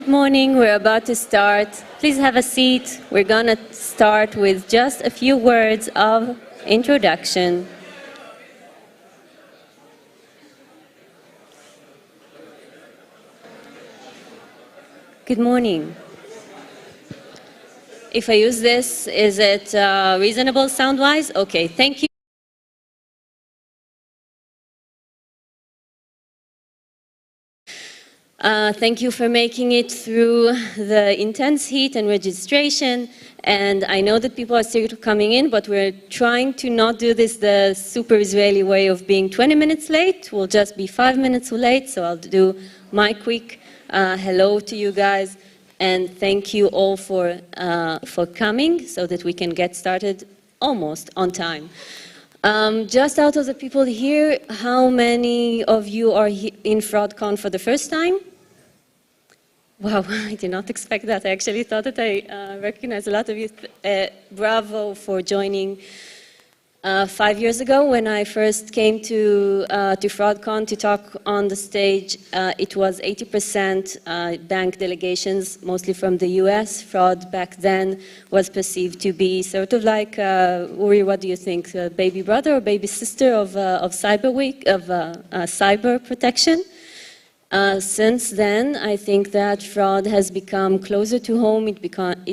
Good morning, we're about to start. Please have a seat. We're going to start with just a few words of introduction. Good morning. If I use this, is it reasonable sound-wise? Okay, thank you. Thank you for making it through the intense heat and registration. And I know that people are still coming in, but we're trying to not do this the super Israeli way of being 20 minutes late. We'll just be 5 minutes late, so I'll do my quick hello to you guys. And thank you all for coming so that we can get started almost on time. Just out of the people here, how many of you are in FraudCon for the first time? Wow, I did not expect that. I actually thought that I recognized a lot of you. Bravo for joining 5 years ago when I first came to FraudCon to talk on the stage. It was 80% bank delegations, mostly from the US. Fraud back then was perceived to be sort of like, Uri, what do you think, a baby brother or baby sister of Cyber Week, of cyber protection? Since then, I think that fraud has become closer to home. It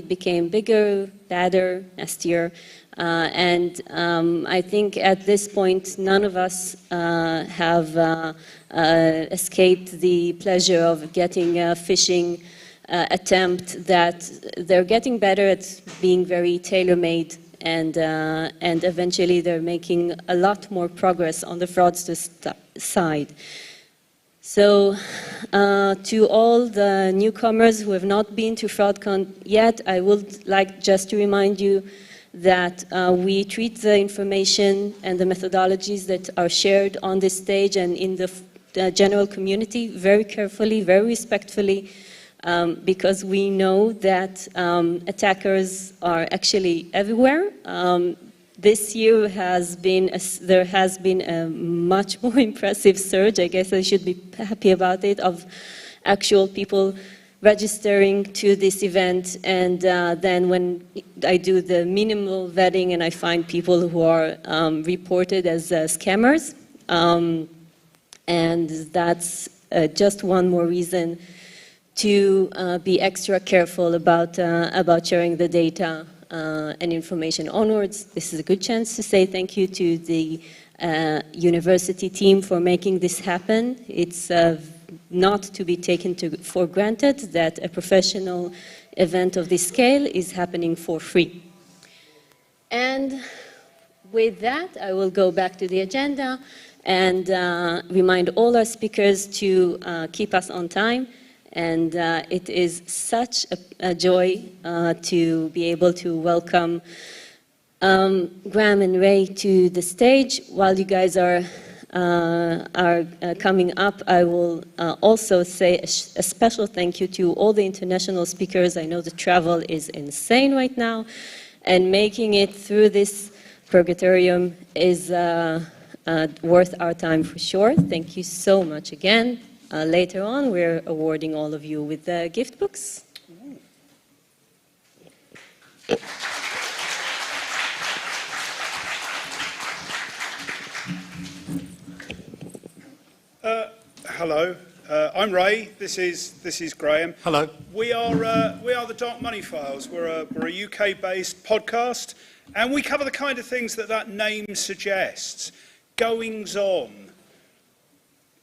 became bigger, badder, nastier. And I think at this point, none of us have escaped the pleasure of getting a phishing attempt that they're getting better at being very tailor-made, and eventually they're making a lot more progress on the fraudster side. So to all the newcomers who have not been to FraudCon yet, I would like just to remind you that we treat the information and the methodologies that are shared on this stage and in the general community very carefully, very respectfully, because we know that attackers are actually everywhere. This year there has been a much more impressive surge, I guess I should be happy about it, of actual people registering to this event, and then when I do the minimal vetting and I find people who are reported as scammers, and that's just one more reason to be extra careful about sharing the data and information onwards. This is a good chance to say thank you to the university team for making this happen. It's not to be taken for granted that a professional event of this scale is happening for free. And with that, I will go back to the agenda and remind all our speakers to keep us on time. And it is such a joy to be able to welcome Graham and Ray to the stage. While you guys are coming up, I will also say a special thank you to all the international speakers. I know the travel is insane right now, and making it through this purgatorium is worth our time for sure. Thank you so much again. Later on, we're awarding all of you with gift books. Hello, I'm Ray. This is Graham. Hello. We are the Dark Money Files. We're a UK-based podcast, and we cover the kind of things that name suggests: goings on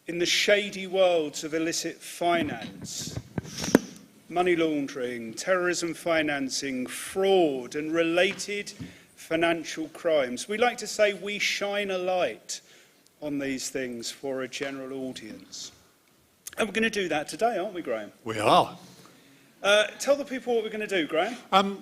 in the shady worlds of illicit finance, money laundering, terrorism financing, fraud, and related financial crimes. We like to say we shine a light on these things for a general audience. And we're going to do that today, aren't we, Graham? We are. Tell the people what we're going to do, Graham.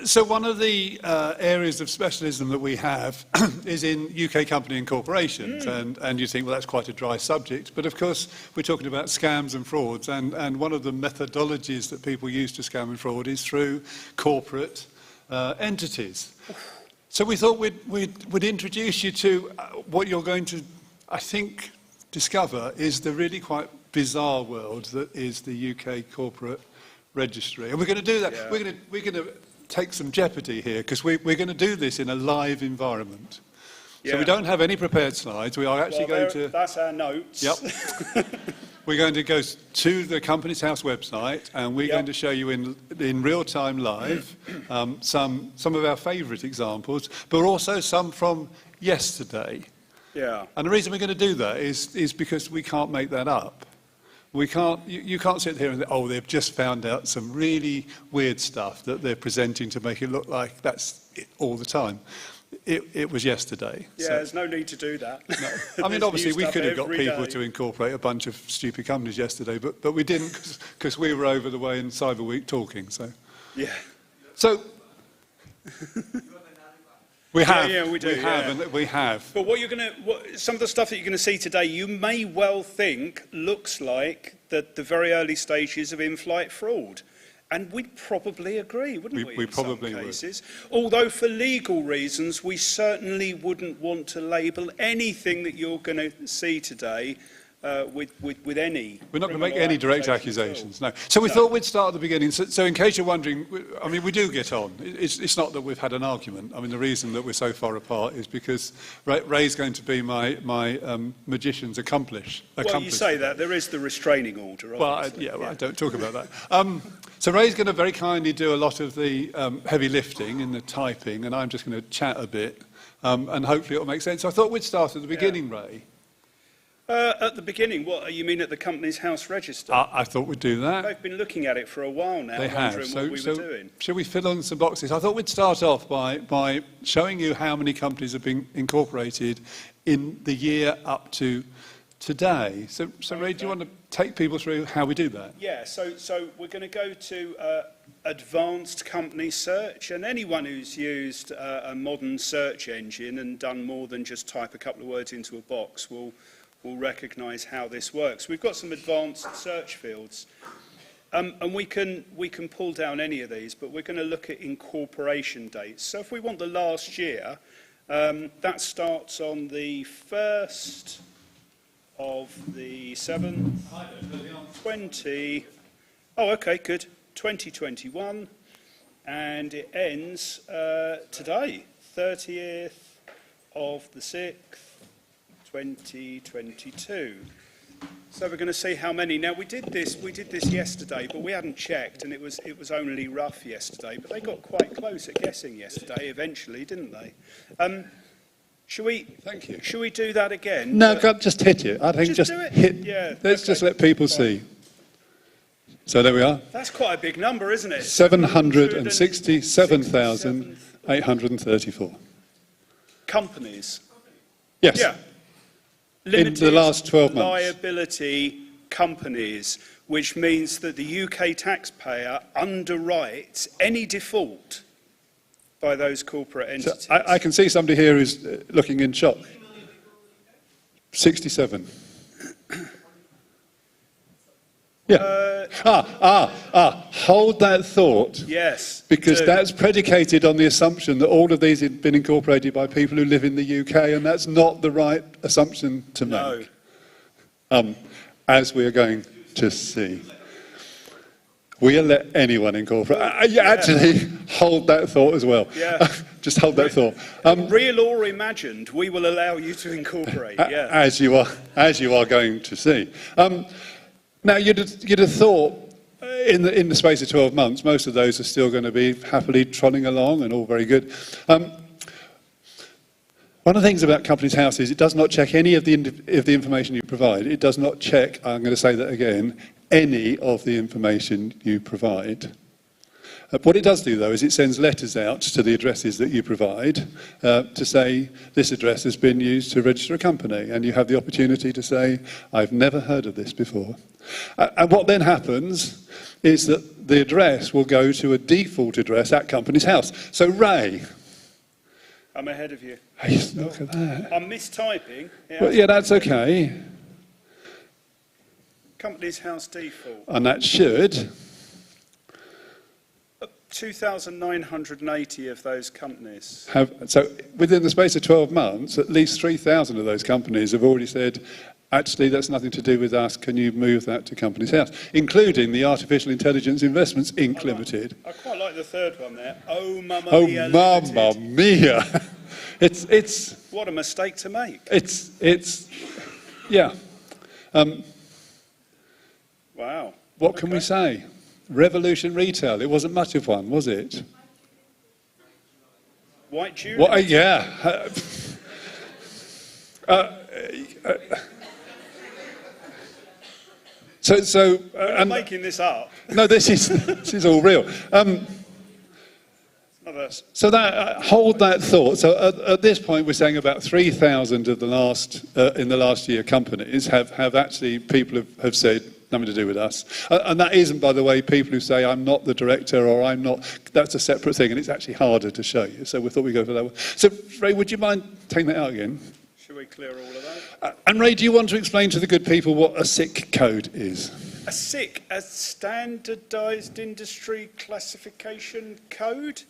So one of the areas of specialism that we have is in UK company and corporations, and you think, well, that's quite a dry subject, but of course we're talking about scams and frauds, and one of the methodologies that people use to scam and fraud is through corporate entities. So we thought we'd introduce you to what you're going to, I think, discover is the really quite bizarre world that is the UK corporate registry. And we're going to do that. Yeah. We're going to take some jeopardy here because we're going to do this in a live environment. So we don't have any prepared slides. We are actually going to... That's our notes. Yep. We're going to go to the Companies House website and we're going to show you in real time live some of our favourite examples, but also some from yesterday. Yeah. And the reason we're going to do that is because we can't make that up. We can't, you can't sit here and say, oh, they've just found out some really weird stuff that they're presenting to make it look like that's it all the time. It was yesterday. Yeah, so. There's no need to do that. No. I mean, obviously, we could have got people to incorporate a bunch of stupid companies yesterday, but we didn't because we were over the way in Cyber Week talking. So, yeah. So we have. Yeah, we do. And we have. But some of the stuff that you're going to see today, you may well think looks like the very early stages of in-flight fraud. And we'd probably agree, wouldn't we? We probably would. Although for legal reasons, we certainly wouldn't want to label anything that you're going to see today with any. We're not going to make any direct accusations, no. So we thought we'd start at the beginning. So in case you're wondering, I mean, we do get on. It's not that we've had an argument. I mean, the reason that we're so far apart is because Ray's going to be my magician's accomplice. Well, you say that. There is the restraining order, obviously. Well, I don't talk about that. So Ray's going to very kindly do a lot of the heavy lifting and the typing, and I'm just going to chat a bit, and hopefully it'll make sense. So I thought we'd start at the beginning, Ray. At the beginning, what you mean at the Companies House register? I thought we'd do that. They've been looking at it for a while now, wondering what we were doing. Shall we fill in some boxes? I thought we'd start off by showing you how many companies have been incorporated in the year up to today. So Ray, do you want to take people through how we do that? Yeah, so we're going to go to advanced company search, and anyone who's used a modern search engine and done more than just type a couple of words into a box will recognise how this works. We've got some advanced search fields, and we can pull down any of these, but we're going to look at incorporation dates. So if we want the last year, that starts on the 1st of the 7th, 2021, and it ends today, 30th of the 6th, 2022. So we're going to see how many. Now we did this yesterday, but we hadn't checked, and it was only rough yesterday. But they got quite close at guessing yesterday, eventually, didn't they? Should we? Thank you. Should we do that again? No, just hit it. I think just do it? hit. Yeah. Let's just let people see. So there we are. That's quite a big number, isn't it? 767,834 companies. Yes. Yeah. In the last 12 months. Liability companies, which means that the UK taxpayer underwrites any default by those corporate entities. So I can see somebody here who's looking in shock. 67. Yeah. Hold that thought. Yes. Because that's predicated on the assumption that all of these have been incorporated by people who live in the UK, and that's not the right assumption to make. No. As we are going to see. We'll let anyone incorporate. Actually, hold that thought as well. Yeah. Just hold that thought. Real or imagined, we will allow you to incorporate. Yeah. As you are going to see. Now, you'd have thought in the space of 12 months, most of those are still going to be happily trotting along and all very good. One of the things about Companies House is it does not check any of the information you provide. It does not check, I'm going to say that again, any of the information you provide. What it does do, though, is it sends letters out to the addresses that you provide to say, this address has been used to register a company, and you have the opportunity to say, I've never heard of this before. And what then happens is that the address will go to a default address at Companies House. So, Ray. I'm ahead of you. Hey, look at that. I'm mistyping. Yeah, that's okay. Companies House default. And that should... 2,980 of those companies. So within the space of 12 months, at least 3,000 of those companies have already said, Actually, that's nothing to do with us. Can you move that to Companies House? Including the Artificial Intelligence Investments Inc. Limited. I quite like the third one there. Oh, Mamma Oh, Mia Mamma Limited. Mia! It's What a mistake to make. Yeah. Wow. What can we say? Revolution Retail. It wasn't much of one, was it? White Julie. What? Yeah. I'm making this up. No, this is all real. So that hold that thought. So at this point, we're saying about 3,000 of the last in the last year companies have actually people have said nothing to do with us, and that isn't, by the way, people who say I'm not the director or I'm not. That's a separate thing, and it's actually harder to show you. So we thought we'd go for that one. So Ray, would you mind taking that out again? Should we clear all of that? And Ray, do you want to explain to the good people what a SIC code is? A SIC, a standardised industry classification code,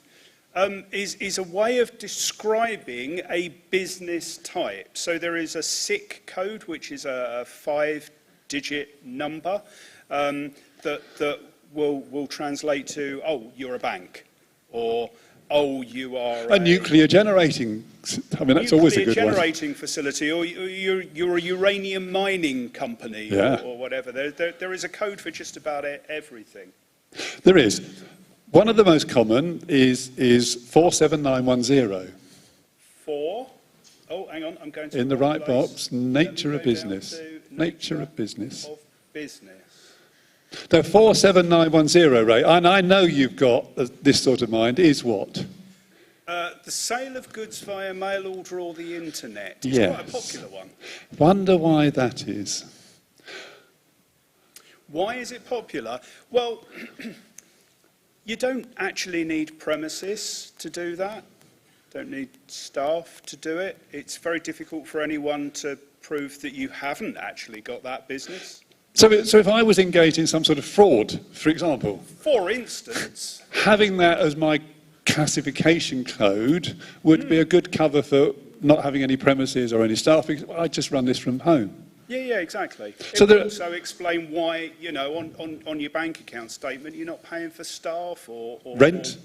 is a way of describing a business type. So there is a SIC code, which is a 5-digit number that will translate to, oh, you're a bank, or oh, you are a nuclear generating. I mean, that's always a good one. Nuclear generating facility, or you're a uranium mining company, yeah. or whatever. There is a code for just about everything. There is. One of the most common is 47910. Oh, hang on, I'm going to... In the right place. box, nature of business. Nature of business. Of business. No, 47910, Ray, and I know you've got this sort of mind, is what? The sale of goods via mail order or the internet. It's yes. quite a popular one. Wonder why that is. Why is it popular? Well, you don't actually need premises to do that. Don't need staff to do it. It's very difficult for anyone to prove that you haven't actually got that business. So if I was engaged in some sort of fraud, for example... For instance... Having that as my classification code would be a good cover for not having any premises or any staff, because I just run this from home. Yeah, exactly. So it would also explain why, you know, on your bank account statement, you're not paying for staff or rent,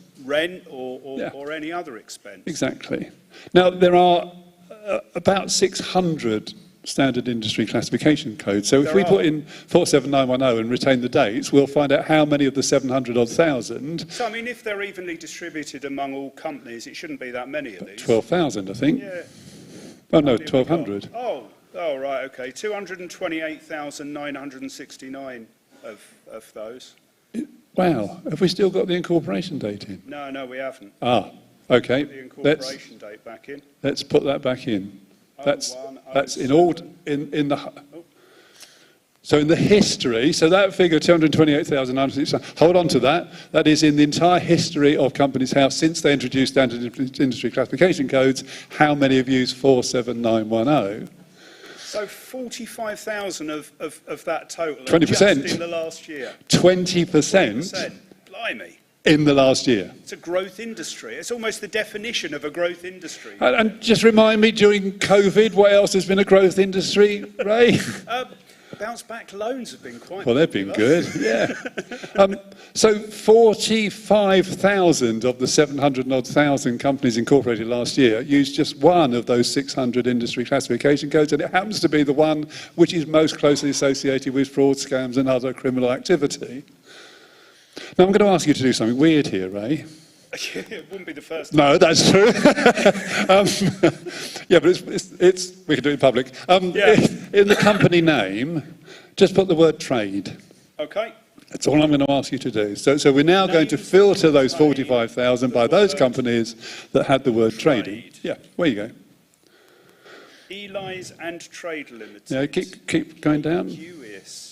or any other expense. Exactly. Now, there are about 600 standard industry classification codes. So if we put in 47910 and retain the dates, we'll find out how many of the 700-odd thousand. So, I mean, if they're evenly distributed among all companies, it shouldn't be that many of these. 12,000, I think. Yeah. Oh, no, 1,200. Oh, right, okay. 228,969 of those. Wow. Have we still got the incorporation date in? No, we haven't. Ah, okay. Put the incorporation date back in. Let's put that back in. That's in the. So in the history, so that figure 228,969. Hold on to that. That is in the entire history of Companies House since they introduced standard industry classification codes. How many have used 47910? So 45,000 of that total. 20% just in the last year. 20%. Blimey. In the last year. It's a growth industry. It's almost the definition of a growth industry. And just remind me, during COVID, what else has been a growth industry, Ray? Bounce back loans have been quite well, they've been good, yeah. So 45,000 of the 700-odd thousand companies incorporated last year used just one of those 600 industry classification codes, and it happens to be the one which is most closely associated with fraud, scams, and other criminal activity. Now, I'm going to ask you to do something weird here, Ray. It wouldn't be the first time. No, that's true. Yeah, but we can do it in public. In the company name, just put the word trade. Okay. That's all I'm going to ask you to do. So we're now going to filter those 45,000 by those companies that had the word trading. Yeah, where you go. Eli's and Trade Limited. Yeah, keep going down. US.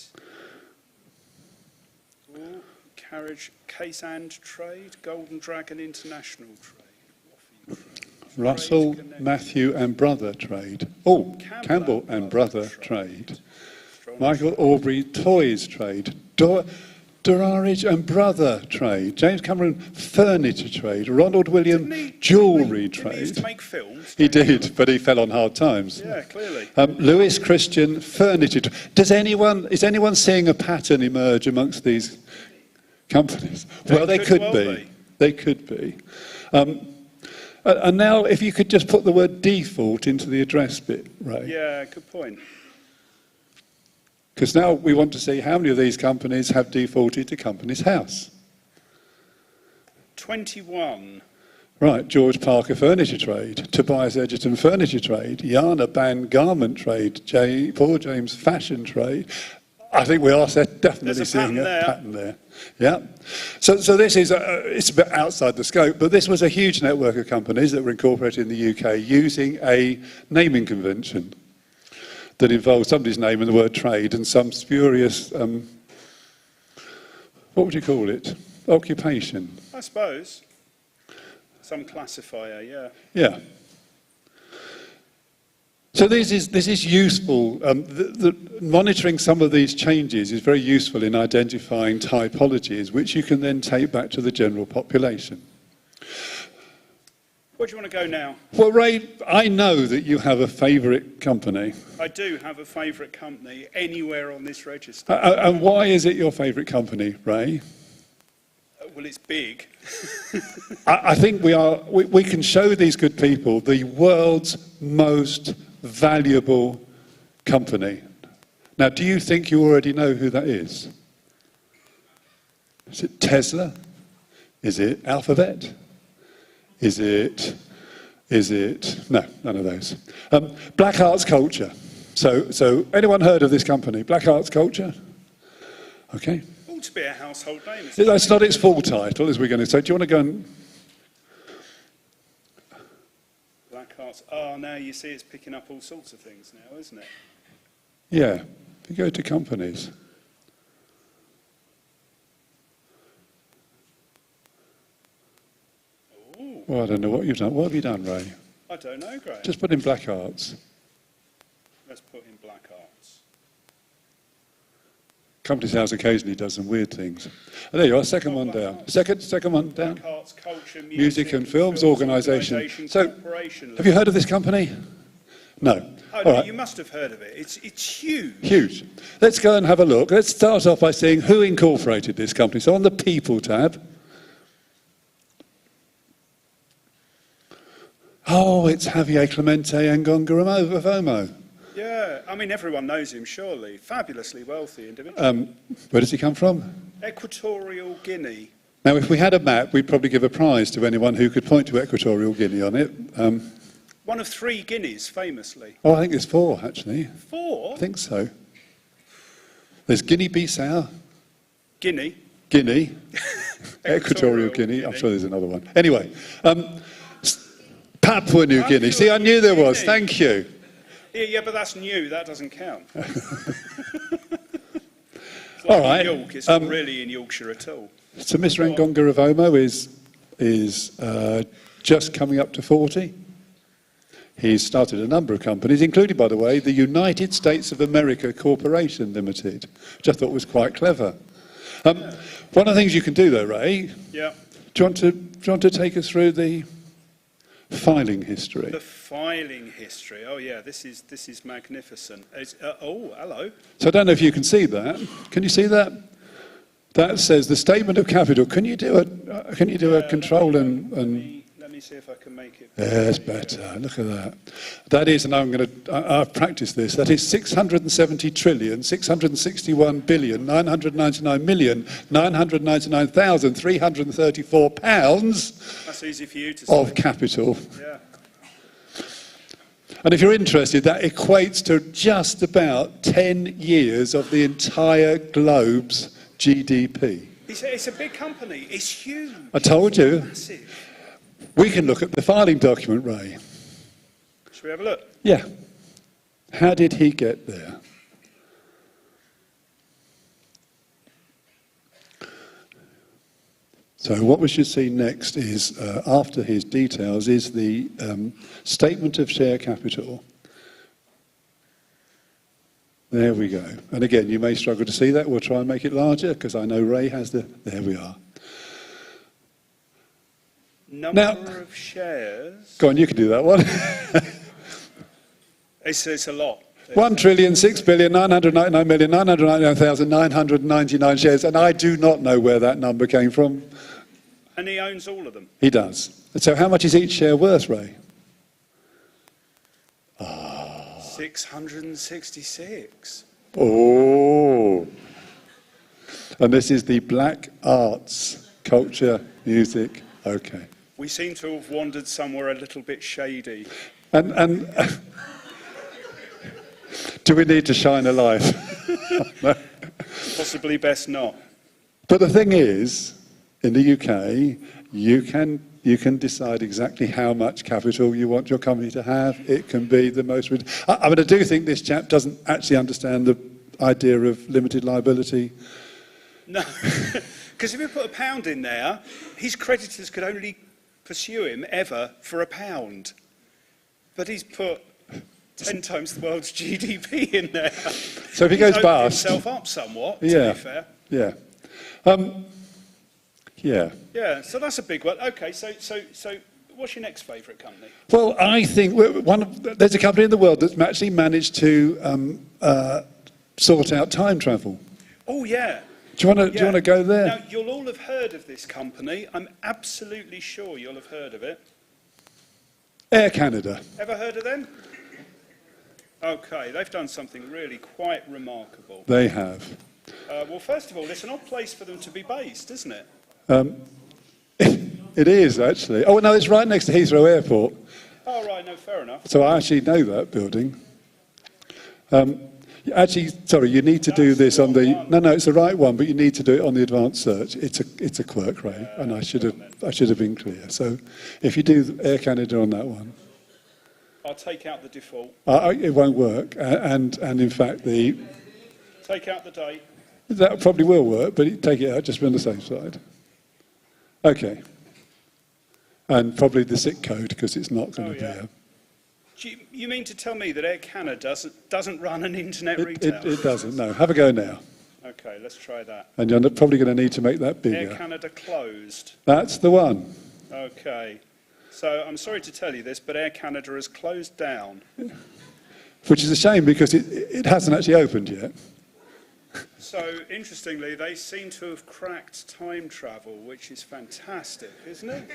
Carriage, Case and Trade, Golden Dragon International Trade. Russell, Matthew and Brother Trade. Oh, Campbell and Brother Trade. Michael Aubrey Toys Trade. Durarage and Brother trade, James Cameron furniture trade, Ronald William jewellery trade. He used to make films. He did, but he fell on hard times. Yeah, clearly. Lewis Christian furniture trade. Is anyone seeing a pattern emerge amongst these companies? Well, they could be. They could be. And now, if you could just put the word default into the address bit, Ray. Yeah, good point. Because now we want to see how many of these companies have defaulted to Companies House. 21. Right, George Parker Furniture Trade, Tobias Edgerton Furniture Trade, Jana Band Garment Trade, Paul James Fashion Trade. I think we are definitely seeing a pattern there. Yeah. So this is it's a bit outside the scope, but this was a huge network of companies that were incorporated in the UK using a naming convention that involved somebody's name and the word trade and some spurious, what would you call it? Occupation. I suppose. Some classifier, yeah. Yeah. So this is useful. Monitoring some of these changes is very useful in identifying typologies, which you can then take back to the general population. Where do you want to go now? Well, Ray, I know that you have a favourite company. I do have a favourite company anywhere on this register. And why is it your favourite company, Ray? Well, it's big. I think we can show these good people the world's most valuable company. Now, do you think you already know who that is? Is it Tesla? Is it Alphabet? Is it, no, none of those. Black Arts Culture. So anyone heard of this company? Black Arts Culture? Okay. Ought to be a household name. That's not its full title, as we're going to say. Do you want to go and... Black Arts. Oh, now you see it's picking up all sorts of things now, isn't it? Yeah. If you go to companies. Ooh. Well, I don't know what you've done. What have you done, Ray? I don't know, Graham. Just put in Black Arts. Let's put in Black Arts. Companies House occasionally does some weird things. Oh, there you are, second one down. Second one down. Black Arts, Culture, Music and Films Organisation. So, Corporation. have you heard of this company? No. Oh, All no, right. you must have heard of it. It's huge. Huge. Let's go and have a look. Let's start off by seeing who incorporated this company. So on the People tab. Oh, it's Javier Clemente Ngonga Vomo. Yeah, I mean, everyone knows him, surely. Fabulously wealthy individual. Where does he come from? Equatorial Guinea. Now, if we had a map, we'd probably give a prize to anyone who could point to Equatorial Guinea on it. One of 3 Guineas, famously. Oh, I think it's 4, actually. 4? I think so. There's Guinea-Bissau. Guinea. Guinea. Equatorial Guinea. I'm sure there's another one. Anyway, Papua New Guinea. See, I knew there was. Thank you. Yeah, but that's new. That doesn't count. All right. York. It's not really in Yorkshire at all. So Mr. Ngonga Vomo is just coming up to 40. He's started a number of companies, including, by the way, the United States of America Corporation Limited, which I thought was quite clever. One of the things you can do, though, Ray. Yeah. Do you want to take us through the filing history? The filing history. Oh yeah, this is magnificent. Oh, hello. So I don't know if you can see that. Can you see that? That says the statement of capital. Can you do a control and? Let me see if I can make it. Yes, better. Look at that. That is, and I've practiced this. That is 670,661,999,999,334 pounds. That's easy for you to say. Of capital. Yeah. And if you're interested, that equates to just about 10 years of the entire globe's GDP. It's a big company. It's huge. I told you. Massive. We can look at the filing document, Ray. Shall we have a look? Yeah. How did he get there? So what we should see next is, after his details, is the statement of share capital. There we go. And again, you may struggle to see that. We'll try and make it larger, because I know Ray has the... There we are. Number of shares. Go on, you can do that one. It's a lot. 1,006,999,999,999 shares, and I do not know where that number came from. And he owns all of them. He does. So how much is each share worth, Ray? 666. Oh. And this is the black arts, culture, music. Okay. We seem to have wandered somewhere a little bit shady. And do we need to shine a light? No. Possibly best not. But the thing is, in the UK, you can decide exactly how much capital you want your company to have. It can be the most... I do think this chap doesn't actually understand the idea of limited liability. No, because if we put £1 in there, his creditors could only pursue him ever for £1. But he's put 10 times the world's GDP in there. So if he goes bust... He's opened himself up somewhat, to be fair. Yeah. Yeah, so that's a big one. Okay, so what's your next favourite company? Well, I think there's a company in the world that's actually managed to sort out time travel. Oh, yeah. Do you want to go there? Now, you'll all have heard of this company. I'm absolutely sure you'll have heard of it. Air Canada. Ever heard of them? Okay, they've done something really quite remarkable. They have. Well, first of all, it's an odd place for them to be based, isn't it? It is, actually. Oh, no, it's right next to Heathrow Airport. Oh, right, no, fair enough. So I actually know that building. Actually, sorry, you need to do this on the... No, it's the right one, but you need to do it on the advanced search. It's a quirk, Ray, and I should have been clear. So if you do Air Canada on that one... I'll take out the default. It won't work, and in fact, Take out the date. That probably will work, but take it out just to be on the safe side. Okay. And probably the SIC code, because it's not going to be a... You mean to tell me that Air Canada doesn't run an internet retail? It doesn't, no. Have a go now. Okay, let's try that. And you're probably going to need to make that bigger. Air Canada closed. That's the one. Okay. So I'm sorry to tell you this, but Air Canada has closed down. Which is a shame, because it hasn't actually opened yet. So, interestingly, they seem to have cracked time travel, which is fantastic, isn't it?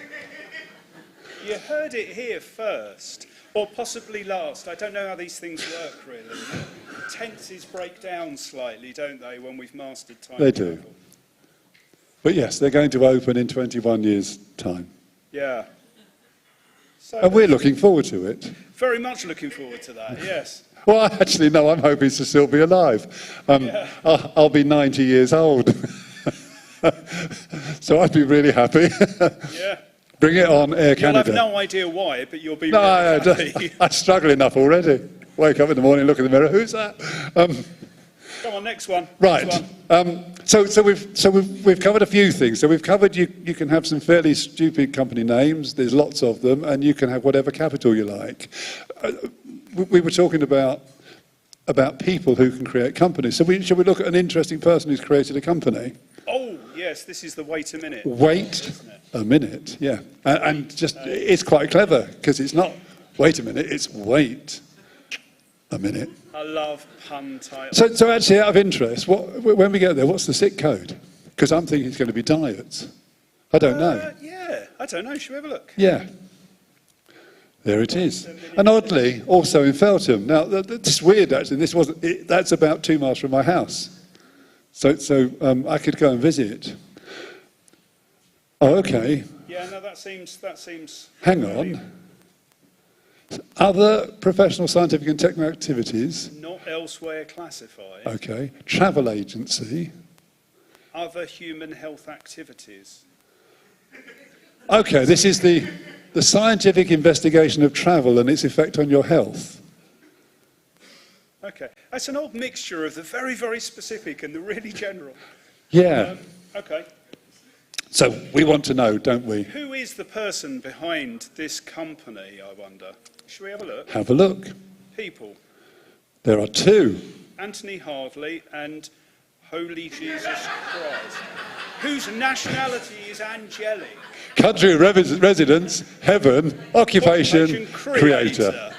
You heard it here first, or possibly last. I don't know how these things work, really. Tenses break down slightly, don't they, when we've mastered time travel? They do. But yes, they're going to open in 21 years' time. Yeah. So and we're looking forward to it. Very much looking forward to that, yes. Well, actually, no, I'm hoping to still be alive. I'll be 90 years old. So I'd be really happy. Yeah. Bring it on, Air Canada. You'll have no idea why, but you'll be really happy. I struggle enough already. Wake up in the morning, look in the mirror, who's that? Come on, next one. Right. Next one. So we've covered a few things. So we've covered you can have some fairly stupid company names. There's lots of them, and you can have whatever capital you like. We were talking about people who can create companies. So should we look at an interesting person who's created a company? Oh, yes, this is the wait a minute. Wait a minute, yeah. And just, it's quite clever, because it's not wait a minute, it's wait a minute. I love pun titles. So actually, out of interest, when we get there, what's the SIC code? Because I'm thinking it's going to be diets. I don't know. Yeah, I don't know. Should we have a look? Yeah. There it is. And oddly, also in Feltham. Now, it's weird, actually. That's about 2 miles from my house. So I could go and visit. Oh, okay. Yeah, no, that seems... Hang on. Other professional, scientific and technical activities. Not elsewhere classified. Okay. Travel agency. Other human health activities. Okay, this is the scientific investigation of travel and its effect on your health. Okay. That's an odd mixture of the very, very specific and the really general. Yeah. Okay. So we want to know, don't we? Who is the person behind this company, I wonder? Should we have a look? Have a look. People. There are 2. Anthony Hardley, and Holy Jesus Christ, whose nationality is angelic. Country of residence, heaven, occupation creator.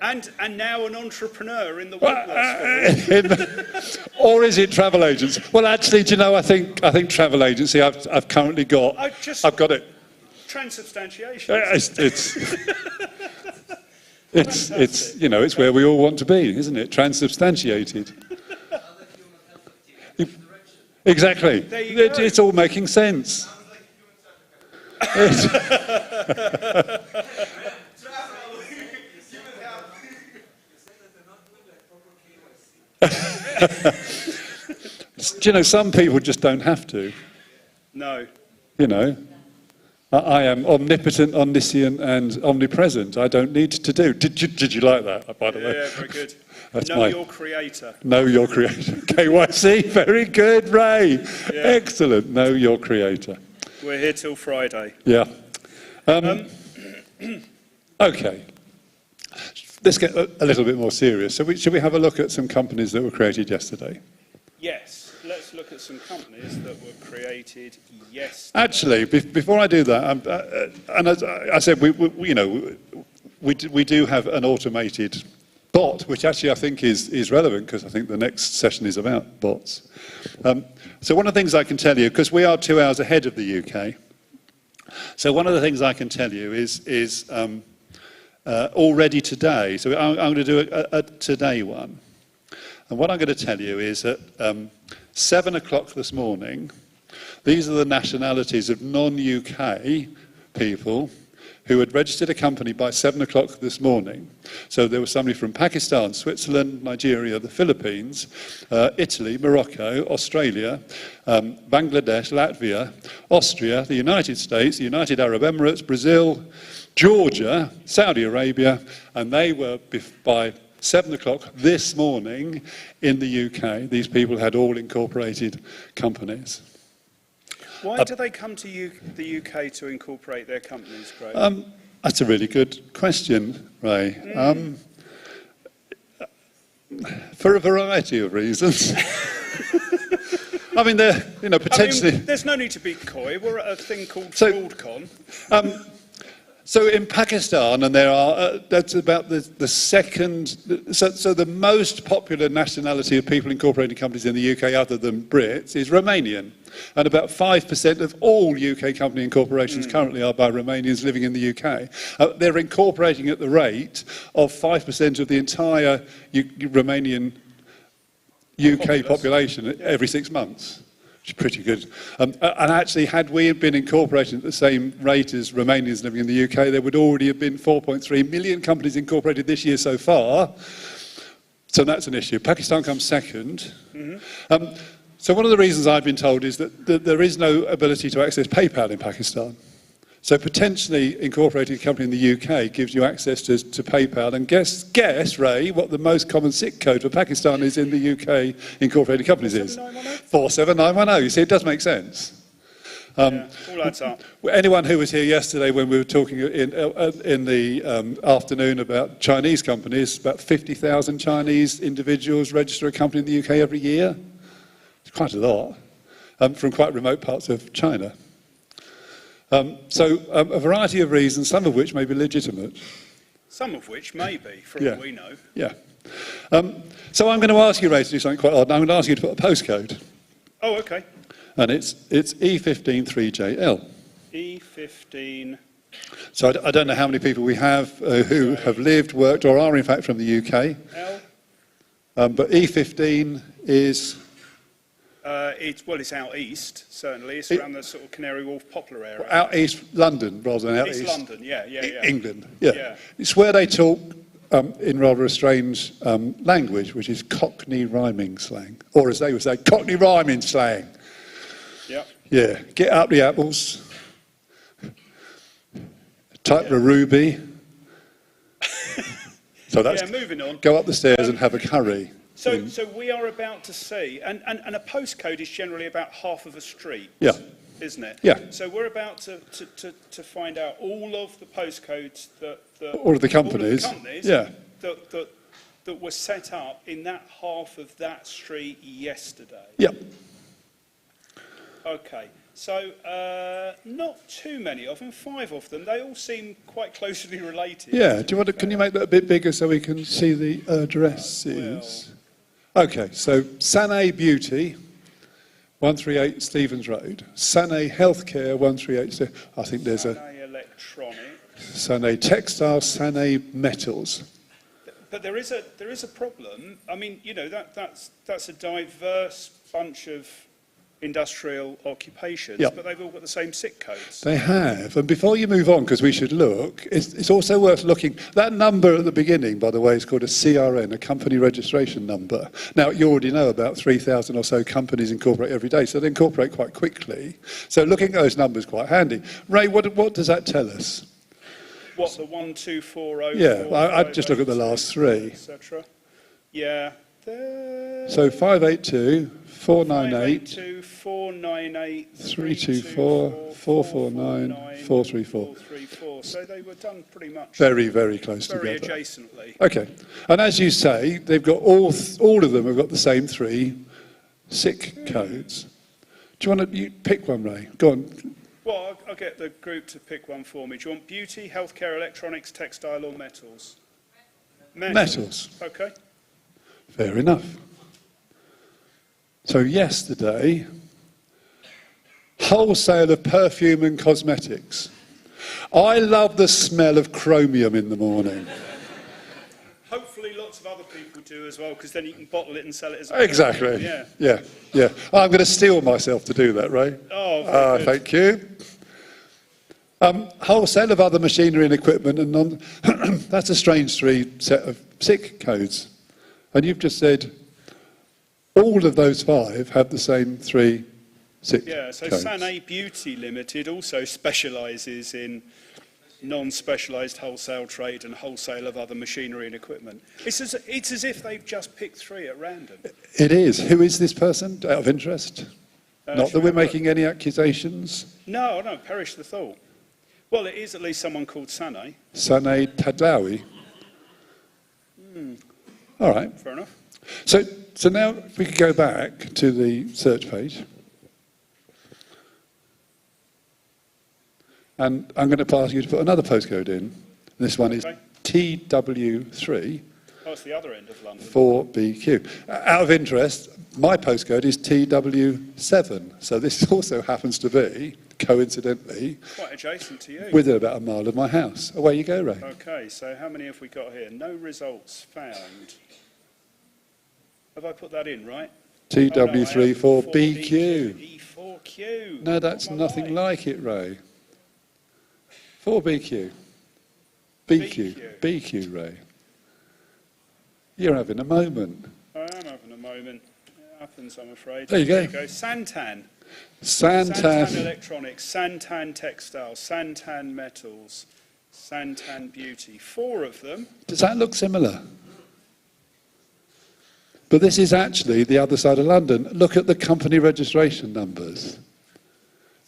And now an entrepreneur in the weight loss. Or is it travel agents? Well, actually, do you know? I think travel agency. I've currently got. I've got it. Transubstantiation. It's you know, it's where we all want to be, isn't it? Transubstantiated. Exactly. It's all making sense. Do you know, some people just don't have to. No. You know, I am omnipotent, omniscient, and omnipresent. I don't need to do. Did you like that, by the way? Yeah, very good. Know your creator. Know your creator. KYC, very good, Ray. Yeah. Excellent. Know your creator. We're here till Friday. Yeah. Okay. Let's get a little bit more serious. So should we have a look at some companies that were created yesterday? Yes, let's look at some companies that were created yesterday. Actually, before I do that, and as I said, we do have an automated bot, which actually I think is relevant because I think the next session is about bots. So one of the things I can tell you, because we are 2 hours ahead of the UK, so one of the things I can tell you is already today, so I'm going to do a today one. And what I'm going to tell you is at 7 o'clock this morning, these are the nationalities of non-UK people who had registered a company by 7 o'clock this morning. So there was somebody from Pakistan, Switzerland, Nigeria, the Philippines, Italy, Morocco, Australia, Bangladesh, Latvia, Austria, the United States, the United Arab Emirates, Brazil, Georgia, Saudi Arabia, and they were by 7 o'clock this morning in the UK. These people had all incorporated companies. Why do they come to the UK to incorporate their companies, Craig? That's a really good question, Ray. For a variety of reasons. I mean, potentially. There's no need to be coy. We're at a thing called FraudCON. So in Pakistan, and there are, that's about the second, so the most popular nationality of people incorporating companies in the UK other than Brits is Romanian. And about 5% of all UK company incorporations currently are by Romanians living in the UK. They're incorporating at the rate of 5% of the entire Romanian UK population every 6 months. Pretty good. And actually, had we been incorporated at the same rate as Romanians living in the UK, there would already have been 4.3 million companies incorporated this year so far. So that's an issue. Pakistan comes second. So one of the reasons I've been told is that there is no ability to access PayPal in Pakistan. So potentially incorporating a company in the UK gives you access to PayPal. And guess, Ray, what the most common SIC code for Pakistan is in the UK incorporated companies is? 47910. You see, it does make sense. All adds up. Anyone who was here yesterday when we were talking in the afternoon about Chinese companies, about 50,000 Chinese individuals register a company in the UK every year. It's quite a lot, from quite remote parts of China. So a variety of reasons, some of which may be legitimate. Some of which may be, for all we know. Yeah. So I'm going to ask you, Ray, to do something quite odd. I'm going to ask you to put a postcode. Oh, okay. And it's E153JL. E15. So I don't know how many people we have who have lived, worked, or are in fact from the UK. L. But E15 is... It's out east, certainly. It's around the sort of Canary Wharf, Poplar area. Out east London, rather than out east. East London, yeah. England, yeah. It's where they talk in rather a strange language, which is Cockney rhyming slang. Or as they would say, Cockney rhyming slang. Yeah. Yeah. Get up the apples. Type the ruby. So that's moving on. Go up the stairs and have a curry. So we are about to see, and a postcode is generally about half of a street. Yeah. isn't it? Yeah. So we're about to find out all of the postcodes that All of the companies. Yeah. that were set up in that half of that street yesterday. Yep. Okay. So not too many of them, 5 of them. They all seem quite closely related. Yeah. Do you want to, can you make that a bit bigger so we can see the addresses? Okay. So Sané Beauty, 138 Stevens Road. Sané Healthcare, 138. I think there's Sané Electronics. Sané Textiles, Sané Metals. But there is a problem. I mean, you know, that's a diverse bunch of industrial occupations, Yep. but they've all got the same SIC codes. They have. And before you move on, because we should look, it's also worth looking. That number at the beginning, by the way, is called a CRN, a company registration number. Now, you already know about 3,000 or so companies incorporate every day, so they incorporate quite quickly. So looking at those numbers is quite handy. Ray, what does that tell us? What, the 1, 2, 4, 0, Yeah, 4, I'd just 5, look at the 8, last 3. etc. Yeah. So 582, 498, 582, 498, 324, 449, 434. 434. So they were done pretty much Very, very close very together. adjacently. Okay. And as you say, they've got all of them have got the same 3 SIC codes. Do you want to pick one, Ray? Go on. Well, I'll get the group to pick one for me. Do you want beauty, healthcare, electronics, textile, or metals? Metals. Okay. Fair enough. So yesterday, wholesale of perfume and cosmetics. I love the smell of chromium in the morning. Hopefully lots of other people do as well, because then you can bottle it and sell it as well. Exactly. Yeah. Yeah. I'm going to steel myself to do that, Ray. Oh, very good. Thank you. Wholesale of other machinery and equipment, and that's a strange 3 set of SIC codes. And you've just said all of those 5 have the same 3 SIC codes. Yeah, so Sané Beauty Limited also specialises in non-specialised wholesale trade and wholesale of other machinery and equipment. It's as if they've just picked 3 at random. It is. Who is this person, out of interest? Not that we're sure. making any accusations. No, perish the thought. Well, it is at least someone called Sané. Sané Tadlaoui. All right. Fair enough. So now if we could go back to the search page. And I'm going to ask you to put another postcode in. This one is TW3. Oh, it's the other end of London. 4BQ. Out of interest, my postcode is TW7. So this also happens to be, coincidentally, Quite adjacent to you. within about a mile of my house. Away you go, Ray. Okay, so how many have we got here? No results found. Have I put that in, right? TW3 Oh, no, 4BQ. E4Q. No, that's What am I nothing like it, Ray. 4BQ. BQ, Ray. You're having a moment. I am having a moment. It happens, I'm afraid. There you go. Santan. Santan. Santan Electronics, Santan Textiles, Santan Metals, Santan Beauty. 4 of them. Does that look similar? But this is actually the other side of London. Look at the company registration numbers.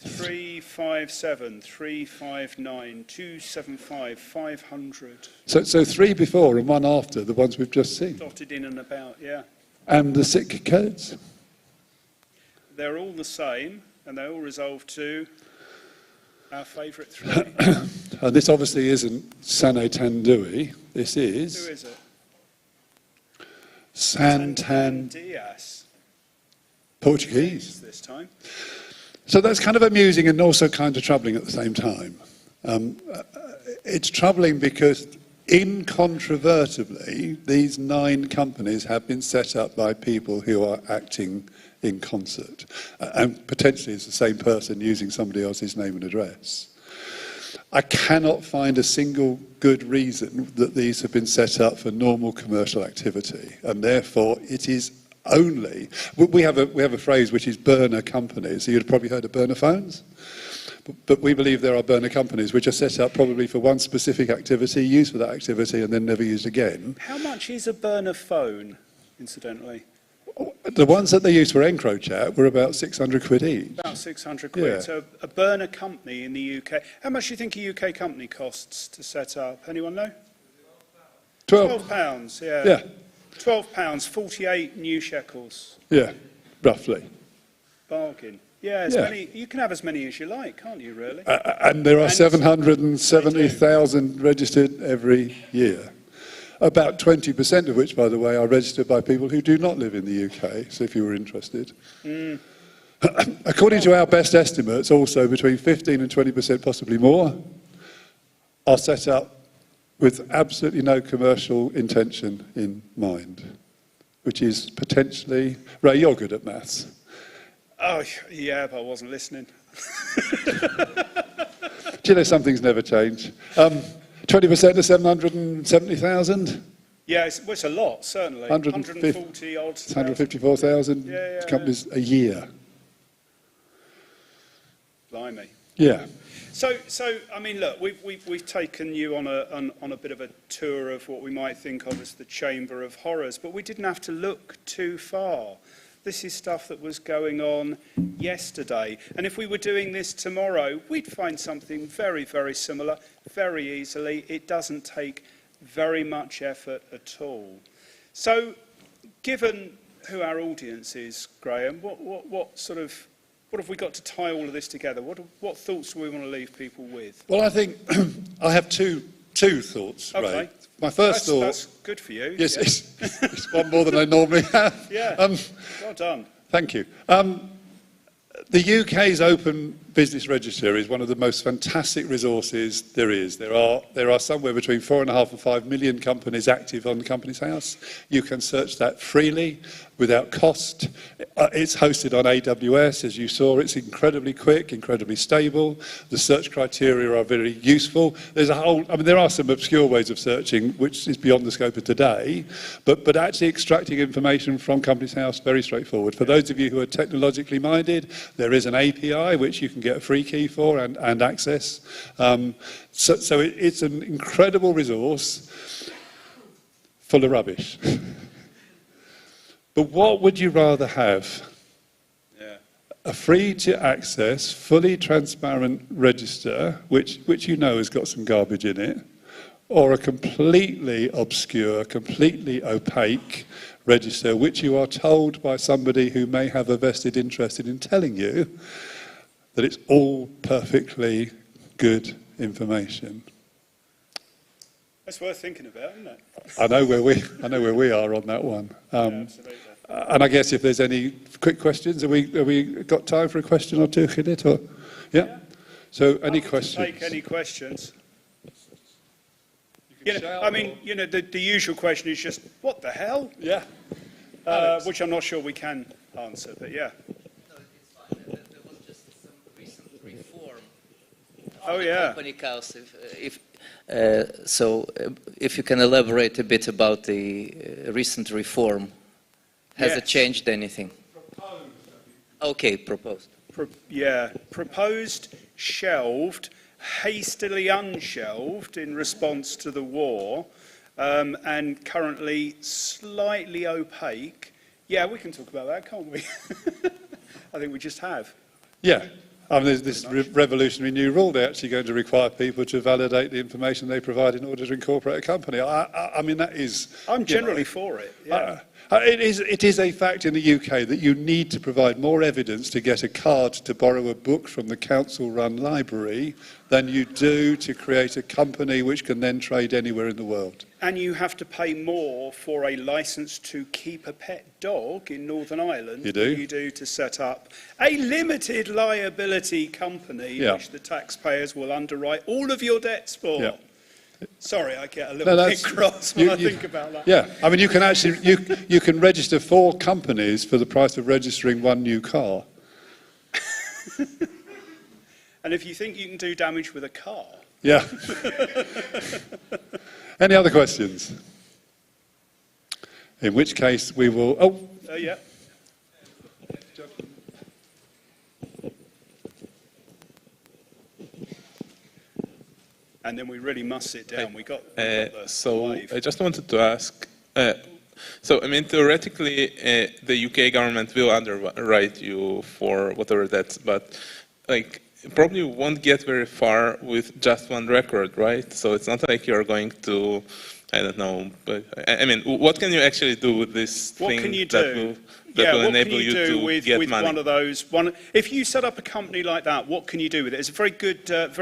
357, 359, 275, 500. So 3 before and 1 after, the ones we've just seen. Dotted in and about, yeah. And the SIC codes. They're all the same, and they all resolve to our favourite 3. And this obviously isn't Sané Tandui. This is... Who is it? Santan Dias. Portuguese. This time. So that's kind of amusing and also kind of troubling at the same time. It's troubling because incontrovertibly, these 9 companies have been set up by people who are acting in concert. And potentially it's the same person using somebody else's name and address. I cannot find a single good reason that these have been set up for normal commercial activity. And therefore, it is only... We have a phrase which is burner companies. So you'd probably heard of burner phones. But we believe there are burner companies which are set up probably for one specific activity, used for that activity, and then never used again. How much is a burner phone, incidentally? The ones that they used for EncroChat were about 600 quid each. About 600 quid. Yeah. So a burner company in the UK. How much do you think a UK company costs to set up? Anyone know? £12, yeah. Yeah. £12, 48 new shekels. Yeah, roughly. Bargain. Yeah, you can have as many as you like, can't you, really? And there are 770,000 registered every year. About 20% of which, by the way, are registered by people who do not live in the UK, so if you were interested. According to our best estimates, also between 15 and 20%, possibly more, are set up with absolutely no commercial intention in mind, which is potentially... Ray, you're good at maths. Oh, yeah, but I wasn't listening. Do you know something's never changed? 20% of 770,000? Yeah, it's a lot, certainly. 140 odd. 154,000 companies a year. Blimey. Yeah. So I mean, look, we've taken you on a bit of a tour of what we might think of as the Chamber of Horrors, but we didn't have to look too far. This is stuff that was going on yesterday. And if we were doing this tomorrow, we'd find something very, very similar, very easily. It doesn't take very much effort at all. So, given who our audience is, Graham, what have we got to tie all of this together? What thoughts do we want to leave people with? Well, I think I have two thoughts, Okay. Ray. My first thought... That's good for you. Yes, it's one more than I normally have. Yeah, well done. Thank you. The UK's Open Business Register is one of the most fantastic resources there is. There are somewhere between 4.5 and 5 million companies active on Companies House. You can search that freely, without cost. It's hosted on AWS, as you saw. It's incredibly quick, incredibly stable. The search criteria are very useful. There are some obscure ways of searching, which is beyond the scope of today, but actually extracting information from Companies House, very straightforward. For those of you who are technologically minded, there is an API which you can get a free key for and access. So it's an incredible resource full of rubbish. But what would you rather have? Yeah. A free-to-access, fully transparent register, which you know has got some garbage in it, or a completely obscure, completely opaque register, which you are told by somebody who may have a vested interest in telling you that it's all perfectly good information? That's worth thinking about, isn't it? I know where we are on that one. Absolutely. And I guess if there's any quick questions, have we got time for a question or two, Gilit? Or yeah. So any questions? Take any questions. The usual question is just, what the hell? Yeah. Which I'm not sure we can answer, but yeah. No, it's fine. There was just some recent reform. Oh yeah. Company House. If you can elaborate a bit about the recent reform, has it changed anything? Proposed. Okay, proposed. Proposed, shelved, hastily unshelved in response to the war, and currently slightly opaque. Yeah, we can talk about that, can't we? I think we just have. Yeah. There's this revolutionary new rule. They're actually going to require people to validate the information they provide in order to incorporate a company. I mean, that is... I'm generally for it, yeah. It is a fact in the UK that you need to provide more evidence to get a card to borrow a book from the council-run library than you do to create a company which can then trade anywhere in the world. And you have to pay more for a licence to keep a pet dog in Northern Ireland than you do to set up a limited liability company which the taxpayers will underwrite all of your debts for. Yeah. Sorry, I get a little bit cross when I think about that. Yeah, I mean, you can actually you can register 4 companies for the price of registering 1 new car. And if you think you can do damage with a car. Yeah. Any other questions? In which case we will... Yeah. And then we really must sit down. We got so I just wanted to ask, So, I mean, theoretically, the UK government will underwrite you for whatever that's, but like, probably won't get very far with just one record, right? So it's not like you're going to, I don't know, but I mean, what can you actually do with this What thing can you that do? will, that will what enable can you you do to with, get with money? one of those? If you set up a company like that, what can you do with it? It's a very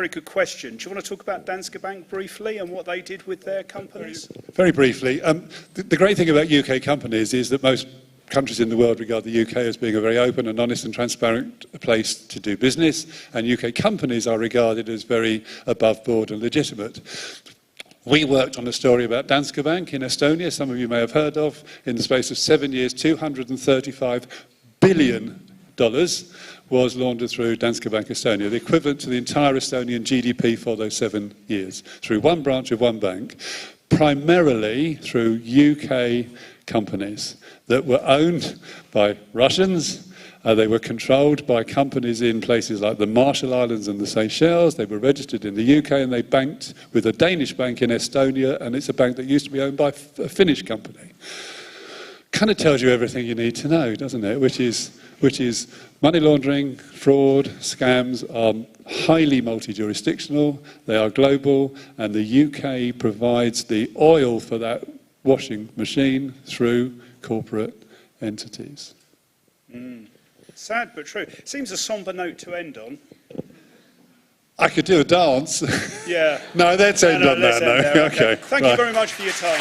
good question. Do you want to talk about Danske Bank briefly and what they did with their companies? Very briefly, the great thing about UK companies is that most countries in the world regard the UK as being a very open and honest and transparent place to do business, and UK companies are regarded as very above board and legitimate. We worked on a story about Danske Bank in Estonia, some of you may have heard of. In the space of 7 years, $235 billion was laundered through Danske Bank Estonia, the equivalent to the entire Estonian GDP for those 7 years, through one branch of one bank, primarily through UK companies that were owned by Russians. They were controlled by companies in places like the Marshall Islands and the Seychelles. They were registered in the UK and they banked with a Danish bank in Estonia, and it's a bank that used to be owned by a Finnish company. Kind of tells you everything you need to know, doesn't it? Which is money laundering, fraud, scams are highly multi-jurisdictional, they are global, and the UK provides the oil for that washing machine through corporate entities. Sad but true. Seems a somber note to end on. I could do a dance. Yeah. No, let's end on that. No. Okay. Thank you very much for your time.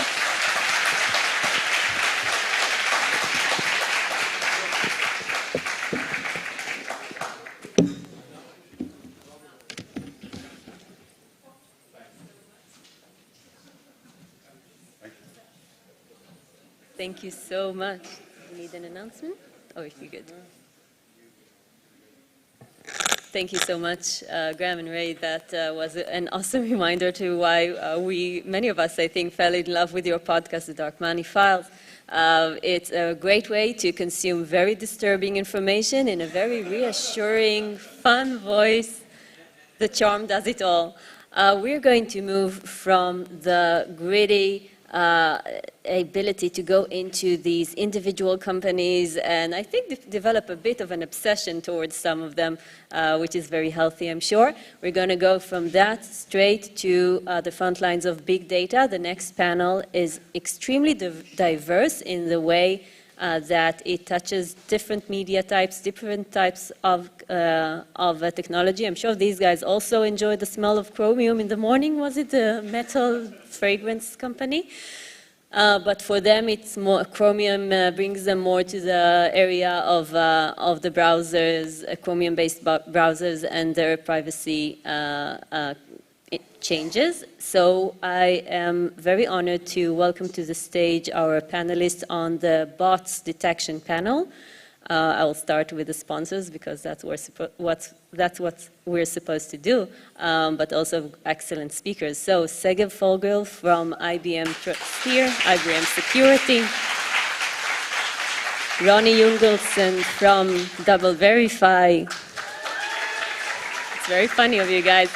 Thank you so much. You need an announcement? Oh, if you're good. Thank you so much, Graham and Ray. That was an awesome reminder to why many of us, I think, fell in love with your podcast, The Dark Money Files. It's a great way to consume very disturbing information in a very reassuring, fun voice. The charm does it all. We're going to move from the gritty ability to go into these individual companies and I think develop a bit of an obsession towards some of them, which is very healthy, I'm sure. We're going to go from that straight to the front lines of big data. The next panel is extremely diverse in the way that it touches different media types, different types of technology. I'm sure these guys also enjoy the smell of chromium in the morning. Was it a metal fragrance company? But for them, it's more chromium brings them more to the area of the browsers, chromium-based browsers, and their privacy changes. So I am very honored to welcome to the stage our panelists on the bots detection panel. I will start with the sponsors because that's what we're supposed to do, but also excellent speakers. So Segev Fogel from IBM Sphere, IBM Security. Roni Yungelson from DoubleVerify. It's very funny of you guys.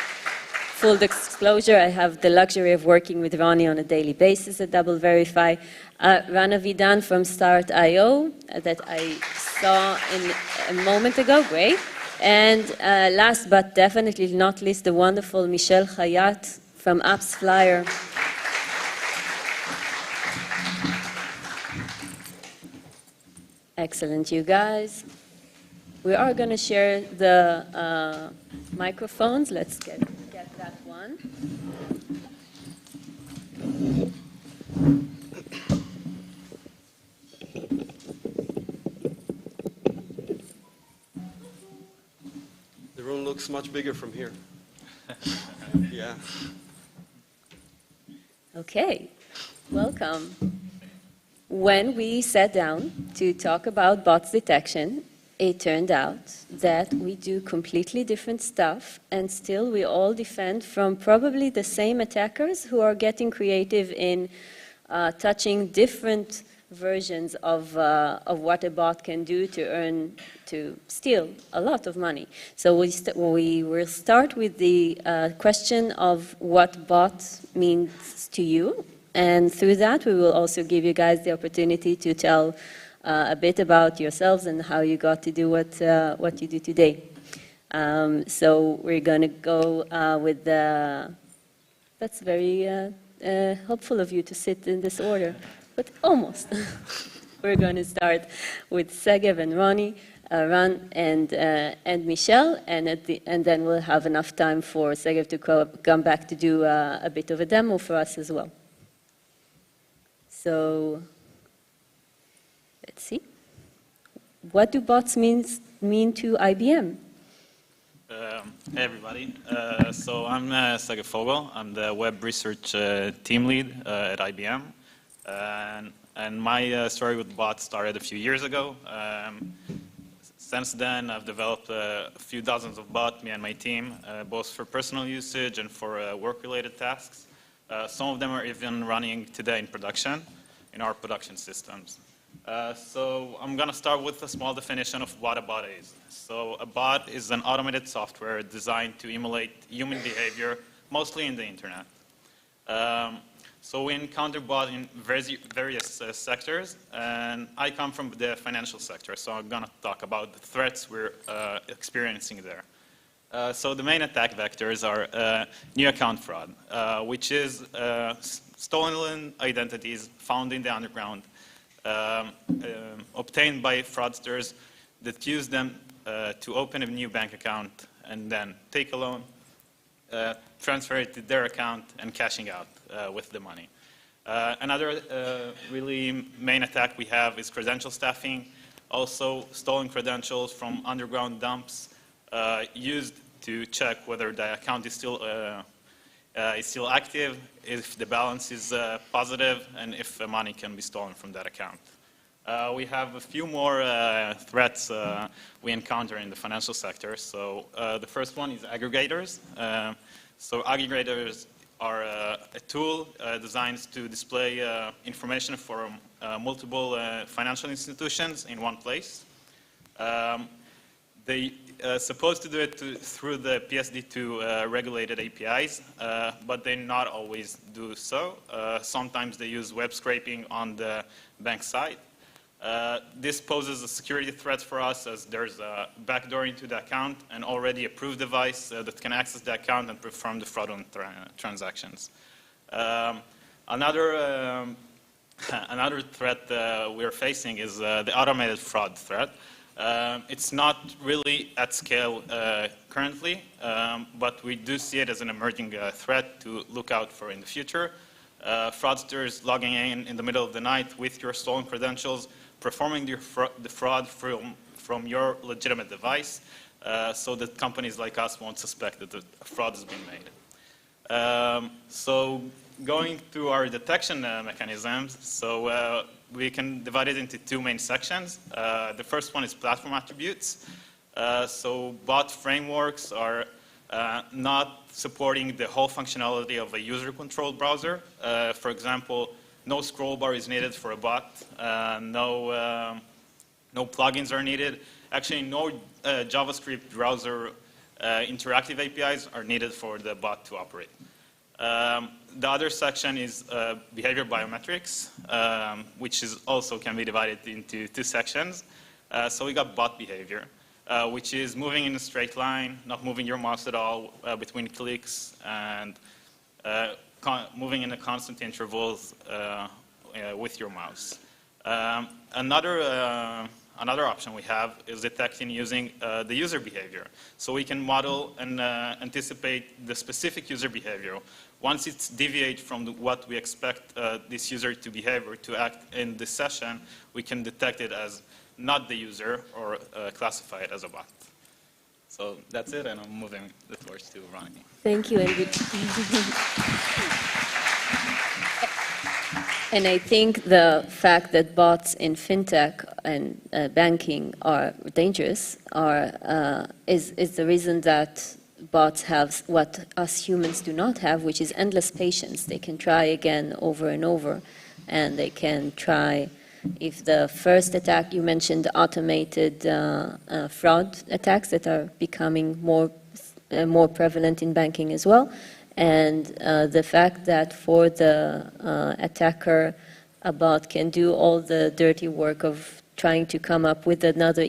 Full disclosure, I have the luxury of working with Roni on a daily basis at DoubleVerify. Rana Vidan from Start.io that I saw in a moment ago, great. And last but definitely not least, the wonderful Michel Hayet from Appsflyer. Excellent, you guys. We are going to share the microphones. Let's get that one. The room looks much bigger from here. Yeah. Okay, welcome. When we sat down to talk about bots detection, it turned out that we do completely different stuff, and still we all defend from probably the same attackers who are getting creative in touching different versions of what a bot can do to steal a lot of money. So we will start with the question of what bot means to you. And through that, we will also give you guys the opportunity to tell a bit about yourselves and how you got to do what you do today. So we're going to go with the... That's very helpful of you to sit in this order, but almost. We're going to start with Segev and Roni, Ran and Michel, and then we'll have enough time for Segev to come back to do a bit of a demo for us as well. So let's see. What do bots mean to IBM? Hey everybody, so I'm Segev Fogel. I'm the web research team lead at IBM, and my story with bots started a few years ago. Since then, I've developed a few dozens of bots, me and my team, both for personal usage and for work-related tasks. Some of them are even running today in production, in our production systems. So I'm going to start with a small definition of what a bot is. So a bot is an automated software designed to emulate human behavior, mostly in the internet. So we encounter bots in various sectors, and I come from the financial sector, so I'm going to talk about the threats we're experiencing there. So the main attack vectors are new account fraud, which is stolen identities found in the underground, obtained by fraudsters that use them to open a new bank account and then take a loan, transfer it to their account, and cashing out with the money. Another really main attack we have is credential stuffing, also stolen credentials from underground dumps used to check whether the account is still active, if the balance is positive, and if the money can be stolen from that account. We have a few more threats we encounter in the financial sector. So the first one is aggregators. So aggregators are a tool designed to display information for multiple financial institutions in one place. They supposed to do it through the PSD2 regulated APIs, but they not always do so. Sometimes they use web scraping on the bank side. This poses a security threat for us, as there's a backdoor into the account and already approved device that can access the account and perform the fraudulent transactions. Another threat we're facing is the automated fraud threat. It's not really at scale currently, but we do see it as an emerging threat to look out for in the future. Fraudsters logging in the middle of the night with your stolen credentials, performing the fraud from your legitimate device, so that companies like us won't suspect that a fraud has been made. So going through our detection mechanisms, so we can divide it into two main sections. The first one is platform attributes. So bot frameworks are not supporting the whole functionality of a user-controlled browser. For example, no scroll bar is needed for a bot. No plugins are needed. Actually, no JavaScript browser interactive APIs are needed for the bot to operate. The other section is behavior biometrics, which is also can be divided into two sections. So we got bot behavior, which is moving in a straight line, not moving your mouse at all between clicks, and moving in a constant intervals with your mouse. Another option we have is detecting using the user behavior. So we can model and anticipate the specific user behavior. Once it's deviates from what we expect this user to behave or to act in this session, we can detect it as not the user or classify it as a bot. So that's it, and I'm moving the torch to Roni. Thank you, and I think the fact that bots in fintech and banking are dangerous is the reason that bots have what us humans do not have, which is endless patience. They can try again over and over, and they can try. If the first attack, you mentioned automated fraud attacks that are becoming more prevalent in banking as well, And the fact that for the attacker, a bot can do all the dirty work of trying to come up with another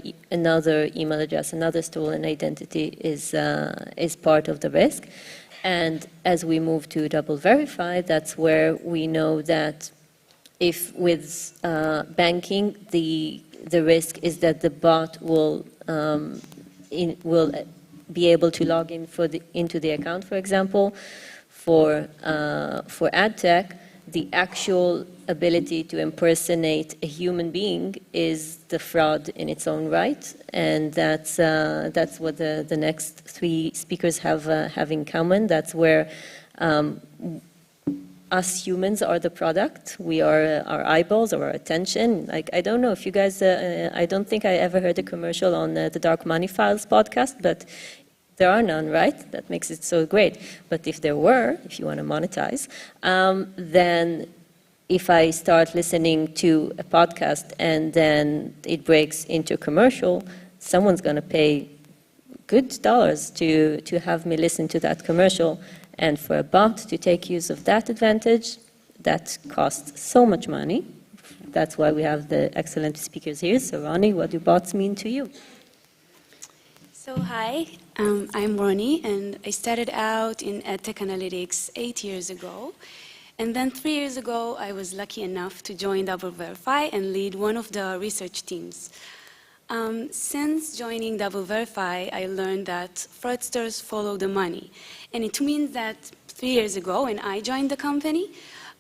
email address, another stolen identity is part of the risk. And as we move to DoubleVerify, that's where we know that if with banking, the risk is that the bot will be able to log in into the account, for example. For ad tech, the actual ability to impersonate a human being is the fraud in its own right, and that's what the next three speakers have in common. That's where us humans are the product. We are our eyeballs or our attention. Like, I don't know if you guys, I don't think I ever heard a commercial on the Dark Money Files podcast, but there are none, right? That makes it so great. But if there were, if you want to monetize, then if I start listening to a podcast and then it breaks into a commercial, someone's going to pay good dollars to have me listen to that commercial. And for a bot to take use of that advantage, that costs so much money. That's why we have the excellent speakers here. So Roni, what do bots mean to you? So hi, I'm Roni, and I started out in EdTech Analytics 8 years ago. And then 3 years ago, I was lucky enough to join DoubleVerify and lead one of the research teams. Since joining DoubleVerify, I learned that fraudsters follow the money. And it means that 3 years ago, when I joined the company,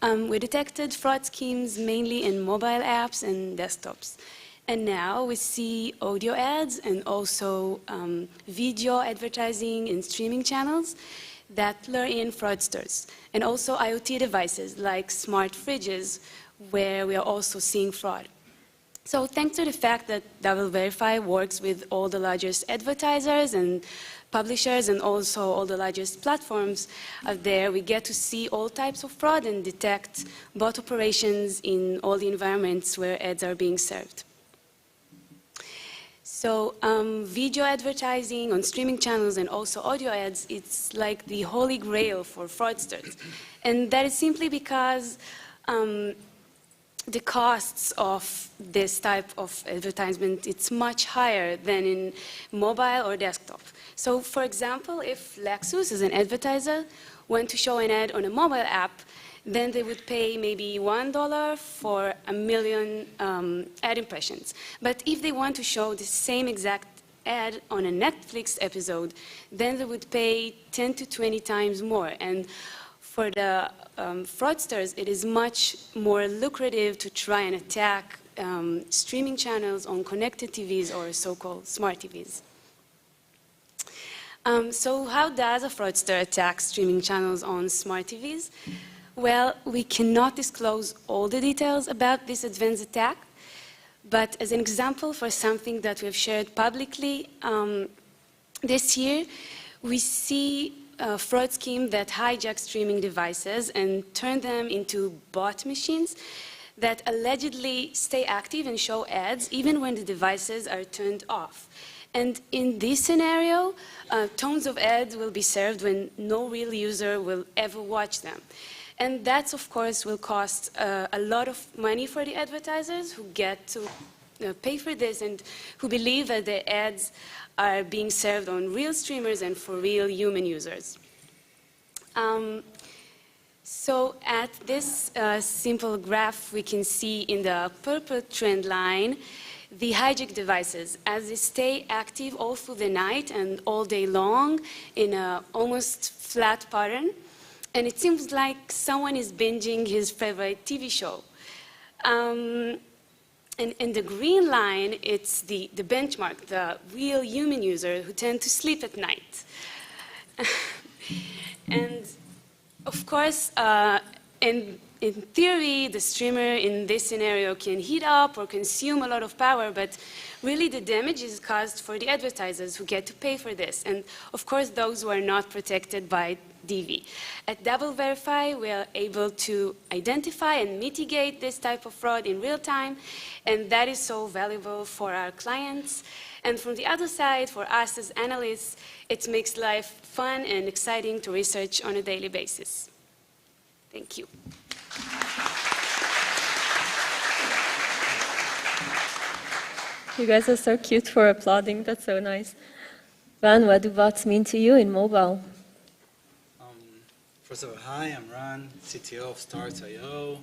we detected fraud schemes mainly in mobile apps and desktops. And now we see audio ads and also video advertising in streaming channels that lure in fraudsters. And also IoT devices like smart fridges, where we are also seeing fraud. So thanks to the fact that DoubleVerify works with all the largest advertisers and publishers and also all the largest platforms out there, we get to see all types of fraud and detect bot operations in all the environments where ads are being served. So video advertising on streaming channels and also audio ads, it's like the holy grail for fraudsters. And that is simply because the costs of this type of advertisement, it's much higher than in mobile or desktop. So for example, if Lexus as an advertiser went to show an ad on a mobile app, then they would pay maybe $1 for 1 million ad impressions. But if they want to show the same exact ad on a Netflix episode, then they would pay 10 to 20 times more. And for the fraudsters, it is much more lucrative to try and attack streaming channels on connected TVs or so-called smart TVs. So how does a fraudster attack streaming channels on smart TVs? Well, we cannot disclose all the details about this advanced attack, but as an example for something that we've shared publicly, this year we see a fraud scheme that hijack streaming devices and turn them into bot machines that allegedly stay active and show ads even when the devices are turned off. And in this scenario, tons of ads will be served when no real user will ever watch them. And that, of course, will cost a lot of money for the advertisers who get to pay for this and who believe that the ads are being served on real streamers and for real human users. So at this simple graph, we can see in the purple trend line the hijacked devices as they stay active all through the night and all day long in an almost flat pattern. And it seems like someone is binging his favorite TV show. And in the green line, it's the benchmark, the real human user who tend to sleep at night. And of course, and in theory, the streamer in this scenario can heat up or consume a lot of power, but really the damage is caused for the advertisers who get to pay for this. And of course, those who are not protected by DV. At DoubleVerify, we are able to identify and mitigate this type of fraud in real time, and that is so valuable for our clients. And from the other side, for us as analysts, it makes life fun and exciting to research on a daily basis. Thank you. You guys are so cute for applauding. That's so nice. Ran, what do bots mean to you in mobile? First of all, hi, I'm Ran, CTO of Start.io.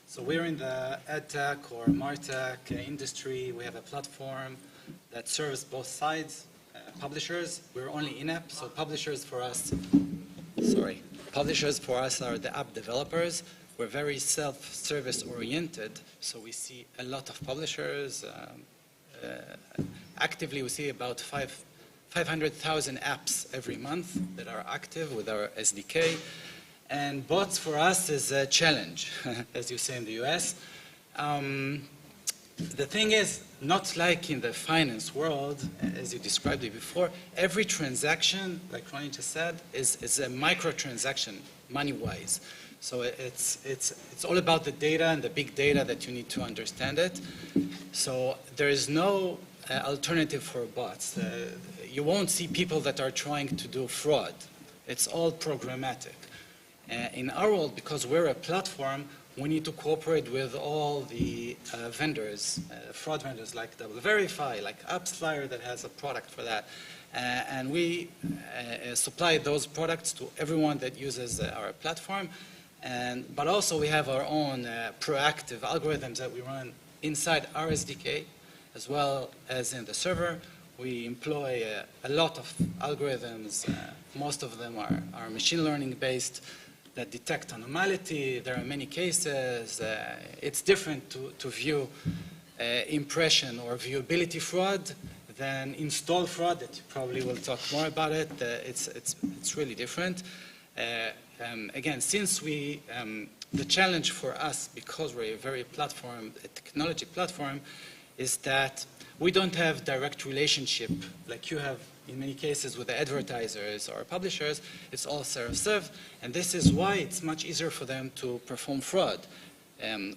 So we're in the EdTech or MarTech industry. We have a platform that serves both sides. Publishers, we're only in-app, so publishers for us are the app developers. We're very self-service oriented, so we see a lot of publishers. Actively, we see about 500,000 apps every month that are active with our SDK. And bots for us is a challenge, as you say in the US. The thing is, not like in the finance world, as you described it before, every transaction, like Roni just said, is a micro-transaction, money-wise. So it's all about the data and the big data that you need to understand it. So there is no alternative for bots. You won't see people that are trying to do fraud. It's all programmatic. In our world, because we're a platform, we need to cooperate with all the vendors, fraud vendors like DoubleVerify, like Appsflyer that has a product for that. And we supply those products to everyone that uses our platform. But also we have our own proactive algorithms that we run inside our SDK, as well as in the server. We employ a lot of algorithms. Most of them are machine learning based that detect anomaly. There are many cases. It's different to view impression or viewability fraud than install fraud, that you probably will talk more about it. It's really different. Again, since the challenge for us, because we're a technology platform, is that we don't have direct relationship like you have in many cases with the advertisers or publishers. It's all self-serve, and this is why it's much easier for them to perform fraud.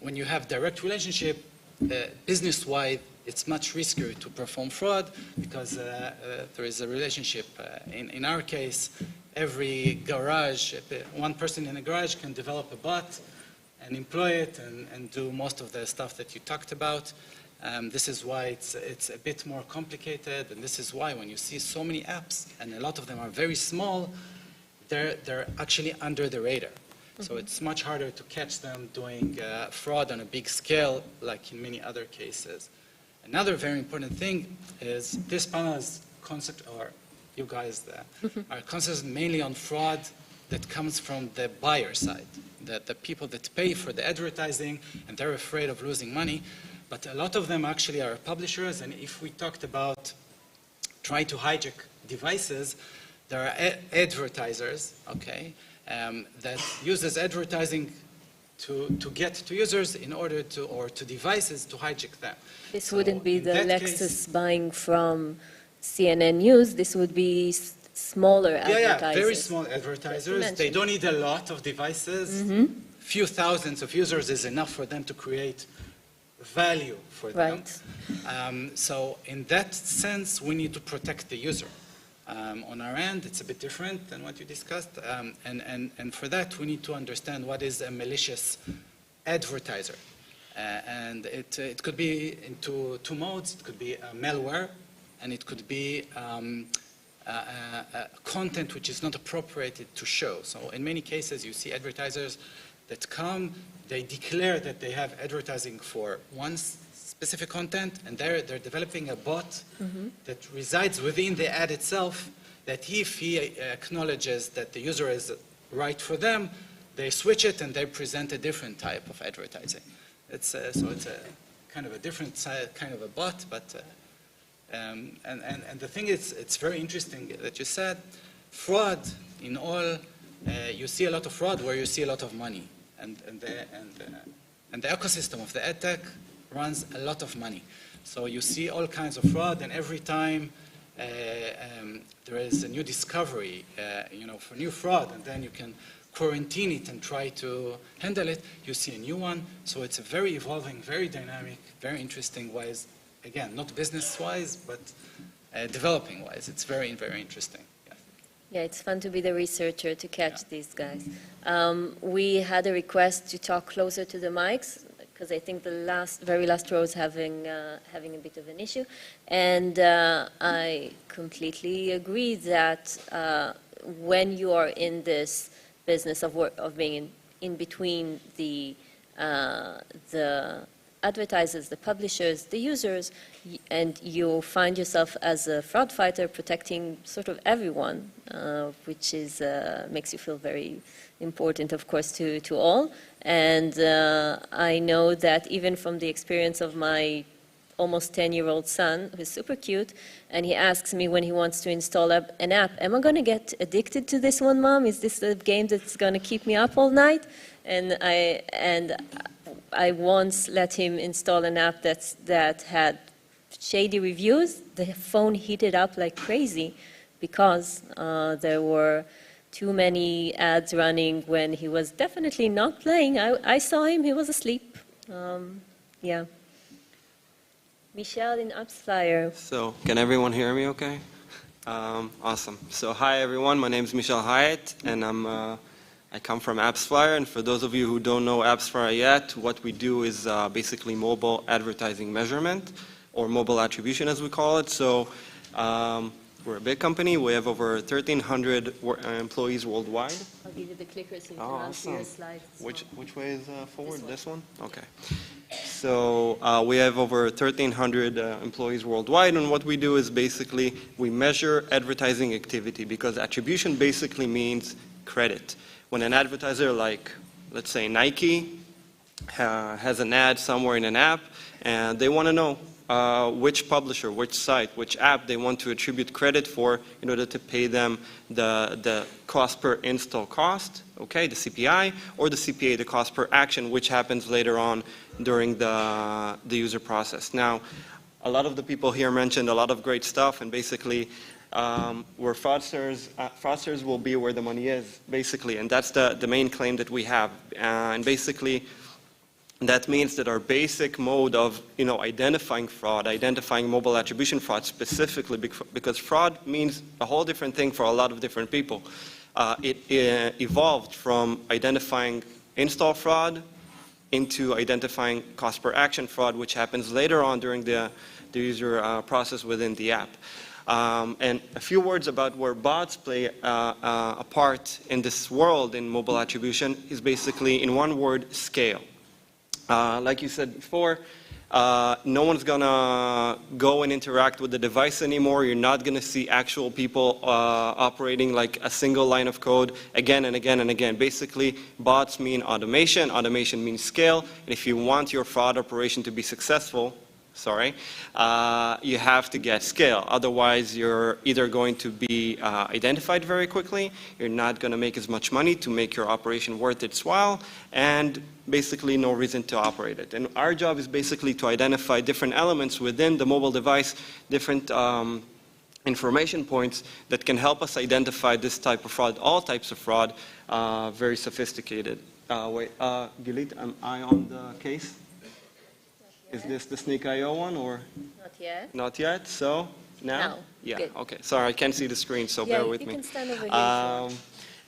When you have direct relationship, business-wide, it's much riskier to perform fraud because there is a relationship. In our case, every garage, one person in a garage can develop a bot and employ it and do most of the stuff that you talked about. This is why it's a bit more complicated, and this is why when you see so many apps, and a lot of them are very small, they're actually under the radar. So it's much harder to catch them doing fraud on a big scale, like in many other cases. Another very important thing is this panel is concept, or you guys are concentrated mainly on fraud that comes from the buyer side, the people that pay for the advertising, and they're afraid of losing money. But a lot of them actually are publishers, and if we talked about trying to hijack devices, there are advertisers, okay, that uses advertising to get to users in order to, or to devices to hijack them. This wouldn't be the Lexus buying from CNN News, this would be smaller advertisers. Yeah, very small advertisers. They don't need a lot of devices. Few thousands of users is enough for them to create value for them. So in that sense, we need to protect the user. On our end, it's a bit different than what you discussed. And for that, we need to understand what is a malicious advertiser. And it could be into two modes. It could be malware, and it could be content which is not appropriated to show. So in many cases, you see advertisers that come, they declare that they have advertising for one specific content, and they're developing a bot that resides within the ad itself, that if he acknowledges that the user is right for them, they switch it and they present a different type of advertising. So it's a kind of a different kind of a bot, but and the thing is, it's very interesting that you said fraud in all. You see a lot of fraud where you see a lot of money. and the ecosystem of the edtech runs a lot of money. So you see all kinds of fraud, and every time there is a new discovery, for new fraud, and then you can quarantine it and try to handle it, you see a new one. So it's a very evolving, very dynamic, very interesting wise. Again, not business-wise, but developing-wise. It's very, very interesting. Yeah, it's fun to be the researcher to catch these guys. We had a request to talk closer to the mics, because I think the very last row is having a bit of an issue. And I completely agree that when you are in this business of being in between the advertisers, the publishers, the users, and you find yourself as a fraud fighter protecting sort of everyone, which is makes you feel very important, of course, to all. And I know that even from the experience of my almost 10-year-old son, who's super cute, and he asks me when he wants to install an app, am I going to get addicted to this one, Mom? Is this a game that's going to keep me up all night? And I once let him install an app that had shady reviews. The phone heated up like crazy because there were too many ads running when he was definitely not playing. I saw him, he was asleep. Yeah. Michel in Appsflyer. So, can everyone hear me okay? Awesome. So, hi everyone, my name is Michel Hayet, and I come from Appsflyer, and for those of you who don't know Appsflyer yet, what we do is basically mobile advertising measurement, or mobile attribution as we call it. So, we're a big company. We have over 1,300 employees worldwide. I'll give you the clicker so you can answer your slides. Which way is forward? This one? Okay. So we have over 1,300 employees worldwide, and what we do is basically we measure advertising activity, because attribution basically means credit. When an advertiser like, let's say Nike, has an ad somewhere in an app, and they want to know which publisher, which site, which app they want to attribute credit for in order to pay them the cost per install cost, okay, the CPI, or the CPA, the cost per action, which happens later on during the user process. Now, a lot of the people here mentioned a lot of great stuff, and basically where fraudsters will be where the money is, basically, and that's the main claim that we have. And basically, that means that our basic mode of identifying fraud, identifying mobile attribution fraud specifically, because fraud means a whole different thing for a lot of different people. It evolved from identifying install fraud into identifying cost per action fraud, which happens later on during the user process within the app. And a few words about where bots play a part in this world in mobile attribution is basically, in one word, scale. Like you said before, no one's going to go and interact with the device anymore. You're not going to see actual people operating like a single line of code again and again and again. Basically, bots mean automation. Automation means scale. And if you want your fraud operation to be successful, you have to get scale. Otherwise, you're either going to be identified very quickly, you're not going to make as much money to make your operation worth its while, and basically no reason to operate it. And our job is basically to identify different elements within the mobile device, different information points that can help us identify this type of fraud, all types of fraud, very sophisticated. Gilit, am I on the case? Is this the Sneak.io one, or? Not yet. Not yet, so now? Now. Yeah, Good. okay. Sorry, I can't see the screen, so bear with me. You can stand over here.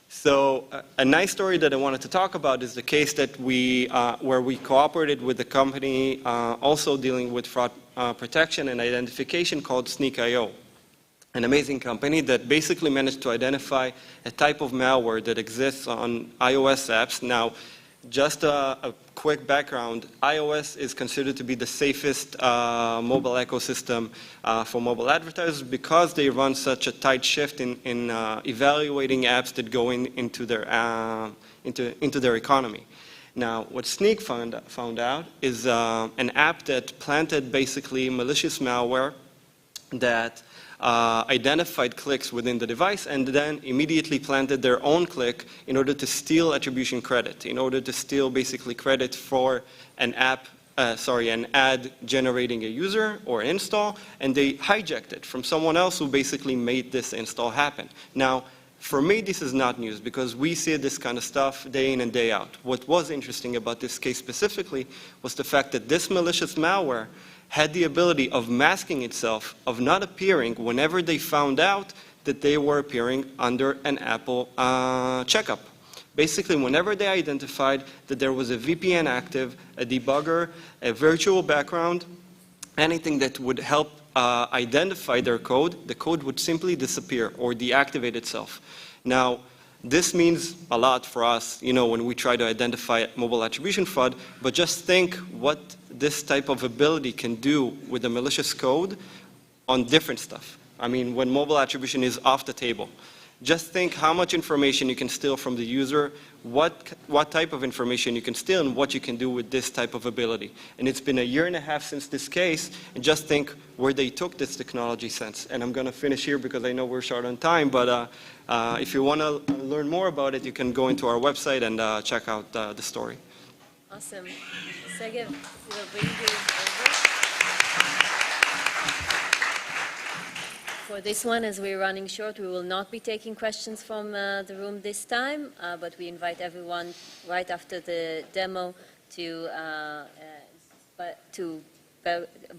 So a nice story that I wanted to talk about is the case that where we cooperated with the company also dealing with fraud protection and identification called Sneak.io. An amazing company that basically managed to identify a type of malware that exists on iOS apps. Now, just a quick background, iOS is considered to be the safest mobile ecosystem for mobile advertisers because they run such a tight shift in evaluating apps that go into their economy. Now, what Sneak found out is an app that planted basically malicious malware that identified clicks within the device and then immediately planted their own click in order to steal attribution credit, in order to steal basically credit for an an ad generating a user or an install, and they hijacked it from someone else who basically made this install happen. Now, for me, this is not news because we see this kind of stuff day in and day out. What was interesting about this case specifically was the fact that this malicious malware had the ability of masking itself, of not appearing whenever they found out that they were appearing under an Apple checkup. Basically, whenever they identified that there was a VPN active, a debugger, a virtual background, anything that would help identify their code, the code would simply disappear or deactivate itself. Now, this means a lot for us, when we try to identify mobile attribution fraud, but just think what this type of ability can do with a malicious code on different stuff. I mean, when mobile attribution is off the table. Just think how much information you can steal from the user, what type of information you can steal, and what you can do with this type of ability. And it's been a year and a half since this case, and just think where they took this technology since. And I'm going to finish here because I know we're short on time, but if you want to learn more about it, you can go into our website and check out the story. Awesome. Segev, we'll bring you over. For this one, as we're running short, we will not be taking questions from the room this time, but we invite everyone right after the demo to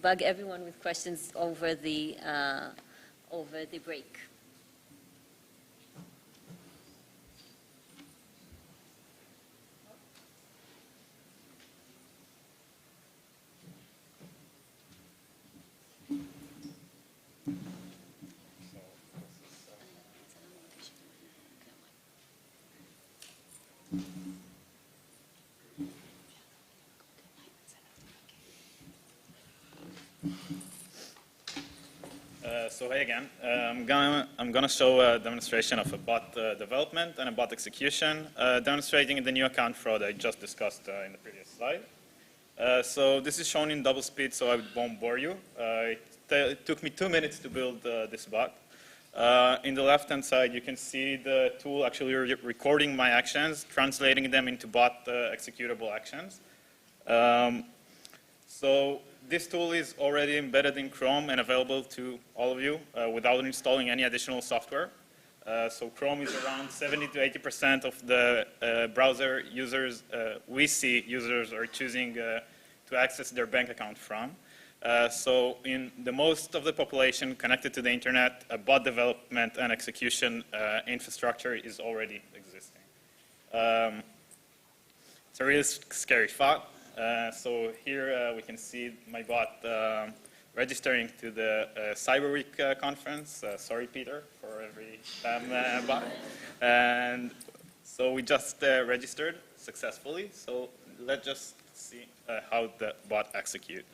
bug everyone with questions over the break. So hey again, I'm gonna show a demonstration of a bot development and a bot execution, demonstrating the new account fraud I just discussed in the previous slide. So this is shown in double speed, so I won't bore you. It took me 2 minutes to build this bot. In the left-hand side, you can see the tool actually recording my actions, translating them into bot executable actions. So this tool is already embedded in Chrome and available to all of you without installing any additional software. So Chrome is around 70 to 80% of the browser users we see users are choosing to access their bank account from. So in the most of the population connected to the internet, a bot development and execution infrastructure is already existing. It's a really scary thought. So here we can see my bot registering to the Cyber Week conference. Sorry, Peter, for every spam bot. And so we just registered successfully. So let's just see how the bot executes.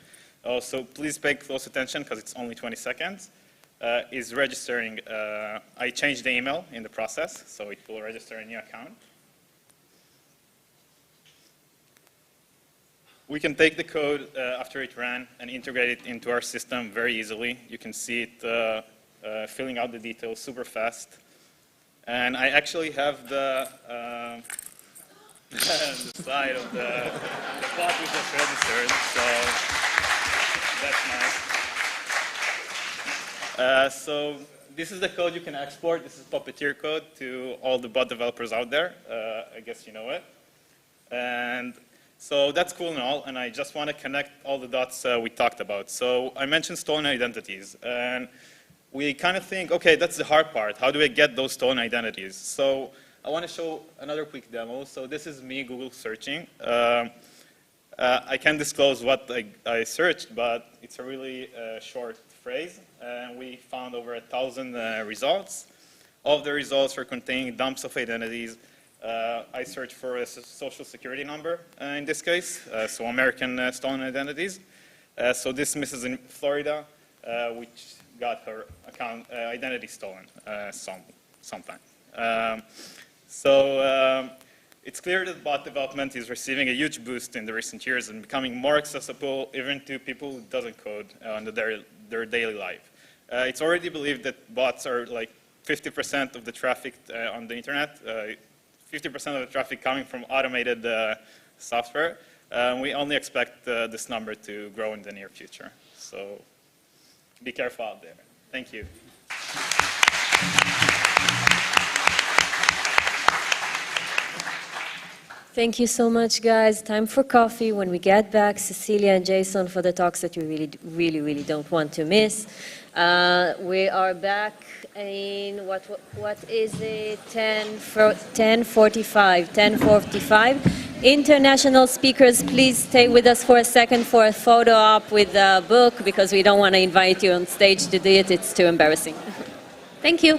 So please pay close attention because it's only 20 seconds. Is registering. I changed the email in the process, so it will register a new account. We can take the code after it ran and integrate it into our system very easily. You can see it filling out the details super fast. And I actually have the side of the bot we just registered, so that's nice. So this is the code you can export. This is Puppeteer code to all the bot developers out there. I guess you know it. And so that's cool and all, and I just want to connect all the dots we talked about. So I mentioned stolen identities, and we kind of think, okay, that's the hard part. How do I get those stolen identities? So I want to show another quick demo. So this is me Google searching. I can't disclose what I searched, but it's a really short phrase, and we found over 1,000 results. All of the results were containing dumps of identities. I searched for a social security number in this case, so American stolen identities. So this Mrs. in Florida, which got her account identity stolen sometime. It's clear that bot development is receiving a huge boost in the recent years and becoming more accessible even to people who doesn't code on their daily life. It's already believed that bots are like 50% of the traffic on the internet, 50% of the traffic coming from automated software. We only expect this number to grow in the near future. So be careful out there. Thank you. Thank you so much, guys. Time for coffee. When we get back, Cecilie and Jayson for the talks that you really don't want to miss. We are back in, what is it, 10:45. International speakers, please stay with us for a second for a photo op with the book, because we don't want to invite you on stage to do it. It's too embarrassing. Thank you.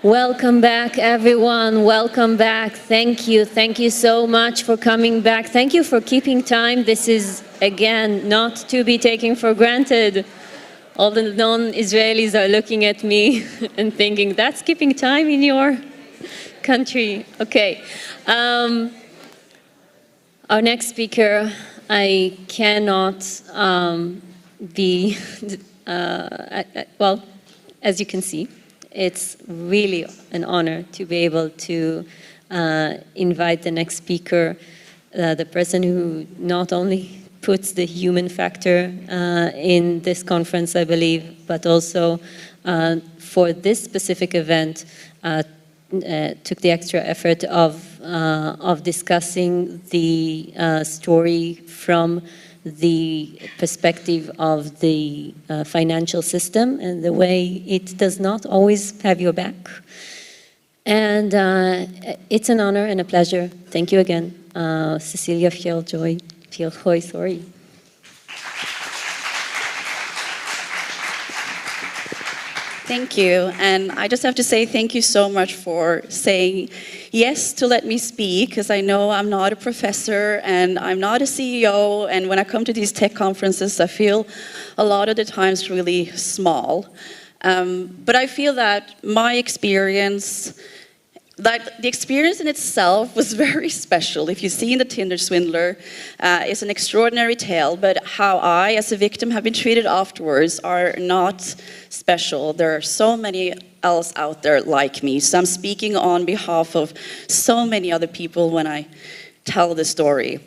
Welcome back, everyone. Welcome back. Thank you. Thank you so much for coming back. Thank you for keeping time. This is, again, not to be taken for granted. All the non-Israelis are looking at me and thinking, that's keeping time in your country. Okay. Our next speaker, I cannot be, well, as you can see, it's really an honor to be able to invite the next speaker, the person who not only puts the human factor in this conference, I believe, but also for this specific event, took the extra effort of discussing the story from the perspective of the financial system and the way it does not always have your back. And it's an honor and a pleasure. Thank you again, Cecilie Fjellhøy, sorry. Thank you, and I just have to say thank you so much for saying yes to let me speak, because I know I'm not a professor and I'm not a CEO, and when I come to these tech conferences, I feel a lot of the times really small. But I feel that my experience, that the experience in itself was very special. If you've seen the Tinder Swindler, it's an extraordinary tale, but how I, as a victim, have been treated afterwards are not special. There are so many else out there like me, so I'm speaking on behalf of so many other people when I tell the story.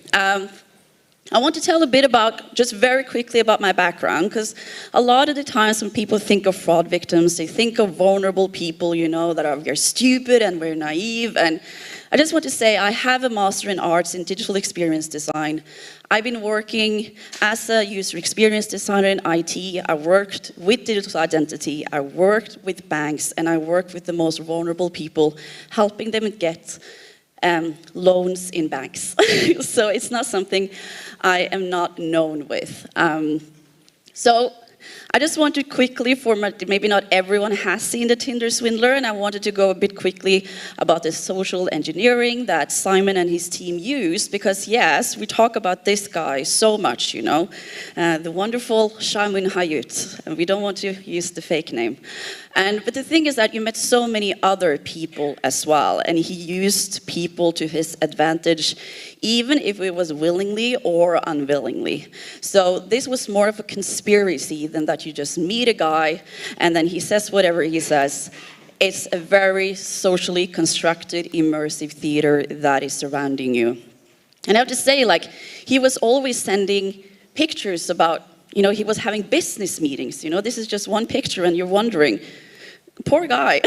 I want to tell a bit about, just very quickly about my background, because a lot of the times when people think of fraud victims, they think of vulnerable people, you know, that are very stupid and very naive. And I just want to say I have a Master in Arts in Digital Experience Design. I've been working as a user experience designer in IT. I worked with digital identity. I worked with banks, and I worked with the most vulnerable people, helping them get loans in banks. So it's not something I am not known with. So I just want to quickly, maybe not everyone has seen the Tinder Swindler, and I wanted to go a bit quickly about the social engineering that Simon and his team used, because yes, we talk about this guy so much, you know, the wonderful Hayet, and we don't want to use the fake name. But the thing is that you met so many other people as well, and he used people to his advantage, even if it was willingly or unwillingly. So this was more of a conspiracy than that you just meet a guy and then he says whatever he says. It's a very socially constructed, immersive theater that is surrounding you. And I have to say, like, he was always sending pictures about, you know, he was having business meetings, you know, this is just one picture and you're wondering, poor guy,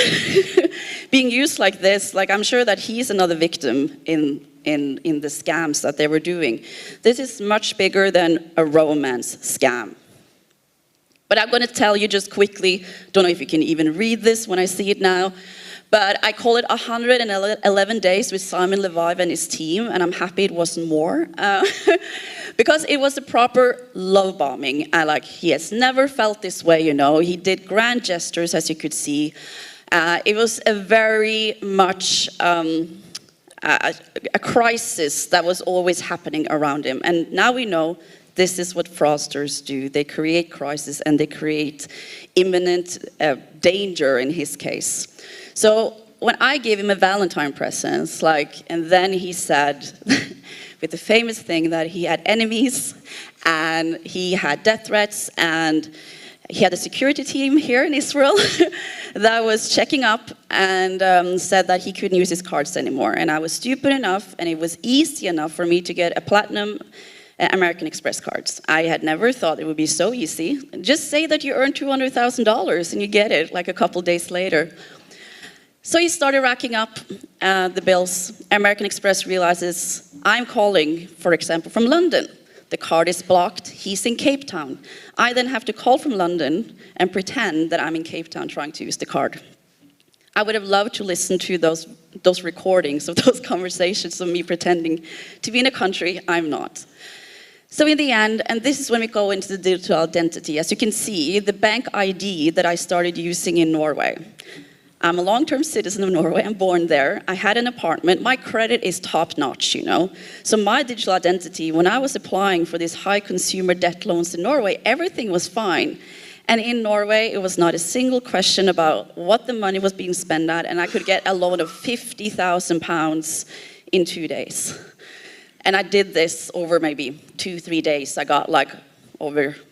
being used like this, like I'm sure that he's another victim in the scams that they were doing. This is much bigger than a romance scam. But I'm going to tell you just quickly, don't know if you can even read this when I see it now, but I call it 111 days with Simon Leviev and his team, and I'm happy it wasn't more, because it was a proper love bombing. He has never felt this way, you know. He did grand gestures, as you could see. It was a very much a crisis that was always happening around him, and now we know this is what fraudsters do. They create crisis and they create imminent danger in his case. So when I gave him a Valentine present, and then he said, with the famous thing that he had enemies and he had death threats and he had a security team here in Israel that was checking up and said that he couldn't use his cards anymore. And I was stupid enough and it was easy enough for me to get a platinum American Express cards. I had never thought it would be so easy. Just say that you earn $200,000 and you get it like a couple days later. So he started racking up the bills. American Express realizes, I'm calling, for example, from London. The card is blocked, he's in Cape Town. I then have to call from London and pretend that I'm in Cape Town trying to use the card. I would have loved to listen to those recordings of those conversations of me pretending to be in a country I'm not. So in the end, and this is when we go into the digital identity, as you can see, the bank ID that I started using in Norway. I'm a long-term citizen of Norway. I'm born there. I had an apartment. My credit is top-notch, you know. So my digital identity, when I was applying for these high consumer debt loans in Norway, everything was fine. And in Norway, it was not a single question about what the money was being spent at, and I could get a loan of £50,000 in 2 days. And I did this over maybe 2-3 days. I got like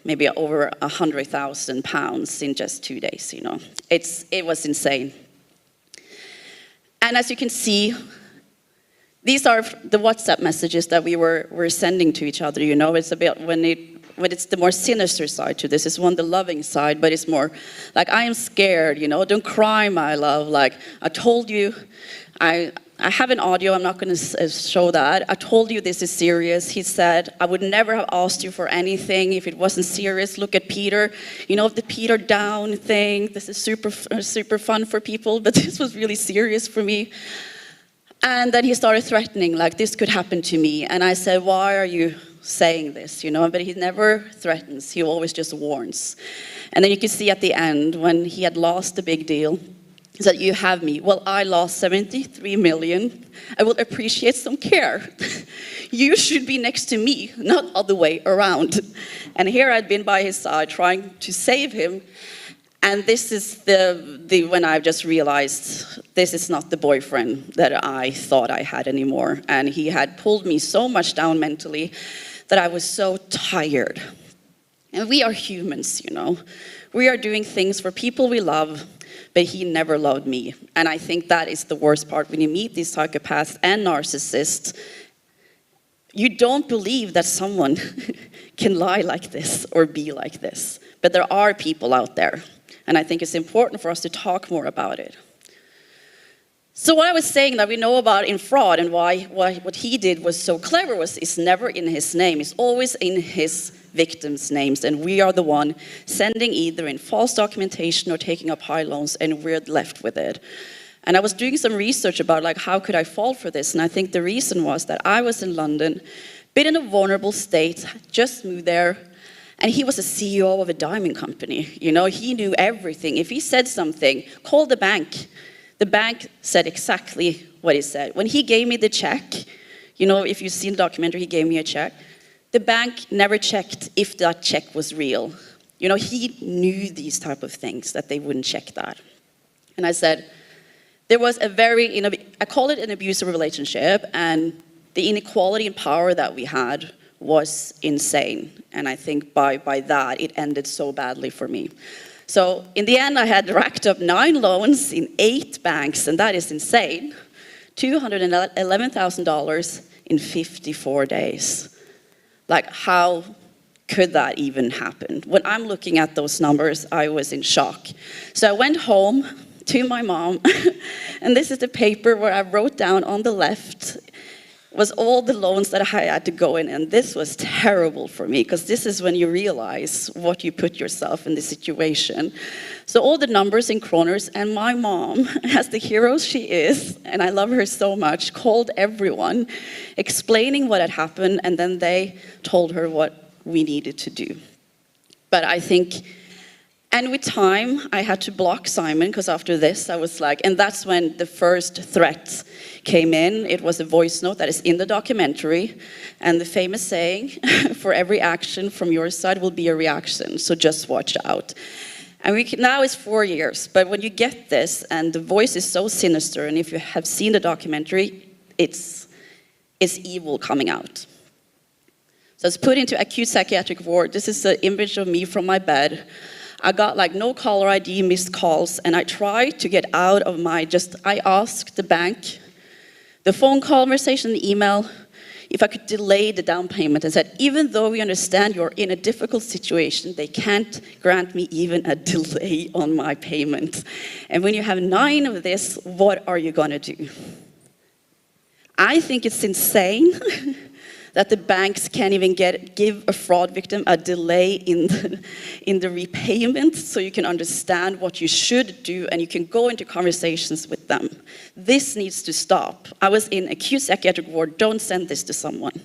maybe over £100,000 in just 2 days, you know. It was insane. And as you can see, these are the WhatsApp messages that we were sending to each other, you know. It's a bit, when it's the more sinister side to this, it's one the loving side, but it's more like, I am scared, you know, don't cry, my love. Like, I told you, I have an audio, I'm not going to show that. I told you this is serious. He said, I would never have asked you for anything if it wasn't serious. Look at Peter. You know, the Peter down thing. This is super fun for people, but this was really serious for me. And then he started threatening, like, this could happen to me. And I said, why are you saying this, you know? But he never threatens. He always just warns. And then you can see at the end, when he had lost the big deal, he said, you have me. Well, I lost 73 million. I will appreciate some care. You should be next to me, not other way around. And here I'd been by his side trying to save him. And this is when I just realized this is not the boyfriend that I thought I had anymore. And he had pulled me so much down mentally that I was so tired. And we are humans, you know. We are doing things for people we love, but he never loved me. And I think that is the worst part when you meet these psychopaths and narcissists. You don't believe that someone can lie like this or be like this. But there are people out there. And I think it's important for us to talk more about it. So what I was saying that we know about in fraud and why what he did was so clever was it's never in his name. It's always in his victims' names. And we are the one sending either in false documentation or taking up high loans, and we're left with it. And I was doing some research about like how could I fall for this. And I think the reason was that I was in London, been in a vulnerable state, just moved there. And he was a CEO of a diamond company. You know, he knew everything. If he said something, call the bank. The bank said exactly what he said. When he gave me the check, you know, if you've seen the documentary, he gave me a check. The bank never checked if that check was real. You know, he knew these type of things, that they wouldn't check that. And I said, there was I call it an abusive relationship, and the inequality in power that we had was insane. And I think by that, it ended so badly for me. So in the end, I had racked up 9 loans in 8 banks, and that is insane. $211,000 in 54 days. Like, how could that even happen? When I'm looking at those numbers, I was in shock. So I went home to my mom, and this is the paper where I wrote down on the left was all the loans that I had to go in, and this was terrible for me, because this is when you realize what you put yourself in the situation. So all the numbers in kroners, and my mom, as the hero she is, and I love her so much, called everyone, explaining what had happened, and then they told her what we needed to do. But I think, and with time, I had to block Simon, because after this, I was like, and that's when the first threat came in. It was a voice note that is in the documentary, and the famous saying, for every action from your side will be a reaction, so just watch out. And now it's 4 years, but when you get this, and the voice is so sinister, and if you have seen the documentary, it's evil coming out. So it's put into acute psychiatric ward. This is the image of me from my bed. I got like no caller ID, missed calls, and I tried to get out of I asked the bank, the phone conversation, the email, if I could delay the down payment. I said, even though we understand you're in a difficult situation, they can't grant me even a delay on my payment. And when you have 9 of this, what are you gonna do? I think it's insane that the banks can't even give a fraud victim a delay in the repayment, so you can understand what you should do and you can go into conversations with them. This needs to stop. I was in acute psychiatric ward. Don't send this to someone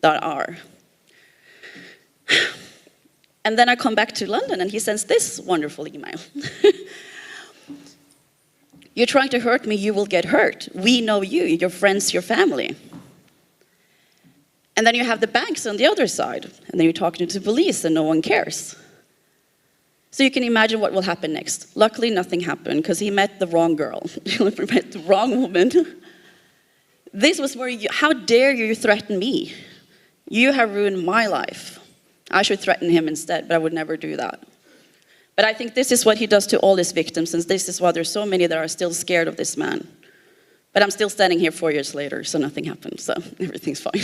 that are. And then I come back to London and he sends this wonderful email. You're trying to hurt me, you will get hurt. We know you, your friends, your family. And then you have the banks on the other side. And then you're talking to the police and no one cares. So you can imagine what will happen next. Luckily, nothing happened because he met the wrong girl. He met the wrong woman. This was where how dare you threaten me? You have ruined my life. I should threaten him instead, but I would never do that. But I think this is what he does to all his victims, and this is why there's so many that are still scared of this man. But I'm still standing here 4 years later, so nothing happened, so everything's fine.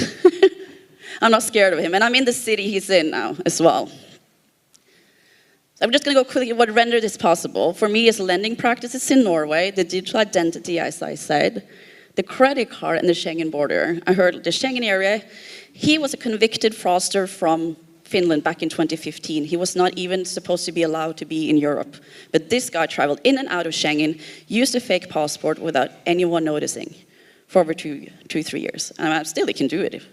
I'm not scared of him, and I'm in the city he's in now as well. So I'm just going to go quickly what rendered this possible. For me, is lending practices in Norway, the digital identity, as I said, the credit card, and the Schengen border. I heard the Schengen area. He was a convicted fraudster from Finland back in 2015. He was not even supposed to be allowed to be in Europe. But this guy traveled in and out of Schengen, used a fake passport without anyone noticing for over 3 years. And still he can do it.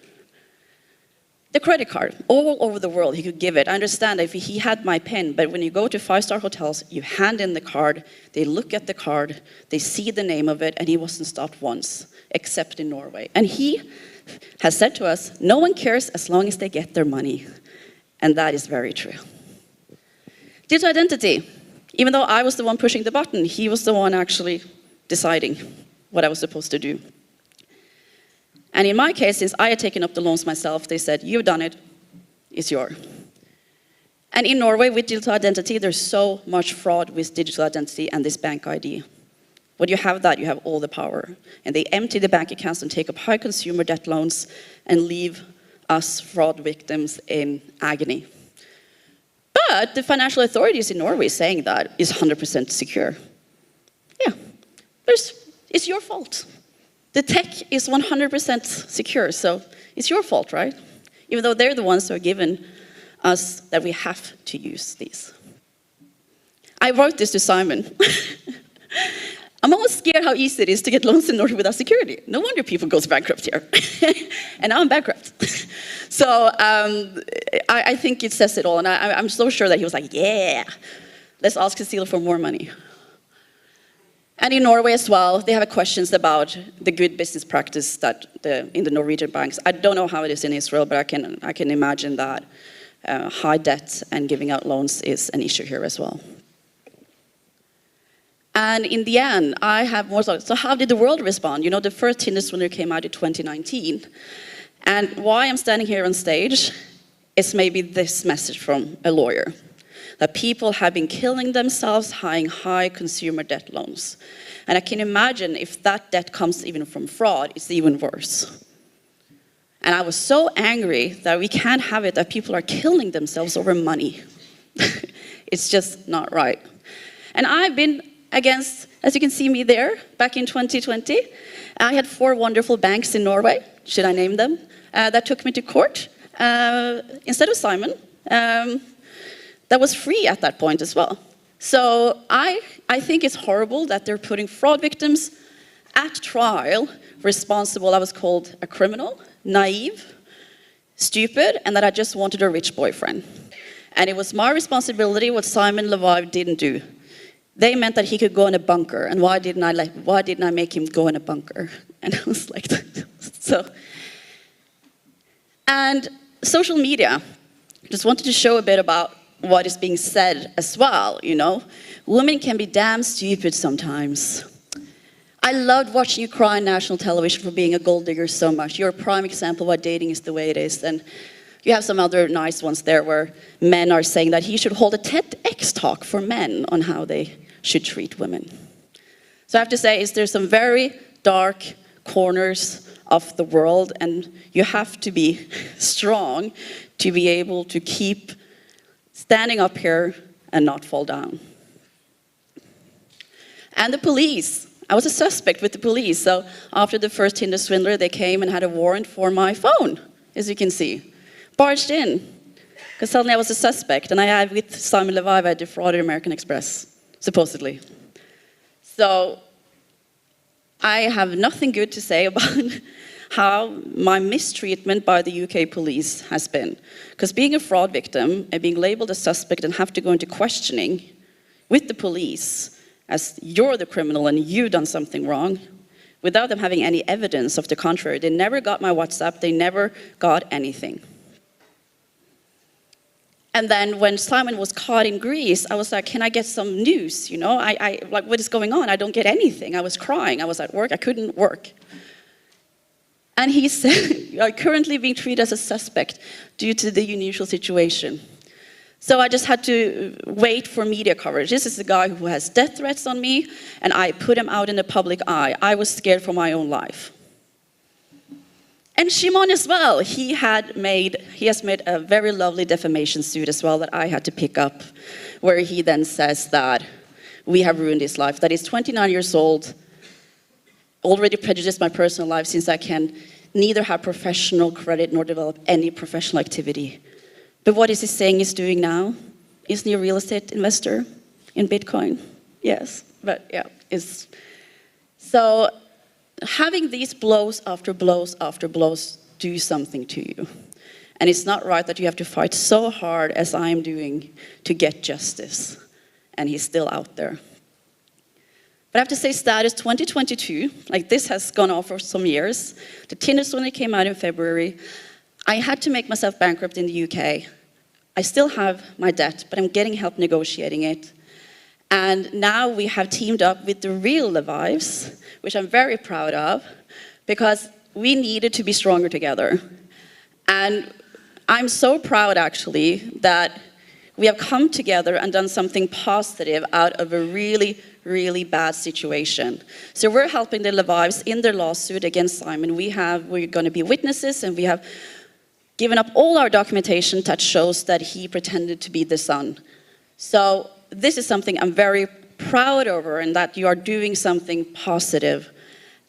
The credit card, all over the world he could give it. I understand if he had my pen, but when you go to 5-star hotels, you hand in the card, they look at the card, they see the name of it, and he wasn't stopped once, except in Norway. And he has said to us, no one cares as long as they get their money. And that is very true. Digital identity. Even though I was the one pushing the button, he was the one actually deciding what I was supposed to do. And in my case, since I had taken up the loans myself, they said, you've done it, it's yours. And in Norway, with digital identity, there's so much fraud with digital identity and this bank ID. When you have that, you have all the power. And they empty the bank accounts and take up high consumer debt loans and leave us fraud victims in agony. But the financial authorities in Norway saying that is 100% secure. Yeah, it's your fault. The tech is 100% secure, so it's your fault, right? Even though they're the ones who are given us that we have to use these. I wrote this to Simon. I'm almost scared how easy it is to get loans in Norway without security. No wonder people go bankrupt here. And now I'm bankrupt. So I think it says it all, and I'm so sure that he was like, yeah, let's ask Cecilie for more money. And in Norway as well, they have questions about the good business practice that in the Norwegian banks. I don't know how it is in Israel, but I can imagine that high debt and giving out loans is an issue here as well. And in the end, I have more thoughts. So how did the world respond? You know, the first Tinder Swindler came out in 2019. And why I'm standing here on stage is maybe this message from a lawyer. That people have been killing themselves buying high consumer debt loans. And I can imagine if that debt comes even from fraud, it's even worse. And I was so angry that we can't have it that people are killing themselves over money. It's just not right. And I've been against, as you can see me there, back in 2020, I had 4 wonderful banks in Norway, should I name them, that took me to court instead of Simon. That was free at that point as well. So I think it's horrible that they're putting fraud victims at trial responsible. I was called a criminal, naive, stupid, and that I just wanted a rich boyfriend. And it was my responsibility what Simon Leviev didn't do. They meant that he could go in a bunker, and why didn't I make him go in a bunker? And I was like, so. And social media, just wanted to show a bit about what is being said as well, you know. Women can be damn stupid sometimes. I loved watching you cry on national television for being a gold digger so much. You're a prime example of why dating is the way it is. And you have some other nice ones there where men are saying that he should hold a TEDx talk for men on how they should treat women. So I have to say, there's some very dark corners of the world, and you have to be strong to be able to keep standing up here and not fall down. And the police. I was a suspect with the police. So after the first Tinder Swindler, they came and had a warrant for my phone, as you can see. Barged in. Because suddenly I was a suspect. And I had, with Simon Leviev, I defrauded American Express, supposedly. So I have nothing good to say about how my mistreatment by the UK police has been. Because being a fraud victim and being labeled a suspect and have to go into questioning with the police as you're the criminal and you've done something wrong, without them having any evidence of the contrary. They never got my WhatsApp, they never got anything. And then when Simon was caught in Greece, I was like, can I get some news? You know, like, what is going on? I don't get anything. I was crying, I was at work, I couldn't work. And he said, you are currently being treated as a suspect due to the unusual situation. So I just had to wait for media coverage. This is a guy who has death threats on me, and I put him out in the public eye. I was scared for my own life. And Shimon as well, he has made a very lovely defamation suit as well that I had to pick up, where he then says that we have ruined his life, that he's 29 years old, already prejudiced my personal life since I can neither have professional credit nor develop any professional activity. But what is he saying he's doing now? Isn't he a real estate investor in Bitcoin? Yes, but yeah. So having these blows after blows after blows do something to you. And it's not right that you have to fight so hard as I'm doing to get justice. And he's still out there. But I have to say, status 2022, like this has gone on for some years. The Tinder Swindler came out in February. I had to make myself bankrupt in the UK. I still have my debt, but I'm getting help negotiating it. And now we have teamed up with the real Levives, which I'm very proud of, because we needed to be stronger together. And I'm so proud, actually, that we have come together and done something positive out of a really, really bad situation. So we're helping the Levives in their lawsuit against Simon. We're going to be witnesses, and we have given up all our documentation that shows that he pretended to be the son. So this is something I'm very proud over, and that you are doing something positive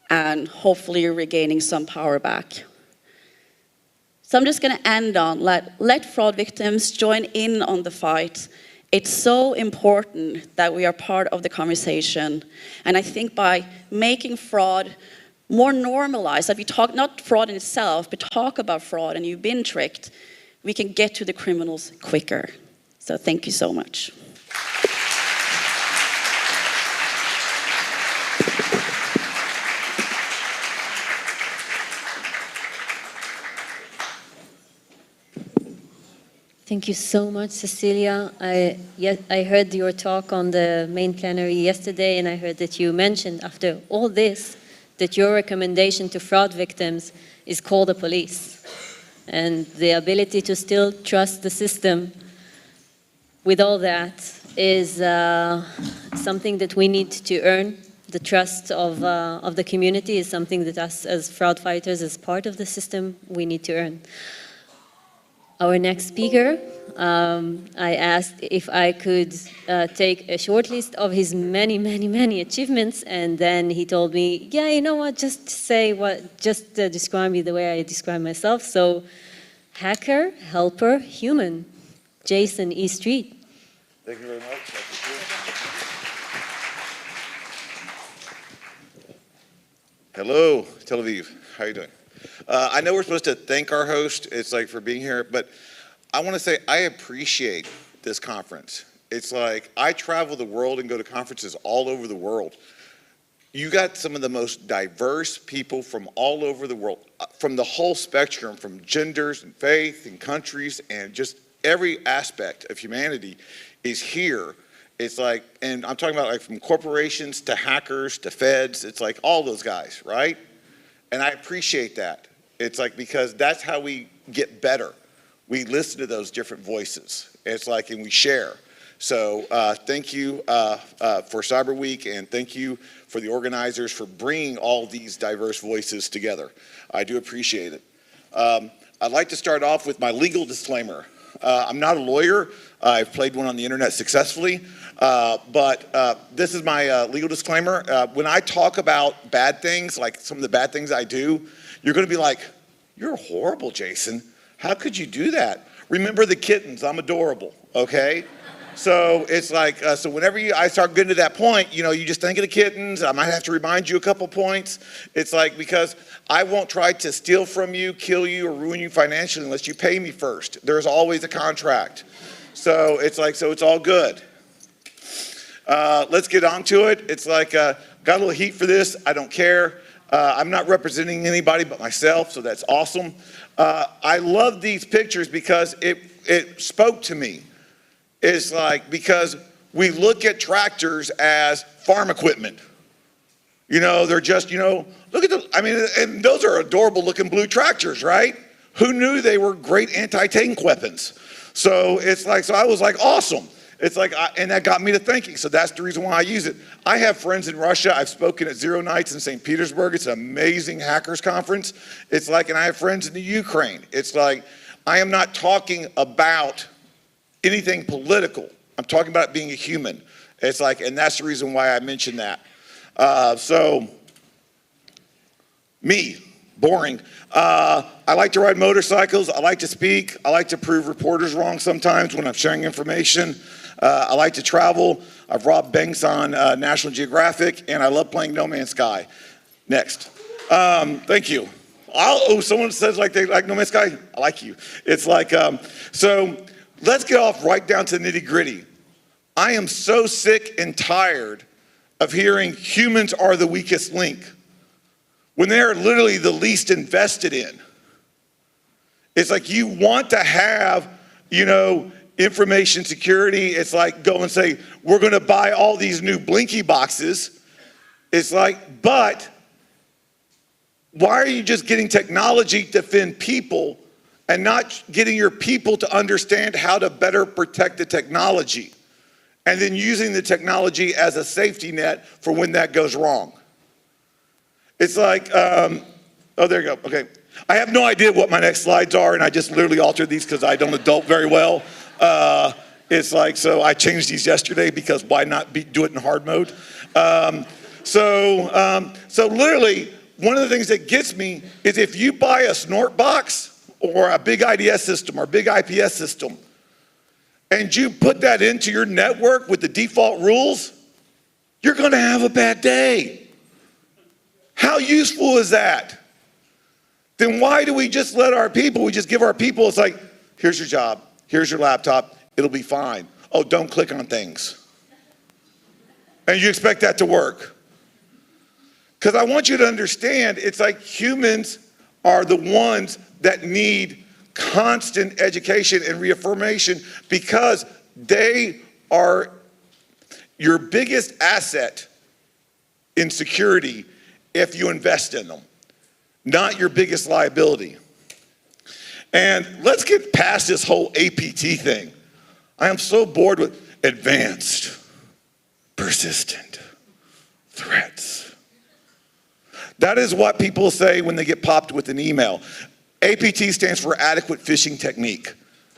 and hopefully you're regaining some power back. So I'm just going to end on let fraud victims join in on the fight. It's so important that we are part of the conversation. And I think by making fraud more normalized, that we talk, not fraud in itself, but talk about fraud and you've been tricked, we can get to the criminals quicker. So thank you so much. Thank you so much, Cecilia. I heard your talk on the main plenary yesterday, and I heard that you mentioned after all this that your recommendation to fraud victims is call the police. And the ability to still trust the system with all that is something that we need to earn. The trust of the community is something that us as fraud fighters, as part of the system, we need to earn. Our next speaker, I asked if I could take a short list of his many, many, many achievements, and then he told me, yeah, you know what, just describe me the way I describe myself. So, hacker, helper, human, Jayson E. Street. Thank you very much. Hello, Tel Aviv. How are you doing? I know we're supposed to thank our host, it's like for being here, but I want to say I appreciate this conference. It's like I travel the world and go to conferences all over the world. You got some of the most diverse people from all over the world, from the whole spectrum, from genders and faith and countries, and just every aspect of humanity is here. It's like, and I'm talking about like from corporations to hackers to feds, it's like all those guys, right? And I appreciate that. It's like, because that's how we get better. We listen to those different voices. It's like, and we share. So thank you for Cyber Week, and thank you for the organizers for bringing all these diverse voices together. I do appreciate it. I'd like to start off with my legal disclaimer. I'm not a lawyer. I've played one on the internet successfully, but this is my legal disclaimer. When I talk about bad things, like some of the bad things I do, you're going to be like, you're horrible, Jayson. How could you do that? Remember the kittens. I'm adorable, okay? So it's like, so whenever I start getting to that point, you know, you just think of the kittens. I might have to remind you a couple points. It's like, because I won't try to steal from you, kill you, or ruin you financially unless you pay me first. There's always a contract. So it's like, so it's all good. Let's get on to it. It's like, got a little heat for this. I don't care. I'm not representing anybody but myself, so that's awesome. I love these pictures because it spoke to me. It's like, because we look at tractors as farm equipment. You know, they're just, you know, look at the, I mean, and those are adorable looking blue tractors, right? Who knew they were great anti-tank weapons? So it's like, so I was like, awesome. It's like, and that got me to thinking. So that's the reason why I use it. I have friends in Russia. I've spoken at Zero Nights in St. Petersburg. It's an amazing hackers conference. It's like, and I have friends in the Ukraine. It's like, I am not talking about anything political. I'm talking about being a human. It's like, and that's the reason why I mentioned that. So, me, boring. I like to ride motorcycles. I like to speak. I like to prove reporters wrong sometimes when I'm sharing information. I like to travel. I've robbed banks on National Geographic, and I love playing No Man's Sky. Next. Thank you. Someone says like they like No Man's Sky? I like you. It's like, so let's get off right down to the nitty gritty. I am so sick and tired of hearing humans are the weakest link when they're literally the least invested in. It's like you want to have, you know, information security. It's like go and say, we're going to buy all these new Blinky boxes. It's like, but why are you just getting technology to defend people and not getting your people to understand how to better protect the technology? And then using the technology as a safety net for when that goes wrong. It's like, oh, there you go, okay. I have no idea what my next slides are, and I just literally altered these because I don't adult very well. It's like, so I changed these yesterday because why not do it in hard mode? So literally, one of the things that gets me is if you buy a snort box or a big IDS system or big IPS system, and you put that into your network with the default rules, you're gonna have a bad day. How useful is that? Then why do we just let our people, we just give our people, it's like, here's your job, here's your laptop, it'll be fine. Oh, don't click on things. And you expect that to work. Because I want you to understand, it's like humans are the ones that need constant education and reaffirmation because they are your biggest asset in security if you invest in them, not your biggest liability. And let's get past this whole APT thing. I am so bored with advanced, persistent threats. That is what people say when they get popped with an email. APT stands for adequate phishing technique,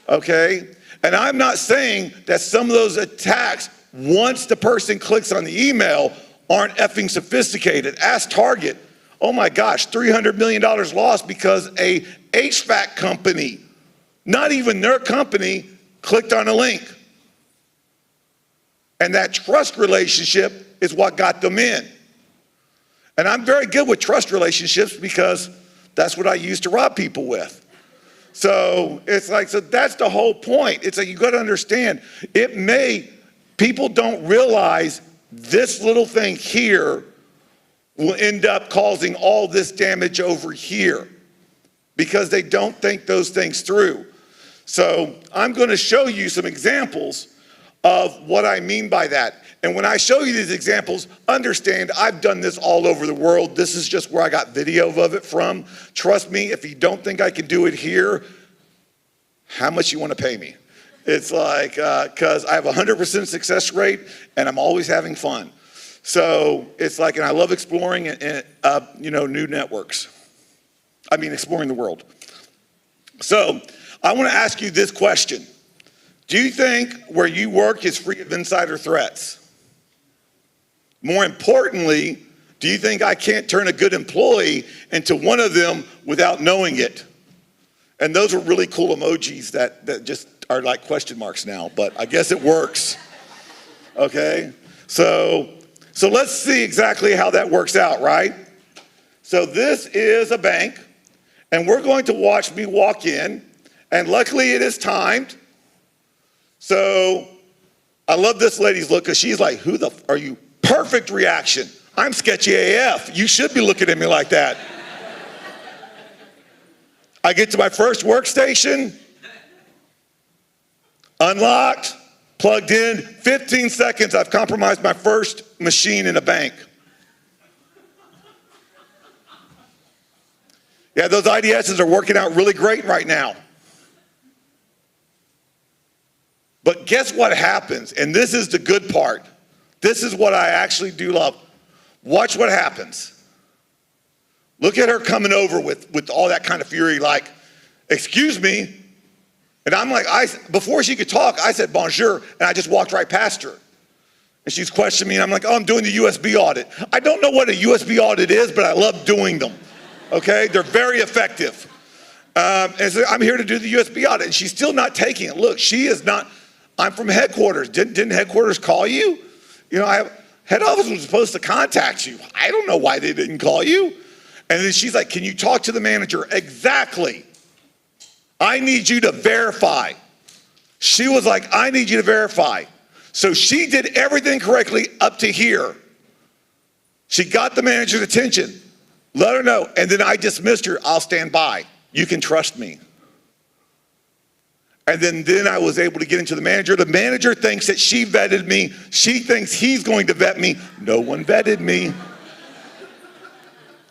okay? And I'm not saying that some of those attacks, once the person clicks on the email, aren't effing sophisticated. Ask Target. Oh my gosh, $300 million lost because a HVAC company, not even their company, clicked on a link. And that trust relationship is what got them in. And I'm very good with trust relationships because that's what I use to rob people with. So it's like, so that's the whole point. It's like, you gotta understand, people don't realize this little thing here will end up causing all this damage over here because they don't think those things through. So I'm gonna show you some examples of what I mean by that. And when I show you these examples, understand I've done this all over the world. This is just where I got video of it from. Trust me, if you don't think I can do it here, how much you want to pay me? It's like, because I have 100% success rate and I'm always having fun. So it's like, and I love exploring new networks. I mean, exploring the world. So I want to ask you this question. Do you think where you work is free of insider threats? More importantly, do you think I can't turn a good employee into one of them without knowing it? And those are really cool emojis that just are like question marks now, but I guess it works. Okay, so let's see exactly how that works out, right? So this is a bank, and we're going to watch me walk in, and luckily it is timed. So I love this lady's look because she's like, who the f are you? Perfect reaction. I'm sketchy AF. You should be looking at me like that. I get to my first workstation, unlocked, plugged in, 15 seconds, I've compromised my first machine in a bank. Yeah, those IDSs are working out really great right now. But guess what happens? And this is the good part. This is what I actually do love. Watch what happens. Look at her coming over with all that kind of fury, like, excuse me. And I'm like, before she could talk, I said bonjour, and I just walked right past her. And she's questioning me, and I'm like, oh, I'm doing the USB audit. I don't know what a USB audit is, but I love doing them, okay? They're very effective. And so I'm here to do the USB audit, and she's still not taking it. Look, she is not, I'm from headquarters. Didn't headquarters call you? You know, head office was supposed to contact you. I don't know why they didn't call you. And then she's like, can you talk to the manager? Exactly. I need you to verify. She was like, I need you to verify. So she did everything correctly up to here. She got the manager's attention, let her know, and then I dismissed her. I'll stand by. You can trust me. And then I was able to get into the manager. The manager thinks that she vetted me. She thinks he's going to vet me. No one vetted me.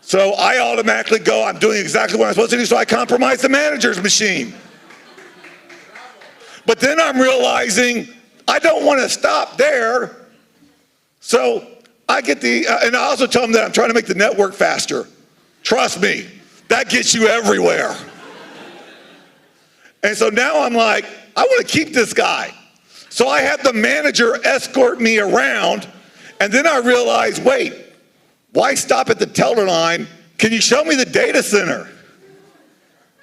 So I automatically go, I'm doing exactly what I'm supposed to do, so I compromise the manager's machine. But then I'm realizing I don't want to stop there. So I get and I also tell them that I'm trying to make the network faster. Trust me, that gets you everywhere. And so now I'm like, I want to keep this guy. So I have the manager escort me around, and then I realize, wait, why stop at the teller line? Can you show me the data center?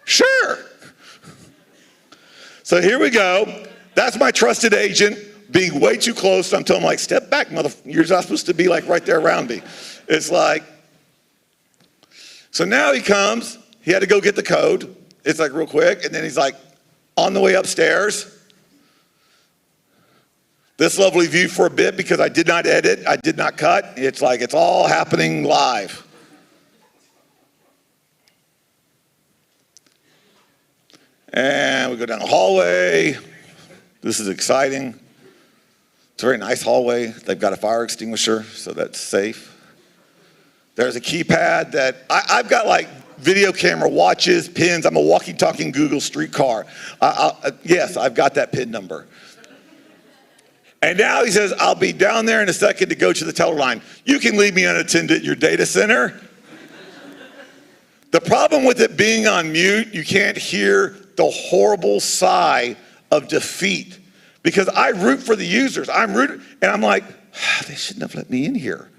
Sure. So here we go. That's my trusted agent being way too close. I'm telling him, like, step back, you're not supposed to be like right there around me. It's like, so now he comes, he had to go get the code. It's like real quick, and then he's like, on the way upstairs. This lovely view for a bit because I did not edit, I did not cut. It's like it's all happening live. And we go down the hallway. This is exciting. It's a very nice hallway. They've got a fire extinguisher, so that's safe. There's a keypad that I've got like video camera watches, pins. I'm a walkie talking Google streetcar. Yes, I've got that pin number. And now he says, I'll be down there in a second to go to the teller line. You can leave me unattended at your data center. The problem with it being on mute, you can't hear the horrible sigh of defeat because I root for the users. I'm rooting, and I'm like, they shouldn't have let me in here.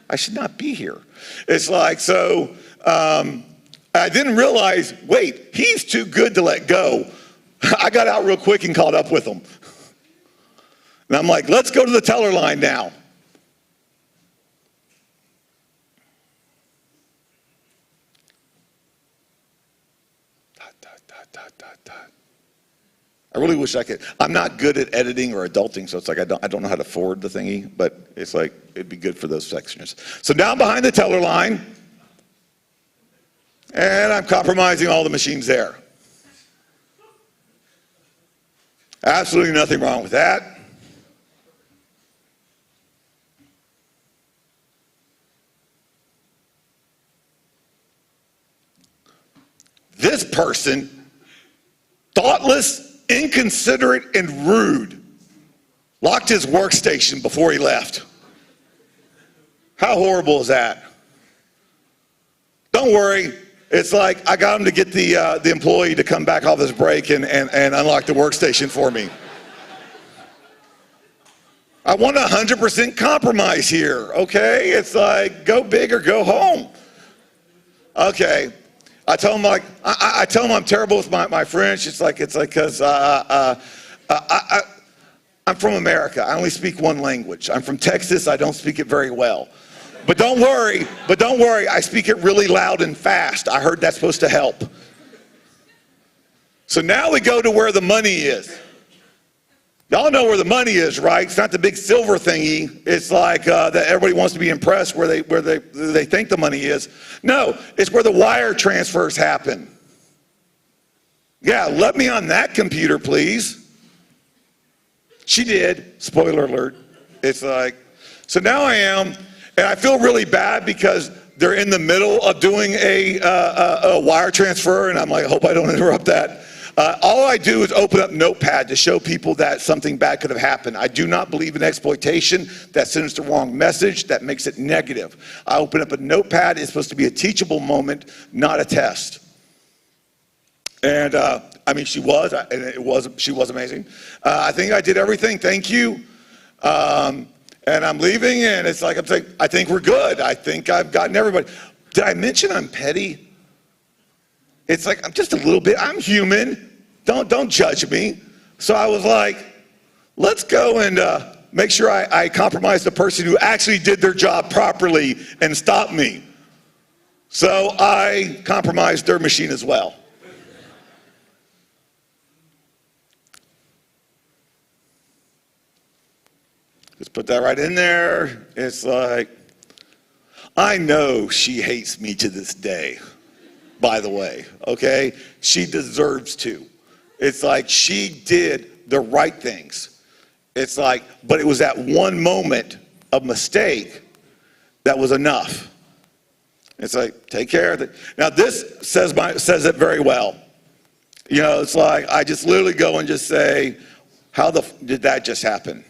I should not be here. It's like, so I didn't realize, wait, he's too good to let go. I got out real quick and caught up with him. And I'm like, let's go to the teller line now. I really wish I could. I'm not good at editing or adulting, so it's like I don't know how to forward the thingy, but it's like it'd be good for those sections. So now I'm behind the teller line, and I'm compromising all the machines there. Absolutely nothing wrong with that. This person, thoughtless, inconsiderate, and rude, locked his workstation before he left. How horrible is that? Don't worry. It's like I got him to get the employee to come back off his break and unlock the workstation for me. I want 100% compromise here, okay? It's like go big or go home. Okay. I tell him I tell him I'm terrible with my French. It's like because I'm from America. I only speak one language. I'm from Texas. I don't speak it very well. But don't worry. I speak it really loud and fast. I heard that's supposed to help. So now we go to where the money is. Y'all know where the money is, right? It's not the big silver thingy. It's like that everybody wants to be impressed where they think the money is. No, it's where the wire transfers happen. Yeah, let me on that computer, please. She did. Spoiler alert. It's like, so now I am, and I feel really bad because they're in the middle of doing a wire transfer, and I'm like, I hope I don't interrupt that. All I do is open up Notepad to show people that something bad could have happened. I do not believe in exploitation. That sends the wrong message. That makes it negative. I open up a Notepad. It's supposed to be a teachable moment, not a test. And I mean, she was amazing. I think I did everything. Thank you. And I'm leaving, and it's like, I'm saying, I think we're good. I think I've gotten everybody. Did I mention I'm petty? It's like, I'm just a little bit, I'm human. Don't judge me. So I was like, let's go and make sure I compromise the person who actually did their job properly and stop me. So I compromised their machine as well. Just put that right in there. It's like, I know she hates me to this day, by the way, okay? She deserves to. It's like she did the right things. It's like, but it was that one moment of mistake that was enough. It's like, take care of it. Now this says it very well. You know, it's like, I just literally go and just say, how did that just happen?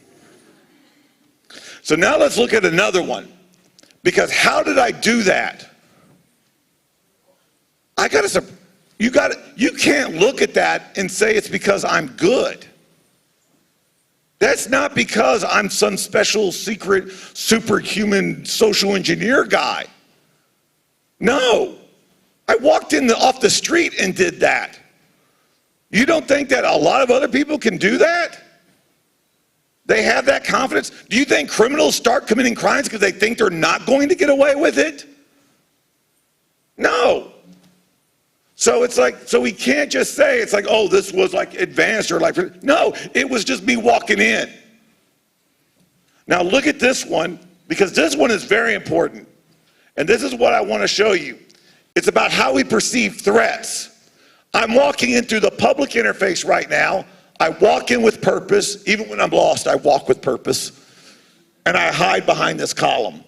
So now let's look at another one. Because how did I do that? You can't look at that and say it's because I'm good. That's not because I'm some special secret superhuman social engineer guy. No, I walked off the street and did that. You don't think that a lot of other people can do that? They have that confidence? Do you think criminals start committing crimes because they think they're not going to get away with it? No. So it's like, so we can't just say, it's like, oh, this was like advanced or like, no, it was just me walking in. Now look at this one, because this one is very important. And this is what I want to show you. It's about how we perceive threats. I'm walking in through the public interface right now. I walk in with purpose. Even when I'm lost, I walk with purpose. And I hide behind this column.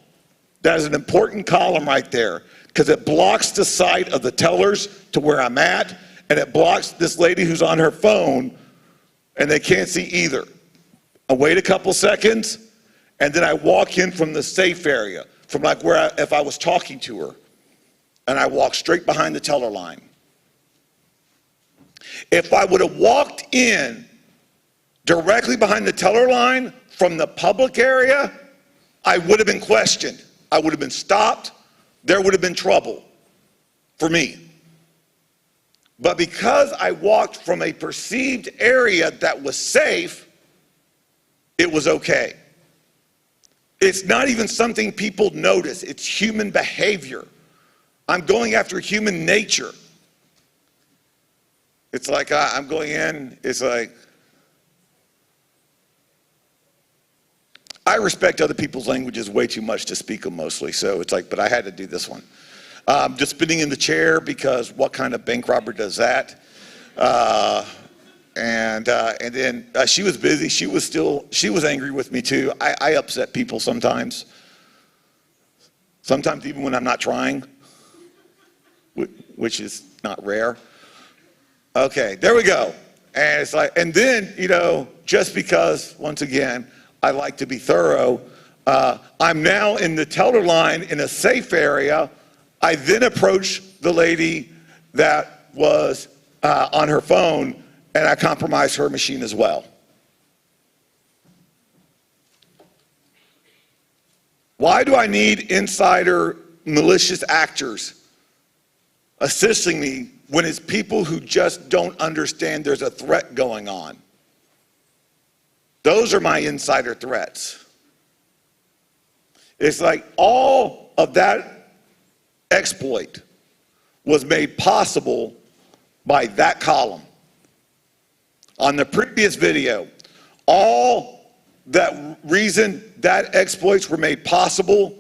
That is an important column right there, because it blocks the sight of the tellers to where I'm at, and it blocks this lady who's on her phone, and they can't see either. I wait a couple seconds, and then I walk in from the safe area, from like where if I was talking to her, and I walk straight behind the teller line. If I would have walked in directly behind the teller line from the public area, I would have been questioned. I would have been stopped. There would have been trouble for me. But because I walked from a perceived area that was safe, it was okay. It's not even something people notice. It's human behavior. I'm going after human nature. It's like I'm going in, it's like, I respect other people's languages way too much to speak them mostly, so it's like, but I had to do this one. Just spinning in the chair, because what kind of bank robber does that? And then she was busy, she was angry with me too. I upset people sometimes even when I'm not trying, which is not rare. Okay, there we go. And it's like, and then, you know, just because, once again, I like to be thorough, I'm now in the teller line in a safe area. I then approach the lady that was on her phone, and I compromise her machine as well. Why do I need insider malicious actors assisting me when it's people who just don't understand there's a threat going on? Those are my insider threats. It's like all of that exploit was made possible by that column. On the previous video, All that reason that exploits were made possible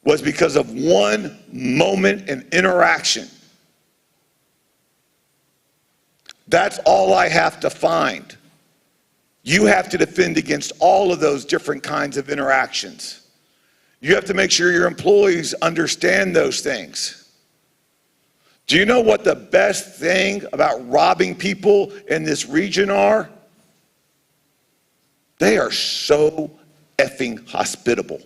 was because of one moment in interaction. That's all I have to find. You have to defend against all of those different kinds of interactions. You have to make sure your employees understand those things. Do you know what the best thing about robbing people in this region are? They are so effing hospitable.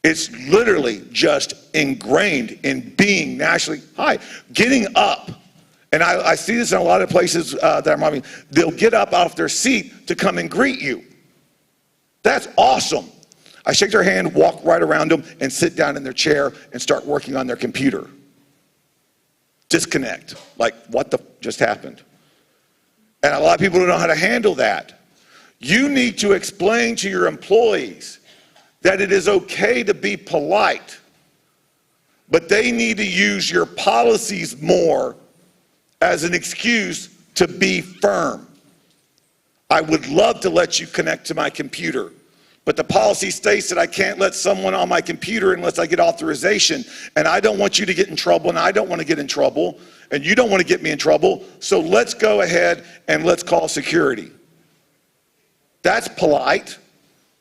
It's literally just ingrained in being naturally, hi, getting up. And I see this in a lot of places that I'm robbing. They'll get up off their seat to come and greet you. That's awesome. I shake their hand, walk right around them, and sit down in their chair and start working on their computer. Disconnect. Like, what the just happened? And a lot of people don't know how to handle that. You need to explain to your employees that it is okay to be polite, but they need to use your policies more as an excuse to be firm. I would love to let you connect to my computer, but the policy states that I can't let someone on my computer unless I get authorization, and I don't want you to get in trouble, and I don't want to get in trouble, and you don't want to get me in trouble, so let's go ahead and let's call security. That's polite,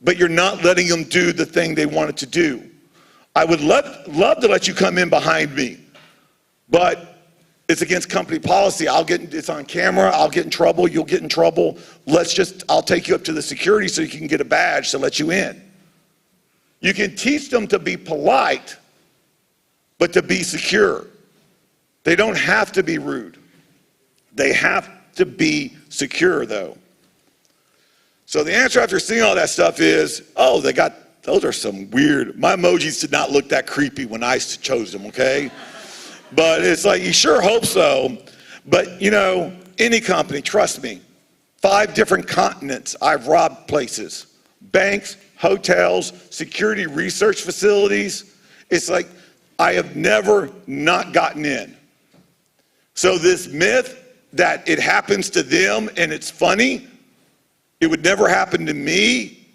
but you're not letting them do the thing they wanted to do. I would love to let you come in behind me, but it's against company policy. It's on camera, I'll get in trouble, you'll get in trouble. I'll take you up to the security so you can get a badge to let you in. You can teach them to be polite, but to be secure. They don't have to be rude. They have to be secure though. So the answer after seeing all that stuff is, oh, those are some weird, my emojis did not look that creepy when I chose them, okay? But it's like, you sure hope so. But you know, any company, trust me, 5 different continents I've robbed places. Banks, hotels, security research facilities. It's like, I have never not gotten in. So this myth that it happens to them and it's funny, it would never happen to me,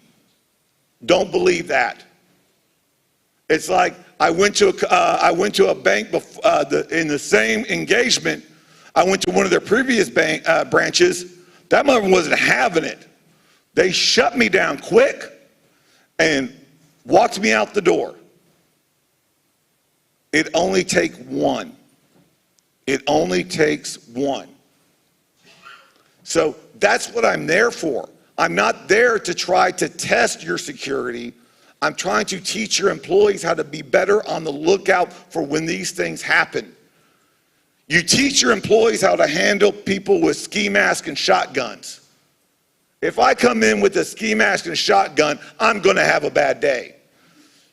don't believe that. It's like, I went to a bank in the same engagement. I went to one of their previous branches. That mother wasn't having it. They shut me down quick and walked me out the door. It only takes one. It only takes one. So that's what I'm there for. I'm not there to try to test your security. I'm trying to teach your employees how to be better on the lookout for when these things happen. You teach your employees how to handle people with ski masks and shotguns. If I come in with a ski mask and a shotgun, I'm going to have a bad day.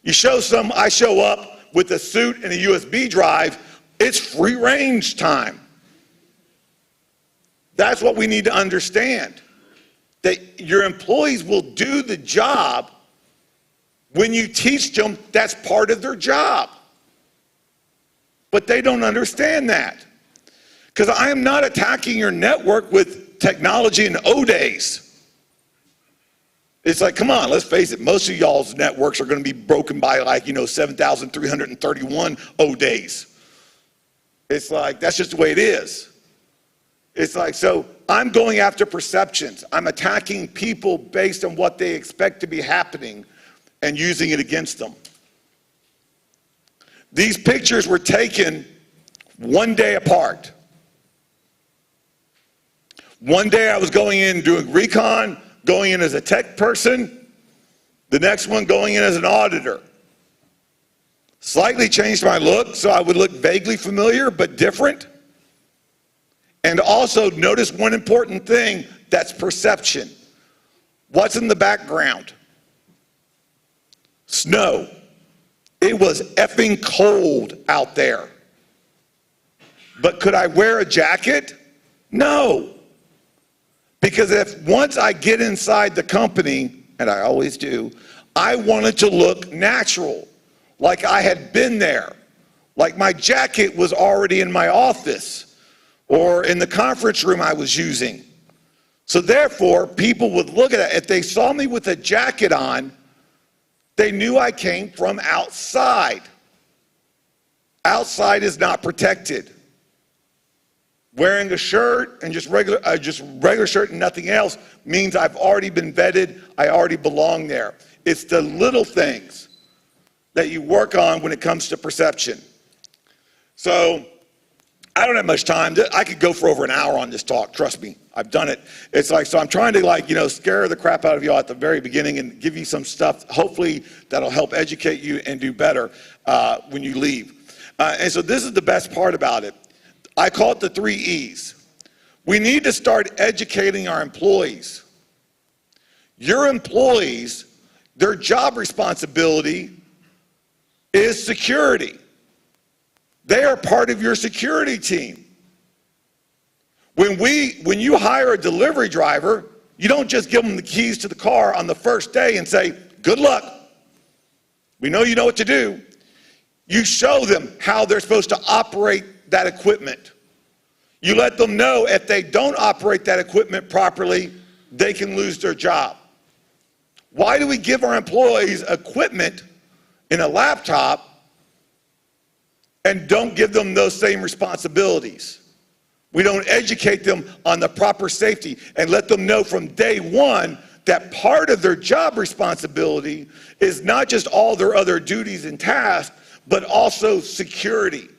I show up with a suit and a USB drive, it's free range time. That's what we need to understand. That your employees will do the job when you teach them that's part of their job. But they don't understand that. Because I am not attacking your network with technology in O days. It's like, come on, let's face it, most of y'all's networks are going to be broken by 7,331 O days. It's like, that's just the way it is. It's like, so I'm going after perceptions. I'm attacking people based on what they expect to be happening and using it against them. These pictures were taken one day apart. One day I was going in doing recon, going in as a tech person. The next one going in as an auditor. Slightly changed my look so I would look vaguely familiar but different. And also notice one important thing, that's perception. What's in the background? Snow. It was effing cold out there. But could I wear a jacket? No. Because once I get inside the company, and I always do, I wanted to look natural, like I had been there, like my jacket was already in my office or in the conference room I was using. So therefore, people would look at it. If they saw me with a jacket on, they knew I came from outside. Outside is not protected. Wearing a shirt and just regular shirt and nothing else means I've already been vetted, I already belong there. It's the little things that you work on when it comes to perception. So I don't have much time. I could go for over an hour on this talk, trust me. I've done it. It's like, so I'm trying to scare the crap out of y'all at the very beginning and give you some stuff, hopefully that'll help educate you and do better when you leave. And so this is the best part about it. I call it the 3 E's. We need to start educating our employees. Your employees, their job responsibility is security. They are part of your security team. When you hire a delivery driver, you don't just give them the keys to the car on the first day and say, good luck. We know you know what to do. You show them how they're supposed to operate that equipment. You let them know if they don't operate that equipment properly, they can lose their job. Why do we give our employees equipment in a laptop and don't give them those same responsibilities? We don't educate them on the proper safety and let them know from day one that part of their job responsibility is not just all their other duties and tasks, but also security.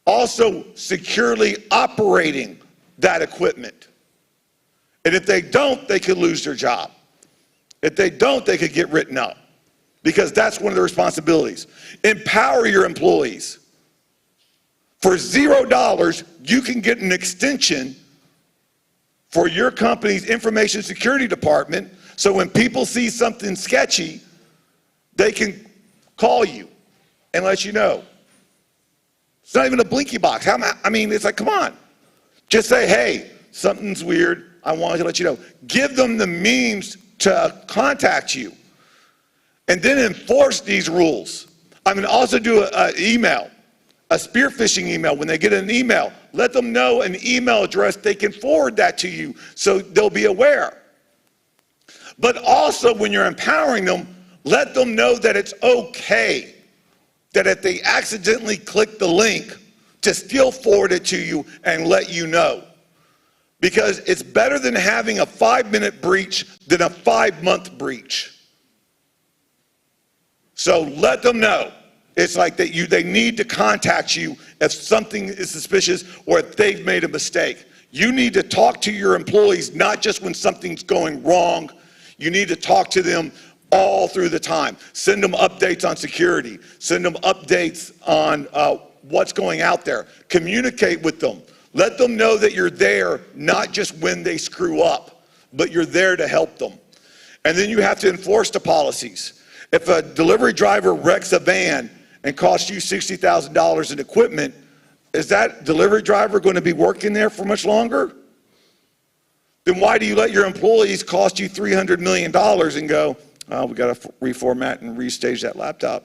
Also securely operating that equipment. And if they don't, they could lose their job. If they don't, they could get written up. Because that's one of the responsibilities. Empower your employees. For $0, you can get an extension for your company's information security department, so when people see something sketchy, they can call you and let you know. It's not even a blinky box. I mean, it's like, come on. Just say, hey, something's weird. I wanted to let you know. Give them the means to contact you. And then enforce these rules. I'm going to also do an email, a spear phishing email. When they get an email, let them know an email address. They can forward that to you so they'll be aware. But also when you're empowering them, let them know that it's okay that if they accidentally click the link, to still forward it to you and let you know. Because it's better than having a 5-minute breach than a 5-month breach. So let them know. It's like that they need to contact you if something is suspicious or if they've made a mistake. You need to talk to your employees, not just when something's going wrong. You need to talk to them all through the time. Send them updates on security. Send them updates on what's going out there. Communicate with them. Let them know that you're there, not just when they screw up, but you're there to help them. And then you have to enforce the policies. If a delivery driver wrecks a van and costs you $60,000 in equipment, is that delivery driver going to be working there for much longer? Then why do you let your employees cost you $300 million and go, oh, we got to reformat and restage that laptop?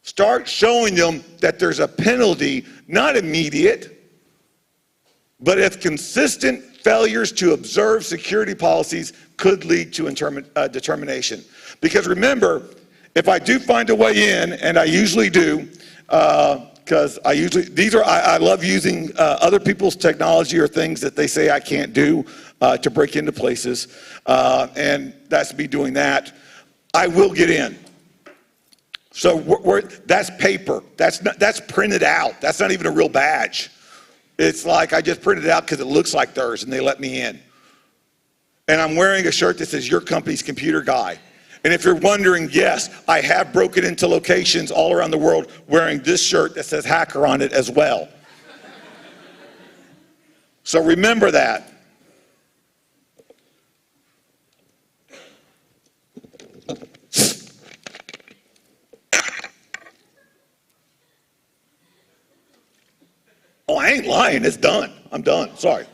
Start showing them that there's a penalty, not immediate, but if consistent failures to observe security policies could lead to determination. Because remember, if I do find a way in, and I usually do, because I love using other people's technology or things that they say I can't do to break into places, and that's me doing that. I will get in. So that's paper. That's printed out. That's not even a real badge. It's like I just printed it out because it looks like theirs, and they let me in. And I'm wearing a shirt that says, your company's computer guy. And if you're wondering, yes, I have broken into locations all around the world wearing this shirt that says hacker on it as well. So remember that. Oh, I ain't lying. It's done. I'm done. Sorry.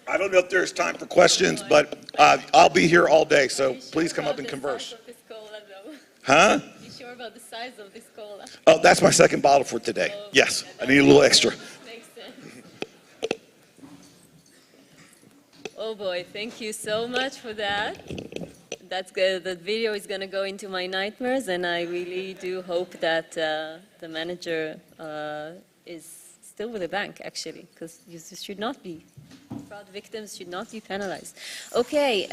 I don't know if there's time for questions, but I'll be here all day, so please come up and converse. Huh? You sure sure about the size of this cola. Oh, that's my second bottle for today. Yes, I need a little extra. Makes sense. Oh boy, thank you so much for that. That's good. The video is going to go into my nightmares, and I really do hope that the manager is still with the bank, actually, because you should not be. Fraud victims should not be penalized. Okay,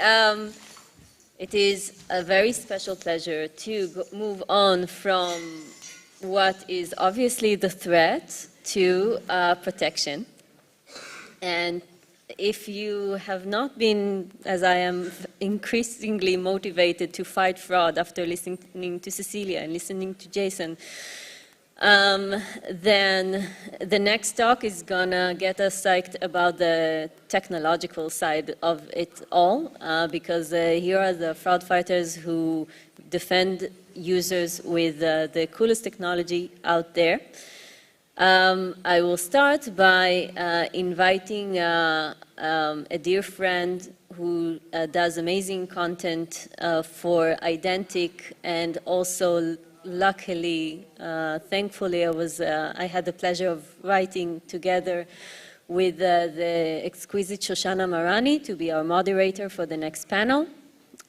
it is a very special pleasure to move on from what is obviously the threat to protection. And if you have not been, as I am, increasingly motivated to fight fraud after listening to Cecilie and listening to Jayson, then the next talk is gonna get us psyched about the technological side of it all, because here are the fraud fighters who defend users with the coolest technology out there. I will start by inviting a dear friend who does amazing content for Identic, and also luckily, thankfully, I had the pleasure of writing together with the exquisite Shoshana Marani to be our moderator for the next panel.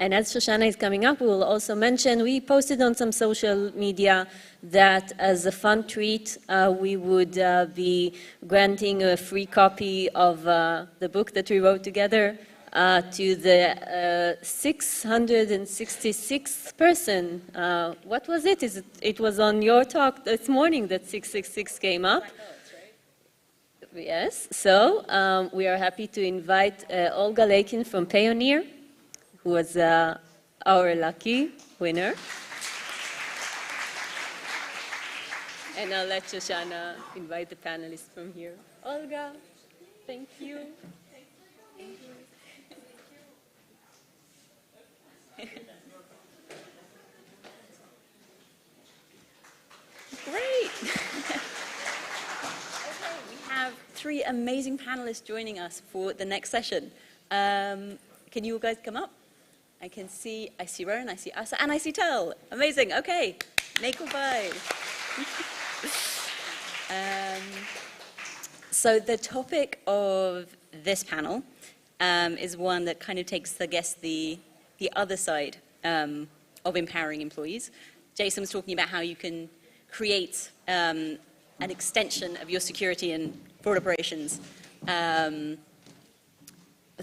And as Shoshana is coming up, we will also mention, we posted on some social media that as a fun treat, we would be granting a free copy of the book that we wrote together to the 666th person. What was it? It was on your talk this morning that 666 came up. Yes, so we are happy to invite Olga Lakin from Payoneer, who was our lucky winner. And I'll let Shoshana invite the panelists from here. Olga, thank you. Thank you. Great. Okay, we have three amazing panelists joining us for the next session. Can you all guys come up? I see Ron, I see Asa, and I see Tel. Amazing, okay. Make or buy. So the topic of this panel is one that kind of takes, I guess, the other side of empowering employees. Jayson was talking about how you can create an extension of your security and fraud operations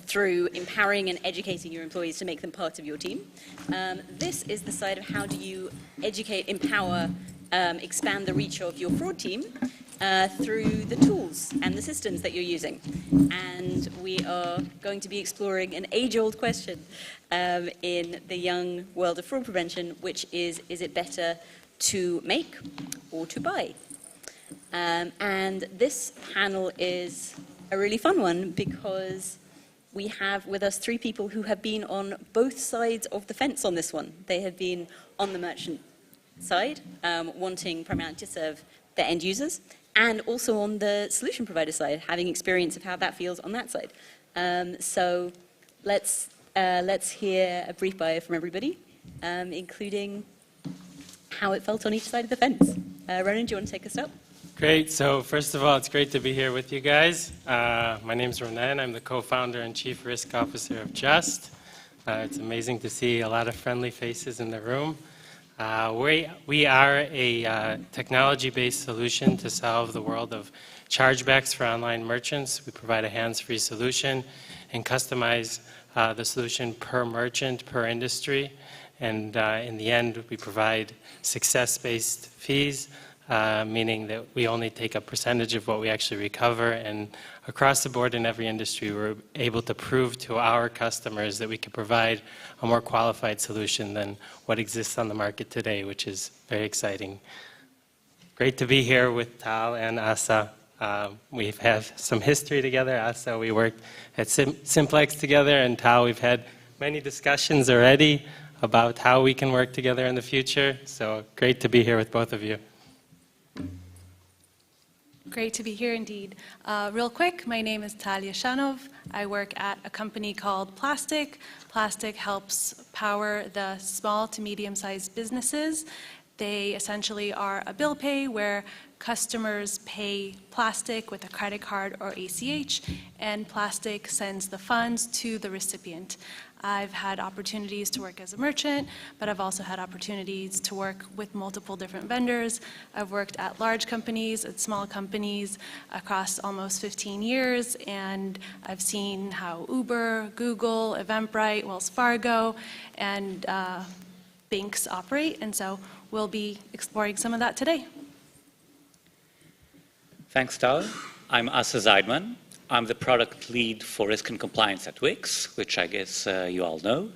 through empowering and educating your employees to make them part of your team. This is the side of how do you educate, empower, expand the reach of your fraud team through the tools and the systems that you're using. And we are going to be exploring an age-old question in the young world of fraud prevention, which is it better to make or to buy? And this panel is a really fun one because we have with us three people who have been on both sides of the fence on this one. They have been on the merchant side, wanting primarily to serve their end users, and also on the solution provider side, having experience of how that feels on that side. So let's hear a brief bio from everybody, including how it felt on each side of the fence. Ronan, do you want to take us up? Great. So first of all, it's great to be here with you guys. My name is Ronan. I'm the co-founder and chief risk officer of Just. It's amazing to see a lot of friendly faces in the room. We are a technology-based solution to solve the world of chargebacks for online merchants. We provide a hands-free solution and customize the solution per merchant, per industry. And in the end, we provide success-based fees, meaning that we only take a percentage of what we actually recover. And across the board in every industry, we're able to prove to our customers that we can provide a more qualified solution than what exists on the market today, which is very exciting. Great to be here with Tal and Asa. We've had some history together. Asa, we worked at Simplex together, and Tal, we've had many discussions already about how we can work together in the future. So great to be here with both of you. Great to be here indeed. Real quick, my name is Talia Shanov. I work at a company called Plastic. Plastic helps power the small to medium-sized businesses They essentially are a bill pay where customers pay plastic with a credit card or ACH, and plastic sends the funds to the recipient. I've had opportunities to work as a merchant, but I've also had opportunities to work with multiple different vendors. I've worked at large companies, at small companies across almost 15 years, and I've seen how Uber, Google, Eventbrite, Wells Fargo, and banks operate, and so we'll be exploring some of that today. Thanks, Tal. I'm Asa Zeidman. I'm the product lead for risk and compliance at Wix, which I guess you all know.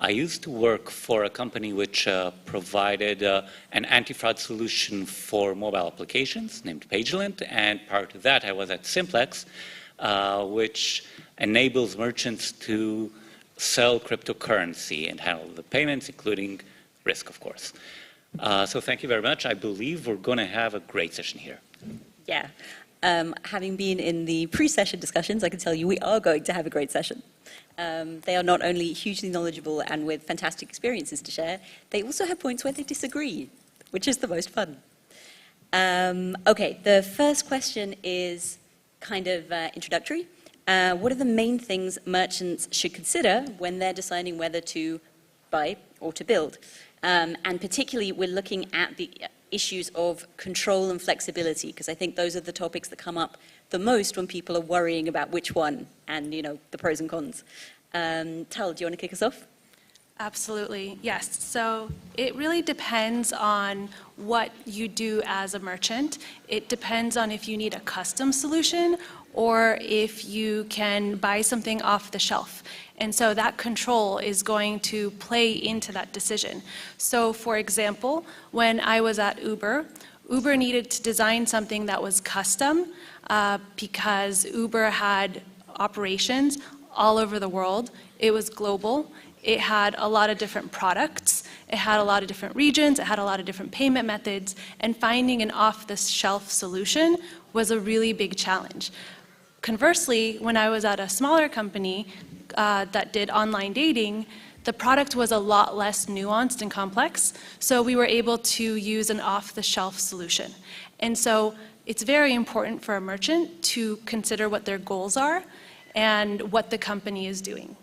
I used to work for a company which provided an anti-fraud solution for mobile applications named PageLint, and prior to that I was at Simplex, which enables merchants to sell cryptocurrency and handle the payments, including risk, of course. So thank you very much. I believe we're going to have a great session here. Yeah. Having been in the pre-session discussions, I can tell you we are going to have a great session. They are not only hugely knowledgeable and with fantastic experiences to share, they also have points where they disagree, which is the most fun. Okay, the first question is kind of introductory. What are the main things merchants should consider when they're deciding whether to buy or to build? And particularly, we're looking at the issues of control and flexibility, because I think those are the topics that come up the most when people are worrying about which one and, you know, the pros and cons. Tal, do you want to kick us off? Absolutely, yes. So it really depends on what you do as a merchant. It depends on if you need a custom solution or if you can buy something off the shelf. And so that control is going to play into that decision. So for example, when I was at Uber, Uber needed to design something that was custom because Uber had operations all over the world. It was global. It had a lot of different products. It had a lot of different regions. It had a lot of different payment methods. And finding an off-the-shelf solution was a really big challenge. Conversely, when I was at a smaller company that did online dating, the product was a lot less nuanced and complex, so we were able to use an off-the-shelf solution. And so it's very important for a merchant to consider what their goals are and what the company is doing.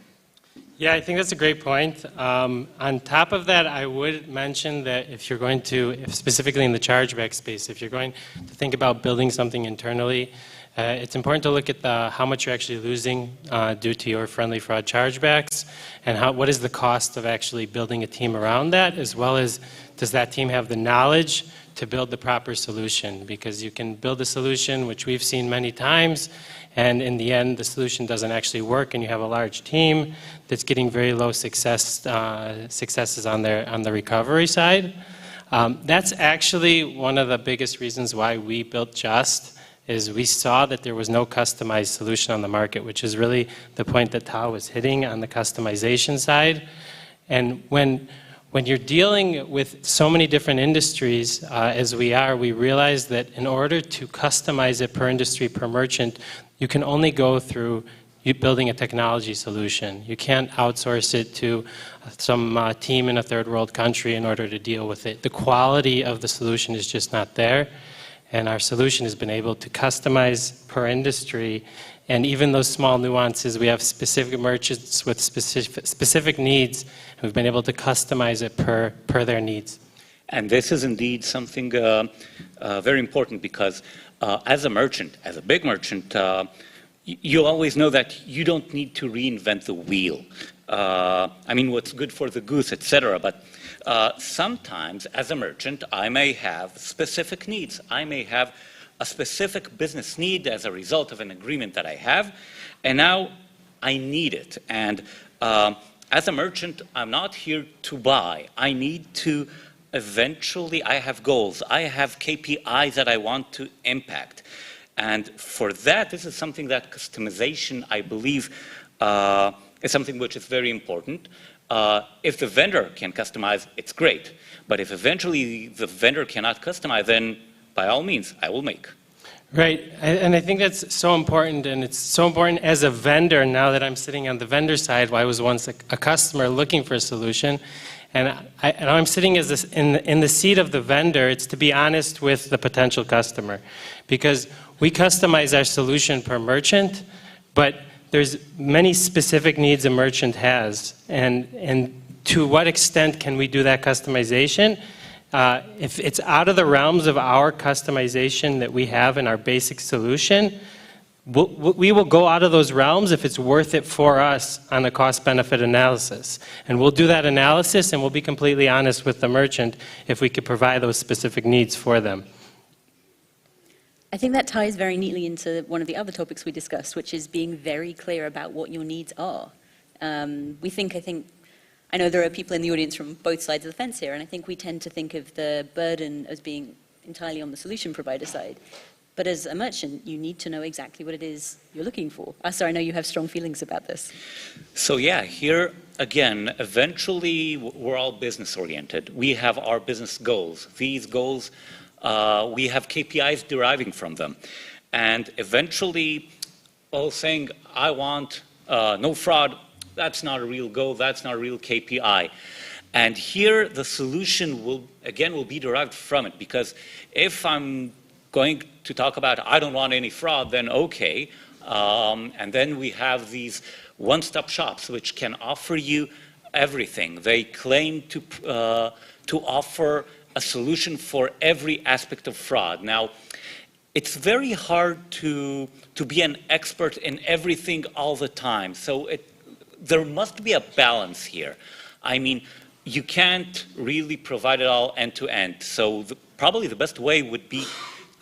Yeah, I think that's a great point. On top of that, I would mention that if you're going to, specifically in the chargeback space, if you're going to think about building something internally, it's important to look at how much you're actually losing due to your friendly fraud chargebacks, and what is the cost of actually building a team around that, as well as does that team have the knowledge to build the proper solution? Because you can build a solution, which we've seen many times, and in the end the solution doesn't actually work, and you have a large team that's getting very low successes on the recovery side. That's actually one of the biggest reasons why we built Just, is we saw that there was no customized solution on the market, which is really the point that Tal was hitting on the customization side. And when you're dealing with so many different industries as we are, we realize that in order to customize it per industry, per merchant, you can only go through building a technology solution. You can't outsource it to some team in a third world country in order to deal with it. The quality of the solution is just not there. And our solution has been able to customize per industry, and even those small nuances, we have specific merchants with specific needs, and we've been able to customize it per their needs. And this is indeed something very important, because as a merchant, as a big merchant, you always know that you don't need to reinvent the wheel. I mean, what's good for the goose, etc. But sometimes, as a merchant, I may have specific needs. I may have a specific business need as a result of an agreement that I have, and now I need it. And as a merchant, I'm not here to buy. I need to eventually, I have goals. I have KPIs that I want to impact. And for that, this is something that customization, I believe, is something which is very important. If the vendor can customize, it's great. But if eventually the vendor cannot customize, then by all means, I will make. Right, and I think that's so important, and it's so important as a vendor, now that I'm sitting on the vendor side, I was once a customer looking for a solution, And I'm sitting as this, in the seat of the vendor. It's to be honest with the potential customer, because we customize our solution per merchant, but there's many specific needs a merchant has, and to what extent can we do that customization? If it's out of the realms of our customization that we have in our basic solution, we will go out of those realms if it's worth it for us on a cost-benefit analysis. And we'll do that analysis, and we'll be completely honest with the merchant if we could provide those specific needs for them. I think that ties very neatly into one of the other topics we discussed, which is being very clear about what your needs are. I know there are people in the audience from both sides of the fence here, and I think we tend to think of the burden as being entirely on the solution provider side. But as a merchant, you need to know exactly what it is you're looking for. Asa, I know you have strong feelings about this. So yeah, here again, eventually we're all business oriented. We have our business goals. These goals, we have KPIs deriving from them. And eventually, saying, I want no fraud, that's not a real goal, that's not a real KPI. And here the solution will be derived from it, because if I'm going to talk about I don't want any fraud, then okay. And then we have these one-stop shops which can offer you everything. They claim to offer a solution for every aspect of fraud. Now, it's very hard to be an expert in everything all the time. So there must be a balance here. I mean, you can't really provide it all end to end. So probably the best way would be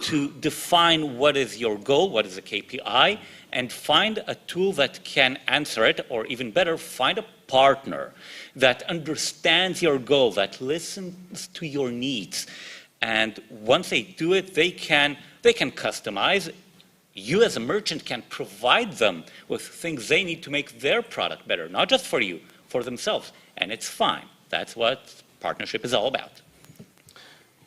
to define what is your goal, what is a KPI, and find a tool that can answer it, or even better, find a partner that understands your goal, that listens to your needs. And once they do it, they can customize. You as a merchant can provide them with things they need to make their product better, not just for you, for themselves. And it's fine. That's what partnership is all about.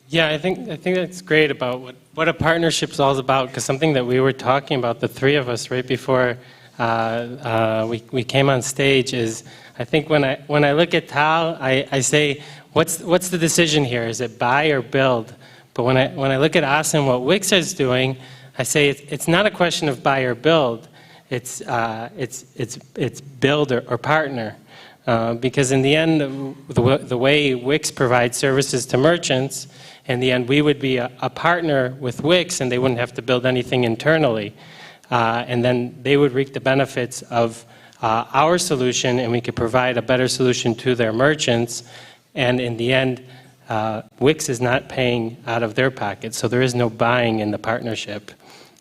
Yeah, I think that's great about what a partnership is all about, because something that we were talking about, the three of us, right before we came on stage, is I think when I look at Tal, I say, what's the decision here? Is it buy or build? But when I look at us and what Wix is doing, I say it's not a question of buy or build. It's build or partner. Because in the end, the way Wix provides services to merchants, in the end, we would be a partner with Wix, and they wouldn't have to build anything internally. And then they would reap the benefits of our solution, and we could provide a better solution to their merchants. And in the end, Wix is not paying out of their pocket, so there is no buying in the partnership.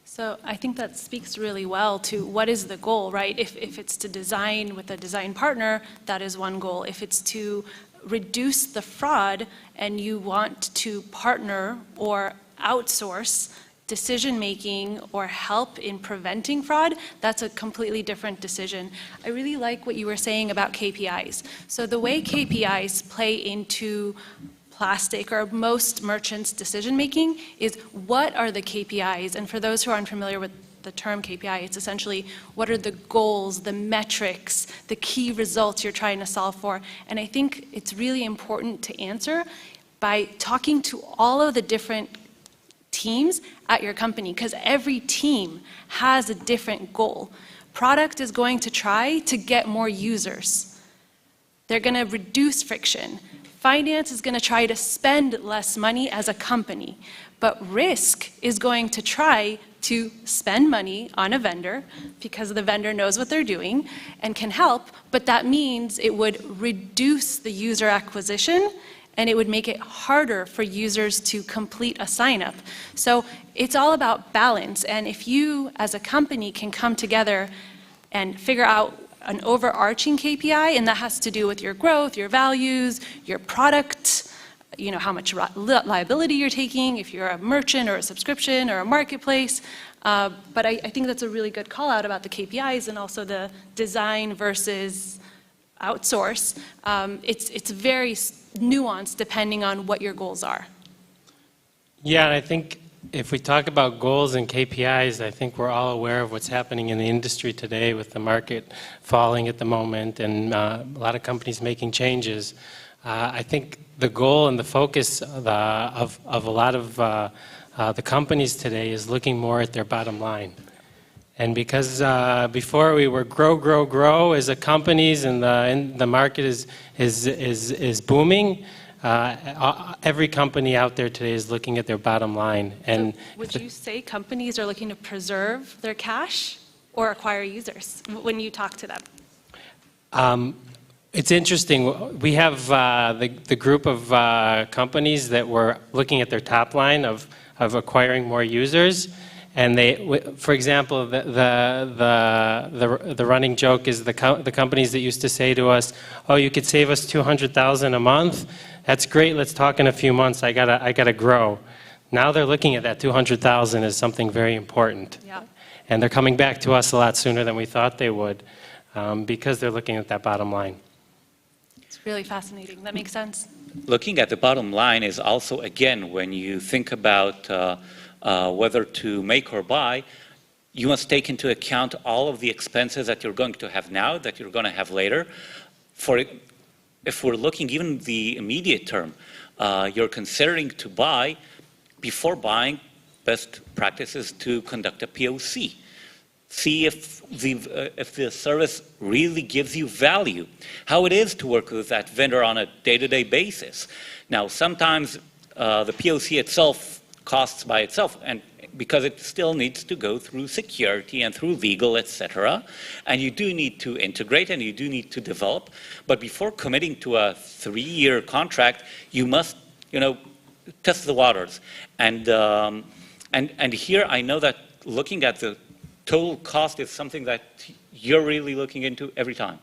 So I think that speaks really well to what is the goal, right? If it's to design with a design partner, that is one goal. If it's to reduce the fraud and you want to partner or outsource decision-making or help in preventing fraud, that's a completely different decision. I really like what you were saying about KPIs. So the way KPIs play into plastic or most merchants' decision-making is what are the KPIs? And for those who are unfamiliar with the term KPI, it's essentially what are the goals, the metrics, the key results you're trying to solve for. And I think it's really important to answer by talking to all of the different teams at your company, because every team has a different goal. Product is going to try to get more users. They're going to reduce friction. Finance is going to try to spend less money as a company, but risk is going to try to spend money on a vendor because the vendor knows what they're doing and can help, but that means it would reduce the user acquisition and it would make it harder for users to complete a sign-up. So it's all about balance, and if you as a company can come together and figure out an overarching KPI, and that has to do with your growth, your values, your product, you know, how much liability you're taking, if you're a merchant or a subscription or a marketplace. But I think that's a really good call out about the KPIs and also the design versus outsource. It's very nuanced depending on what your goals are. Yeah, and I think if we talk about goals and KPIs, I think we're all aware of what's happening in the industry today with the market falling at the moment and a lot of companies making changes. I think the goal and the focus of a lot of the companies today is looking more at their bottom line. And because before we were grow as a companies, and the market is booming, every company out there today is looking at their bottom line. And so would you say companies are looking to preserve their cash or acquire users when you talk to them? It's interesting. We have the group of companies that were looking at their top line of acquiring more users. And they, for example, the running joke is the companies that used to say to us, "Oh, you could save us $200,000 a month. That's great. Let's talk in a few months. I gotta grow." Now they're looking at that $200,000 as something very important, and they're coming back to us a lot sooner than we thought they would, because they're looking at that bottom line. It's really fascinating. That makes sense. Looking at the bottom line is also, again, when you think about whether to make or buy, you must take into account all of the expenses that you're going to have now, that you're going to have later. If we're looking even the immediate term, you're considering to buy, before buying, best practice is to conduct a POC. See if the service really gives you value, how it is to work with that vendor on a day-to-day basis. Now, sometimes the POC itself costs by itself, and because it still needs to go through security and through legal, etc. And you do need to integrate and you do need to develop. But before committing to a 3-year contract, you must, test the waters. And here I know that looking at the total cost is something that you're really looking into every time.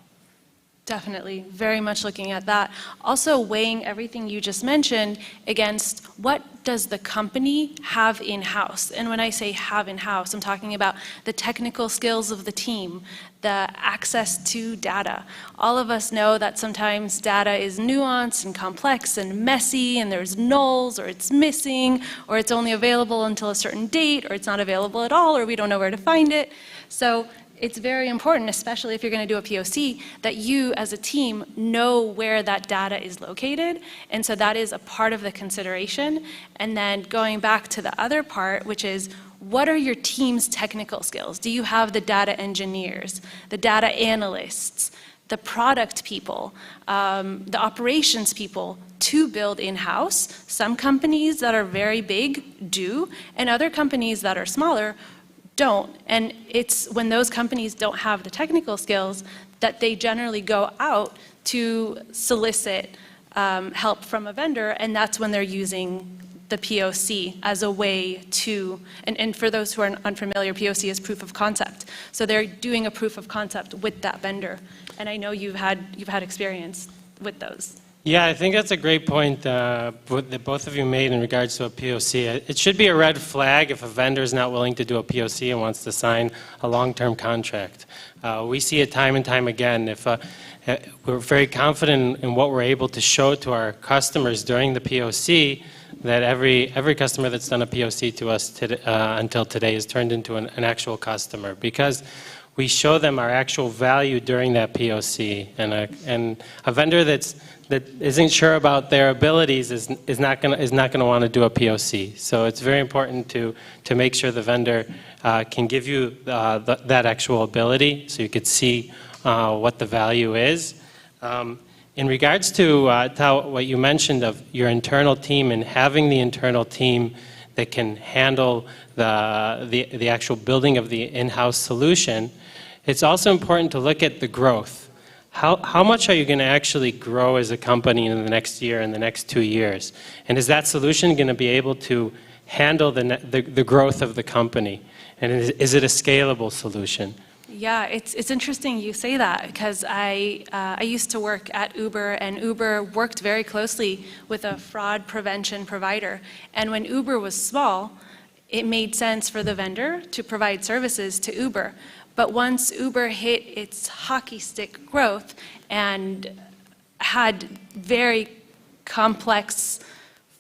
Definitely, very much looking at that. Also weighing everything you just mentioned against what does the company have in-house. And when I say have in-house, I'm talking about the technical skills of the team, the access to data. All of us know that sometimes data is nuanced and complex and messy, and there's nulls, or it's missing, or it's only available until a certain date, or it's not available at all, or we don't know where to find it. So it's very important, especially if you're going to do a POC, that you as a team know where that data is located. And so that is a part of the consideration. And then going back to the other part, which is, what are your team's technical skills? Do you have the data engineers, the data analysts, the product people, the operations people to build in-house? Some companies that are very big do, and other companies that are smaller don't. And it's when those companies don't have the technical skills that they generally go out to solicit help from a vendor, and that's when they're using the POC as a way to, and for those who are unfamiliar, POC is proof of concept. So they're doing a proof of concept with that vendor. And I know you've had experience with those. Yeah, I think that's a great point that both of you made in regards to a POC. It should be a red flag if a vendor is not willing to do a POC and wants to sign a long-term contract. We see it time and time again. If we're very confident in what we're able to show to our customers during the POC, that every customer that's done a POC to us until today is turned into an actual customer, because we show them our actual value during that POC. And a vendor that isn't sure about their abilities is not going to want to do a POC. So it's very important to make sure the vendor can give you that actual ability, so you could see what the value is. In regards to what you mentioned of your internal team and having the internal team that can handle the actual building of the in-house solution, it's also important to look at the growth. How much are you going to actually grow as a company in the next year and the next 2 years? And is that solution going to be able to handle the growth of the company? And is it a scalable solution? Yeah, it's interesting you say that, because I used to work at Uber, and Uber worked very closely with a fraud prevention provider. And when Uber was small, it made sense for the vendor to provide services to Uber. But once Uber hit its hockey stick growth and had very complex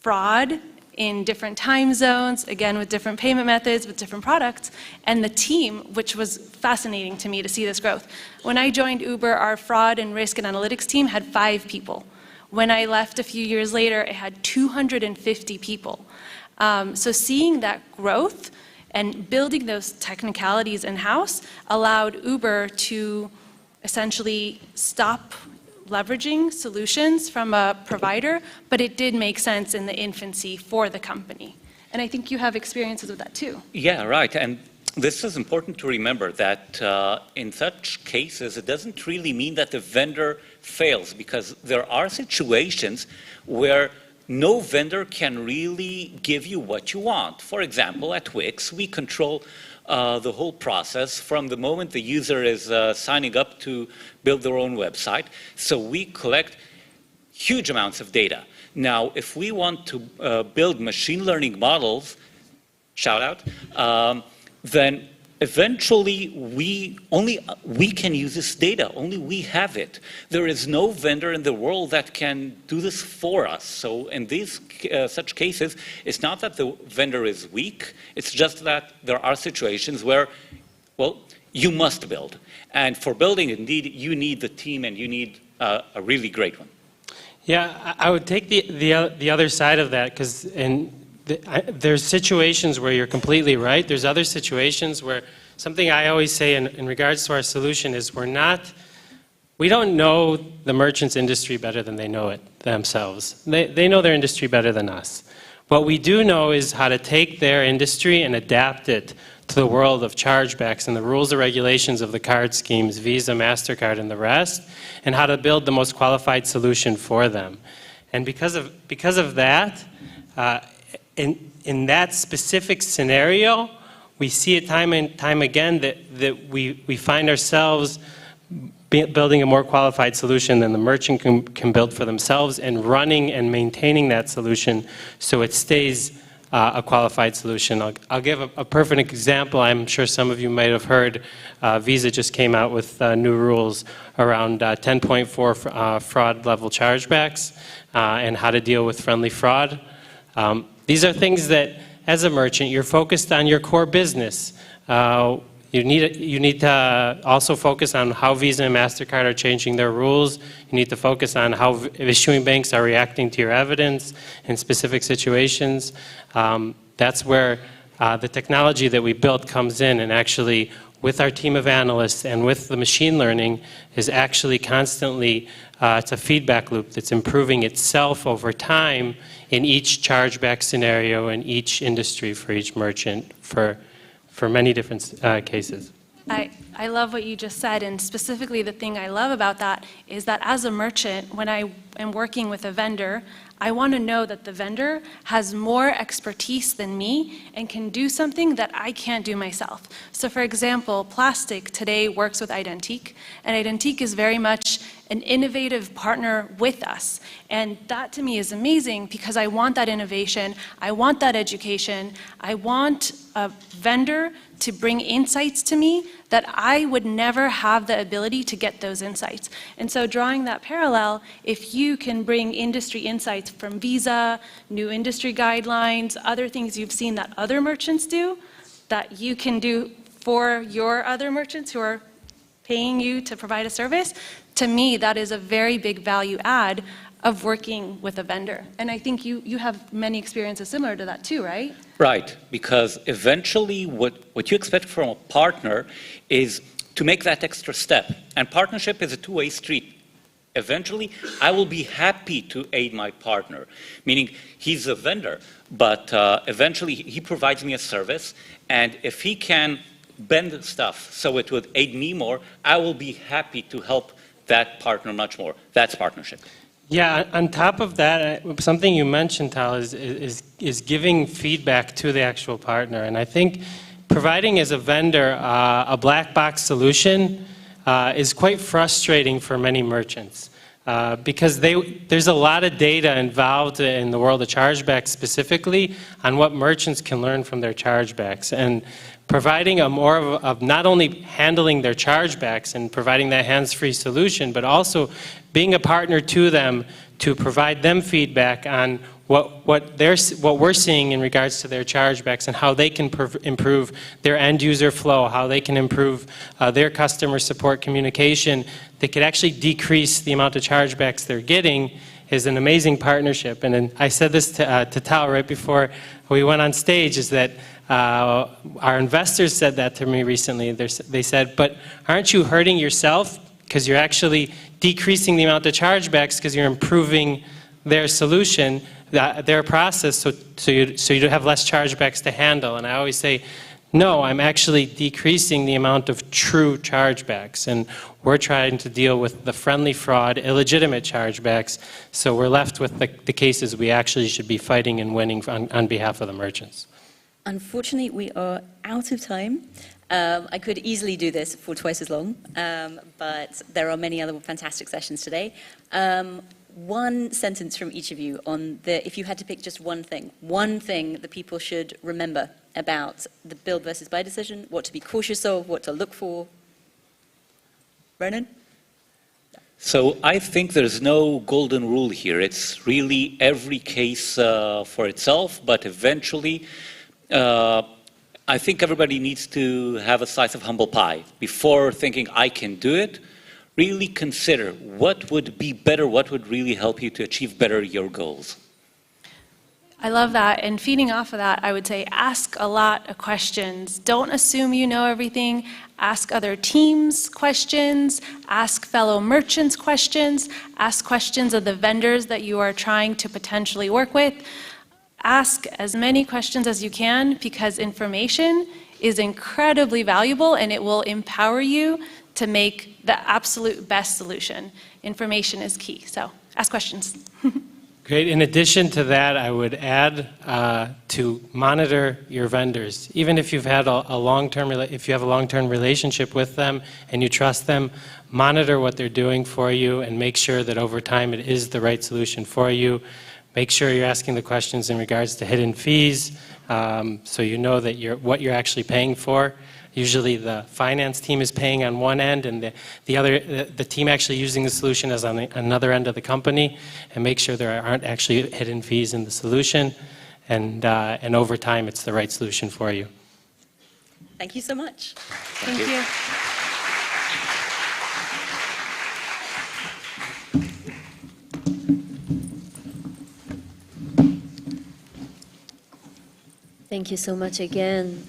fraud in different time zones, again with different payment methods, with different products, and the team, which was fascinating to me to see this growth. When I joined Uber, our fraud and risk and analytics team had 5 people. When I left a few years later, it had 250 people. So seeing that growth and building those technicalities in-house allowed Uber to essentially stop leveraging solutions from a provider, but it did make sense in the infancy for the company. And I think you have experiences with that too. Yeah, right. And this is important to remember that in such cases, it doesn't really mean that the vendor fails, because there are situations where no vendor can really give you what you want. For example, at Wix, we control the whole process from the moment the user is signing up to build their own website. So we collect huge amounts of data. Now, if we want to build machine learning models, shout out, then eventually we can use this data, only we have it. There is no vendor in the world that can do this for us. So in these such cases, it's not that the vendor is weak, it's just that there are situations where, well, you must build. And for building, indeed, you need the team and you need a really great one. Yeah, I would take the other side of that, because there's situations where you're completely right. There's other situations where something I always say in regards to our solution is we don't know the merchants industry better than they know it themselves. They know their industry better than us. What we do know is how to take their industry and adapt it to the world of chargebacks and the rules and regulations of the card schemes, Visa, MasterCard, and the rest, and how to build the most qualified solution for them. And because of that, in that specific scenario, we see it time and time again that we find ourselves building a more qualified solution than the merchant can build for themselves, and running and maintaining that solution so it stays a qualified solution. I'll give a perfect example. I'm sure some of you might have heard Visa just came out with new rules around 10.4 fraud level chargebacks and how to deal with friendly fraud. These are things that, as a merchant, you're focused on your core business. You need to also focus on how Visa and MasterCard are changing their rules. You need to focus on how issuing banks are reacting to your evidence in specific situations. That's where the technology that we built comes in, and actually, with our team of analysts and with the machine learning, is actually constantly, it's a feedback loop that's improving itself over time in each chargeback scenario, in each industry, for each merchant, for many different cases. I love what you just said, and specifically the thing I love about that is that as a merchant, when I am working with a vendor, I want to know that the vendor has more expertise than me and can do something that I can't do myself. So for example, Plastic today works with Identique, and Identique is very much an innovative partner with us. And that to me is amazing, because I want that innovation, I want that education, I want a vendor to bring insights to me that I would never have the ability to get those insights. And so drawing that parallel, if you can bring industry insights from Visa, new industry guidelines, other things you've seen that other merchants do, that you can do for your other merchants who are paying you to provide a service, to me, that is a very big value add of working with a vendor. And I think you have many experiences similar to that too, right? Right, because eventually what you expect from a partner is to make that extra step. And partnership is a two-way street. Eventually, I will be happy to aid my partner, meaning he's a vendor, but eventually he provides me a service, and if he can bend stuff so it would aid me more, I will be happy to help that partner much more. That's partnership. Yeah, on top of that, something you mentioned, Tal, is giving feedback to the actual partner. And I think providing as a vendor a black box solution is quite frustrating for many merchants. Because there's a lot of data involved in the world of chargebacks specifically on what merchants can learn from their chargebacks. And providing a more of not only handling their chargebacks and providing that hands-free solution, but also being a partner to them to provide them feedback on what we're seeing in regards to their chargebacks and how they can improve their end-user flow, how they can improve their customer support communication. They could actually decrease the amount of chargebacks they're getting is an amazing partnership. And then I said this to Tal right before we went on stage, is that our investors said that to me recently. They said, but aren't you hurting yourself because you're actually decreasing the amount of chargebacks because you're improving their solution, their process, so you have less chargebacks to handle. And I always say, no, I'm actually decreasing the amount of true chargebacks. And we're trying to deal with the friendly fraud, illegitimate chargebacks. So we're left with the cases we actually should be fighting and winning on behalf of the merchants. Unfortunately, we are out of time. I could easily do this for twice as long, but there are many other fantastic sessions today. One sentence from each of you on if you had to pick just one thing that people should remember about the build versus buy decision, what to be cautious of, what to look for. Ronan? So I think there's no golden rule here. It's really every case for itself, but eventually I think everybody needs to have a slice of humble pie. Before thinking I can do it, really consider what would be better, what would really help you to achieve better your goals. I love that. And feeding off of that, I would say ask a lot of questions. Don't assume you know everything. Ask other teams questions. Ask fellow merchants questions. Ask questions of the vendors that you are trying to potentially work with. Ask as many questions as you can, because information is incredibly valuable and it will empower you to make the absolute best solution. Information is key. So ask questions. Great. In addition to that, I would add to monitor your vendors. Even if you've had a long-term, if you have a long-term relationship with them and you trust them, monitor what they're doing for you and make sure that over time it is the right solution for you. Make sure you're asking the questions in regards to hidden fees, so you know that what you're actually paying for. Usually the finance team is paying on one end, and the team actually using the solution is on another end of the company, and make sure there aren't actually hidden fees in the solution, and over time it's the right solution for you. Thank you so much. Thank you. Thank you so much again.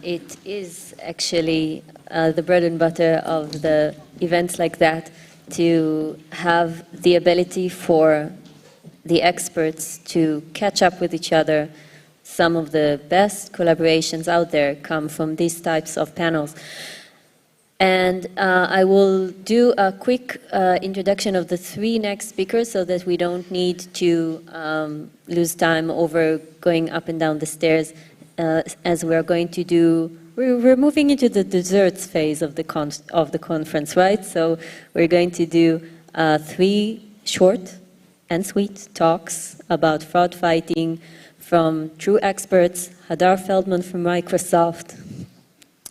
It is actually the bread and butter of the events like that, to have the ability for the experts to catch up with each other. Some of the best collaborations out there come from these types of panels. And I will do a quick introduction of the three next speakers so that we don't need to lose time over going up and down the stairs, as we're going to do. We're moving into the desserts phase of the conference, right? So we're going to do 3 short and sweet talks about fraud fighting from true experts, Hadar Feldman from Microsoft,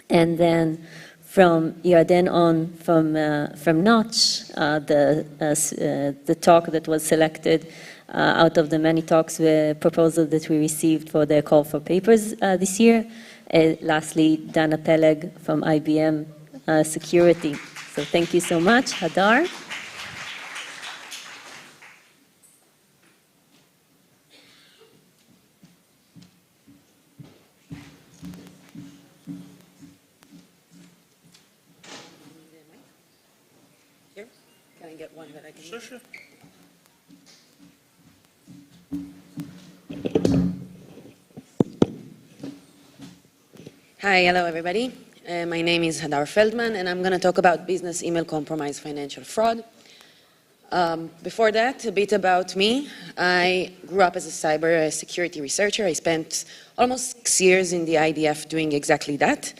and then from Yarden on from Notch, the talk that was selected out of the many talks proposal that we received for the call for papers this year. Lastly, Dana Peleg from IBM Security. So thank you so much, Hadar. Here, can I get one that I can use? Sure. Hi, hello everybody. My name is Hadar Feldman, and I'm going to talk about business email compromise financial fraud. Before that, a bit about me. I grew up as a cyber security researcher. I spent almost 6 years in the IDF doing exactly that.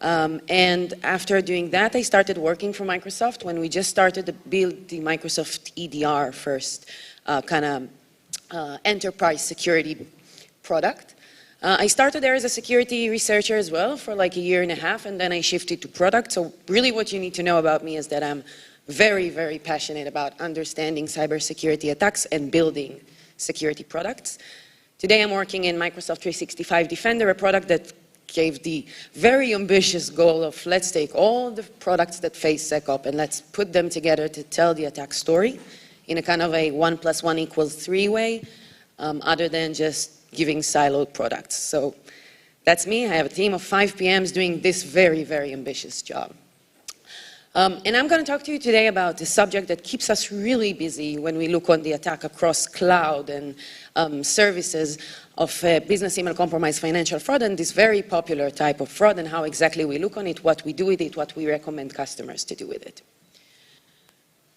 And after doing that, I started working for Microsoft when we just started to build the Microsoft EDR first enterprise security product. I started there as a security researcher as well for like 1.5 years, and then I shifted to product. So really what you need to know about me is that I'm very, very passionate about understanding cybersecurity attacks and building security products. Today I'm working in Microsoft 365 Defender, a product that gave the very ambitious goal of let's take all the products that face SecOps and let's put them together to tell the attack story in a kind of a 1 + 1 = 3 way, other than just giving siloed products. So that's me. I have a team of 5 PMs doing this very, very ambitious job. And I'm going to talk to you today about a subject that keeps us really busy when we look on the attack across cloud and services of business email compromise financial fraud, and this very popular type of fraud, and how exactly we look on it, what we do with it, what we recommend customers to do with it.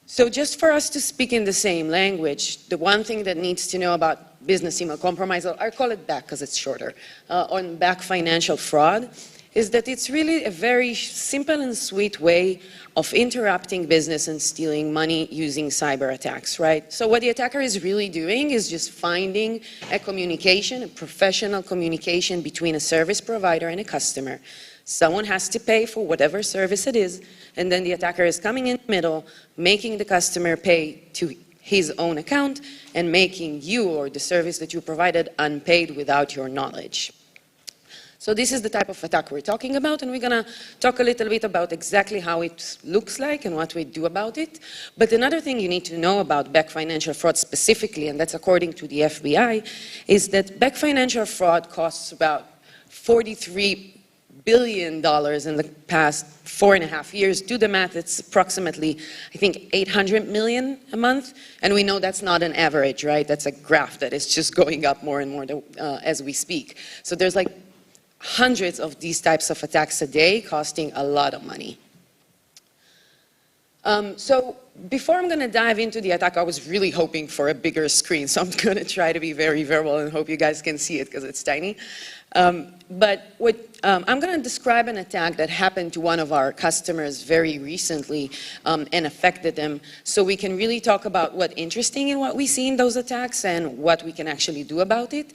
So just for us to speak in the same language, the one thing that needs to know about business email compromise, I'll call it BAC because it's shorter, on BAC financial fraud, is that it's really a very simple and sweet way of interrupting business and stealing money using cyber attacks, right? So what the attacker is really doing is just finding a communication, a professional communication between a service provider and a customer. Someone has to pay for whatever service it is, and then the attacker is coming in the middle, making the customer pay to his own account, and making you or the service that you provided unpaid without your knowledge. So this is the type of attack we're talking about, and we're going to talk a little bit about exactly how it looks like and what we do about it. But another thing you need to know about BAC financial fraud specifically, and that's according to the FBI, is that BAC financial fraud costs about $43 billion in the past 4.5 years. Do the math, it's approximately, I think, 800 million a month. And we know that's not an average, right? That's a graph that is just going up more and more as we speak. So there's like hundreds of these types of attacks a day costing a lot of money. So before I'm going to dive into the attack, I was really hoping for a bigger screen, so I'm going to try to be very verbal and hope you guys can see it because it's tiny. But I'm going to describe an attack that happened to one of our customers very recently and affected them, so we can really talk about what's interesting in what we see in those attacks and what we can actually do about it.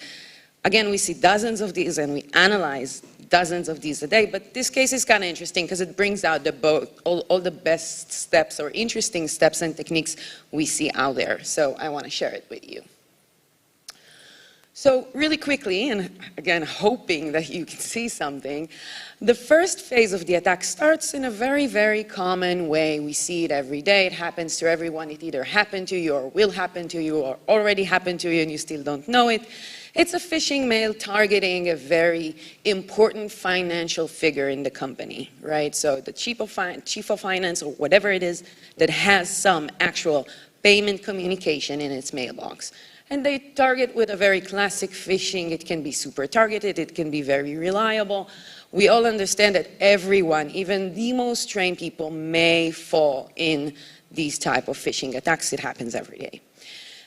Again, we see dozens of these and we analyze dozens of these a day, but this case is kind of interesting because it brings out all the best steps or interesting steps and techniques we see out there. So I want to share it with you. So really quickly, and again, hoping that you can see something, the first phase of the attack starts in a very, very common way. We see it every day. It happens to everyone. It either happened to you or will happen to you or already happened to you and you still don't know it. It's a phishing mail targeting a very important financial figure in the company, right? So the chief of finance or whatever it is that has some actual payment communication in its mailbox. And they target with a very classic phishing. It can be super targeted. It can be very reliable. We all understand that everyone, even the most trained people, may fall in these type of phishing attacks. It happens every day.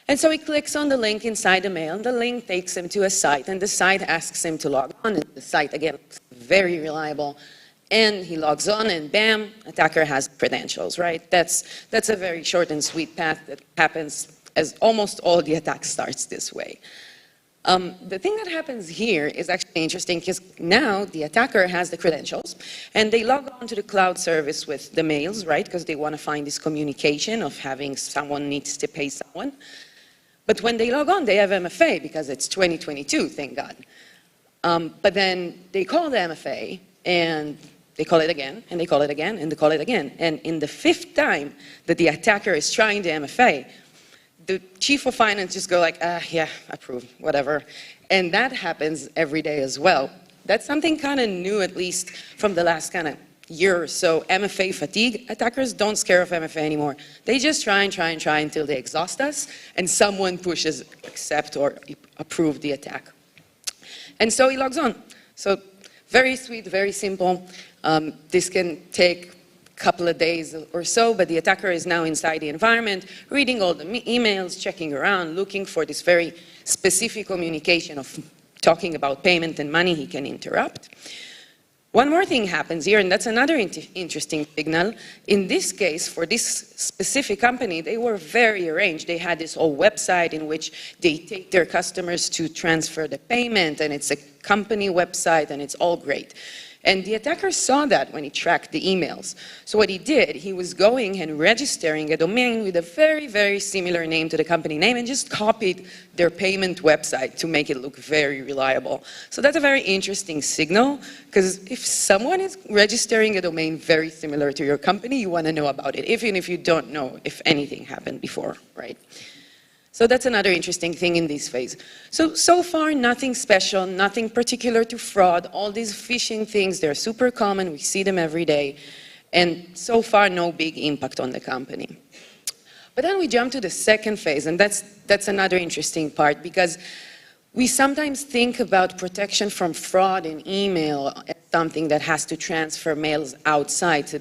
And so he clicks on the link inside the mail, and the link takes him to a site, and the site asks him to log on. And the site, again, looks very reliable. And he logs on, and bam, attacker has credentials, right? That's a very short and sweet path that happens as almost all the attack starts this way. The thing that happens here is actually interesting because now the attacker has the credentials and they log on to the cloud service with the mails, right? Because they want to find this communication of having someone needs to pay someone. But when they log on, they have MFA because it's 2022, thank God. But then they call the MFA and they call it again, and they call it again, and they call it again. And in the 5th time that the attacker is trying the MFA, the chief of finance just go like, yeah, approve, whatever. And that happens every day as well. That's something kind of new, at least from the last kind of year or so. MFA fatigue. Attackers don't scare of MFA anymore. They just try until they exhaust us, and someone pushes accept or approve the attack. And so he logs on. So very sweet, very simple. This can take couple of days or so, but the attacker is now inside the environment, reading all the emails, checking around, looking for this very specific communication of talking about payment and money he can interrupt. One more thing happens here, and that's another interesting signal. In this case, for this specific company, they were very arranged. They had this whole website in which they take their customers to transfer the payment, and it's a company website, and it's all great. And the attacker saw that when he tracked the emails. So what he did, he was going and registering a domain with a very, very similar name to the company name and just copied their payment website to make it look very reliable. So that's a very interesting signal, because if someone is registering a domain very similar to your company, you want to know about it, even if you don't know if anything happened before, right? So that's another interesting thing in this phase. So far, nothing special, nothing particular to fraud. All these phishing things, they're super common. We see them every day. And so far, no big impact on the company. But then we jump to the second phase, and that's another interesting part, because we sometimes think about protection from fraud in email as something that has to transfer mails outside to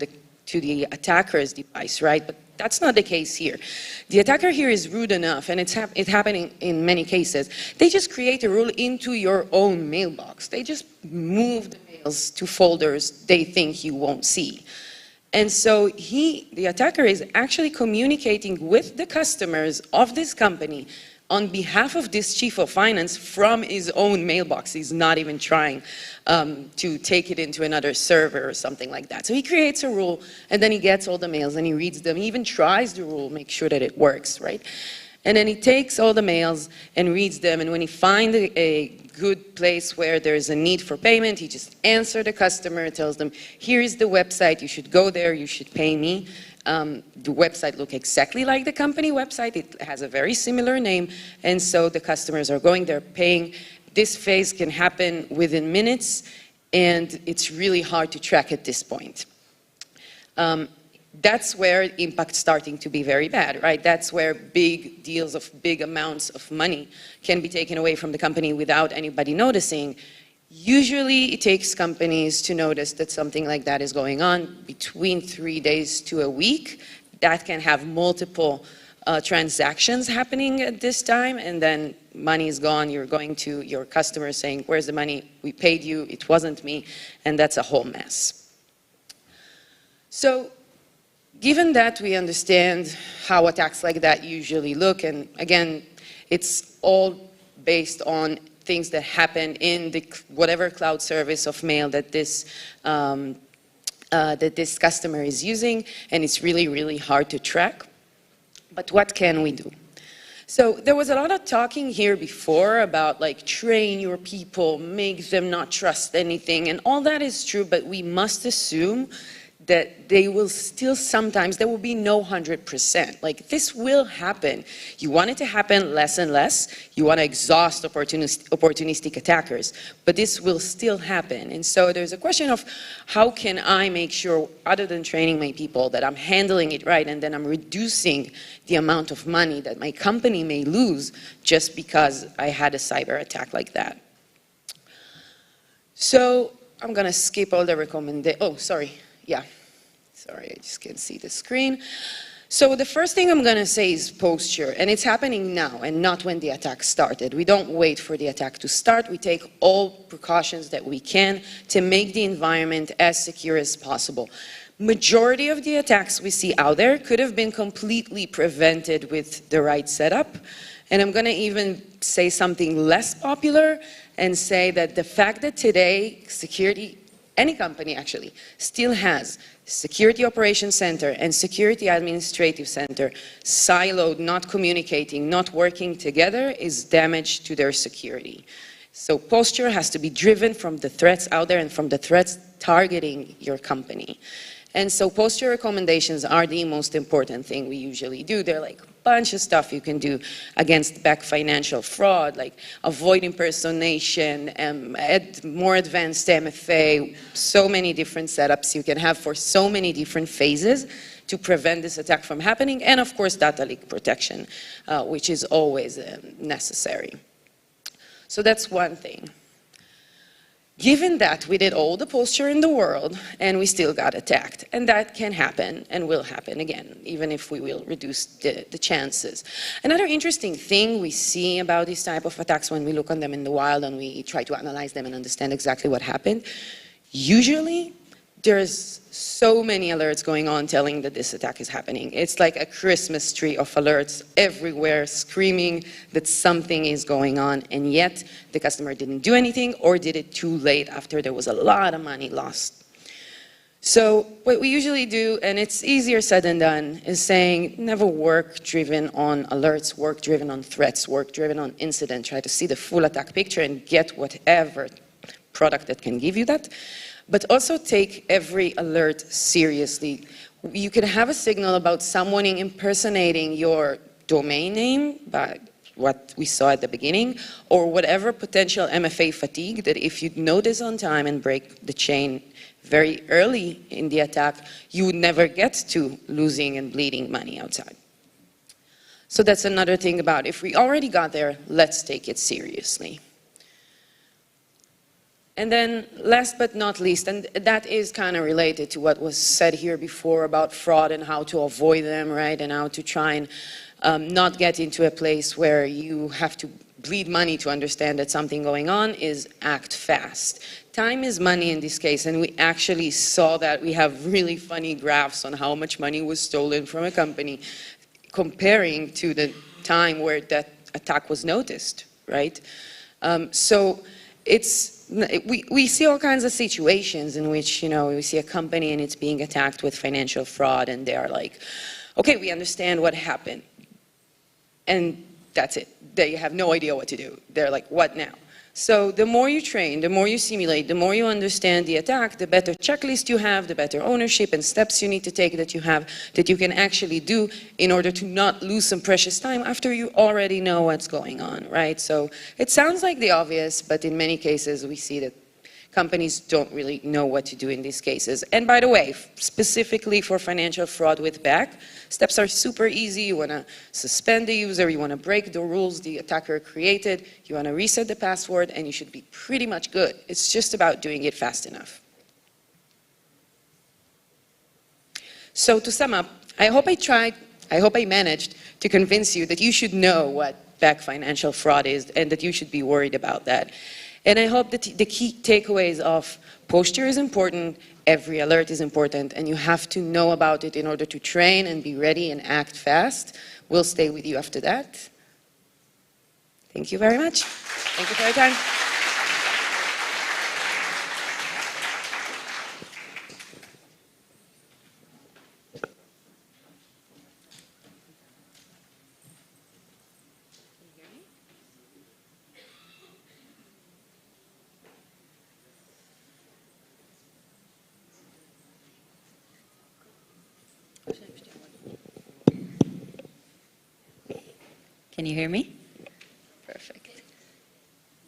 the attacker's device, right? But that's not the case here. The attacker here is rude enough, and it's happening in many cases. They just create a rule into your own mailbox. They just move the mails to folders they think you won't see. And so the attacker is actually communicating with the customers of this company on behalf of this chief of finance from his own mailbox. He's not even trying to take it into another server or something like that. So he creates a rule, and then he gets all the mails and he reads them. He even tries the rule, make sure that it works, right? And then he takes all the mails and reads them, and when he finds a good place where there's a need for payment, he just answers the customer, tells them, here is the website, you should go there, you should pay me. The website looks exactly like the company website. It has a very similar name, and so the customers are going there, paying. This phase can happen within minutes, and it's really hard to track at this point. That's where impact's starting to be very bad, right? That's where big deals of big amounts of money can be taken away from the company without anybody noticing. Usually it takes companies to notice that something like that is going on between 3 days to a week. That can have multiple transactions happening at this time, and then money is gone. You're going to your customer saying, where's the money? We paid you, it wasn't me, and that's a whole mess. So given that we understand how attacks like that usually look, and again, it's all based on things that happen in the whatever cloud service of mail that this customer is using, and it's really, really hard to track. But what can we do? So there was a lot of talking here before about like train your people, make them not trust anything, and all that is true, but we must assume that they will still sometimes, there will be no 100%. Like this will happen. You want it to happen less and less. You want to exhaust opportunistic attackers, but this will still happen. And so there's a question of how can I make sure, other than training my people, that I'm handling it right and then I'm reducing the amount of money that my company may lose just because I had a cyber attack like that. So I'm going to skip all the recommendations. Oh, sorry. Yeah, sorry, I just can't see the screen. So the first thing I'm going to say is posture, and it's happening now and not when the attack started. We don't wait for the attack to start. We take all precautions that we can to make the environment as secure as possible. Majority of the attacks we see out there could have been completely prevented with the right setup. And I'm going to even say something less popular and say that the fact that today security, any company actually, still has Security Operations Center and Security Administrative Center siloed, not communicating, not working together, is damage to their security. So posture has to be driven from the threats out there and from the threats targeting your company. And so posture recommendations are the most important thing we usually do. They're like a bunch of stuff you can do against back financial fraud, like avoid impersonation, add more advanced MFA, so many different setups you can have for so many different phases to prevent this attack from happening, and of course data leak protection, which is always necessary. So that's one thing. Given that we did all the posture in the world and we still got attacked, and that can happen and will happen again, even if we will reduce the chances. Another interesting thing we see about these type of attacks when we look on them in the wild and we try to analyze them and understand exactly what happened, usually there's so many alerts going on telling that this attack is happening. It's like a Christmas tree of alerts everywhere screaming that something is going on, and yet the customer didn't do anything or did it too late after there was a lot of money lost. So what we usually do, and it's easier said than done, is saying never work driven on alerts, work driven on threats, work driven on incident. Try to see the full attack picture and get whatever product that can give you that. But also take every alert seriously. You could have a signal about someone impersonating your domain name, by what we saw at the beginning, or whatever potential MFA fatigue that if you notice on time and break the chain very early in the attack, you would never get to losing and bleeding money outside. So that's another thing about if we already got there, let's take it seriously. And then last but not least, and that is kind of related to what was said here before about fraud and how to avoid them, right? And how to try and not get into a place where you have to bleed money to understand that something going on, is act fast. Time is money in this case, and we actually saw that. We have really funny graphs on how much money was stolen from a company comparing to the time where that attack was noticed, right? So we see all kinds of situations in which, you know, we see a company and it's being attacked with financial fraud, and they are like, okay, we understand what happened. And that's it. They have no idea what to do. They're like, what now? So the more you train, the more you simulate, the more you understand the attack, the better checklist you have, the better ownership and steps you need to take that you have, that you can actually do in order to not lose some precious time after you already know what's going on, right? So it sounds like the obvious, but in many cases we see that companies don't really know what to do in these cases. And by the way, specifically for financial fraud with back, steps are super easy. You want to suspend the user, you want to break the rules the attacker created, you want to reset the password, and you should be pretty much good. It's just about doing it fast enough. So to sum up, I hope I managed to convince you that you should know what back financial fraud is and that you should be worried about that. And I hope that the key takeaways of posture is important, every alert is important, and you have to know about it in order to train and be ready and act fast. We'll stay with you after that. Thank you very much. Thank you for your time. Can you hear me? Perfect.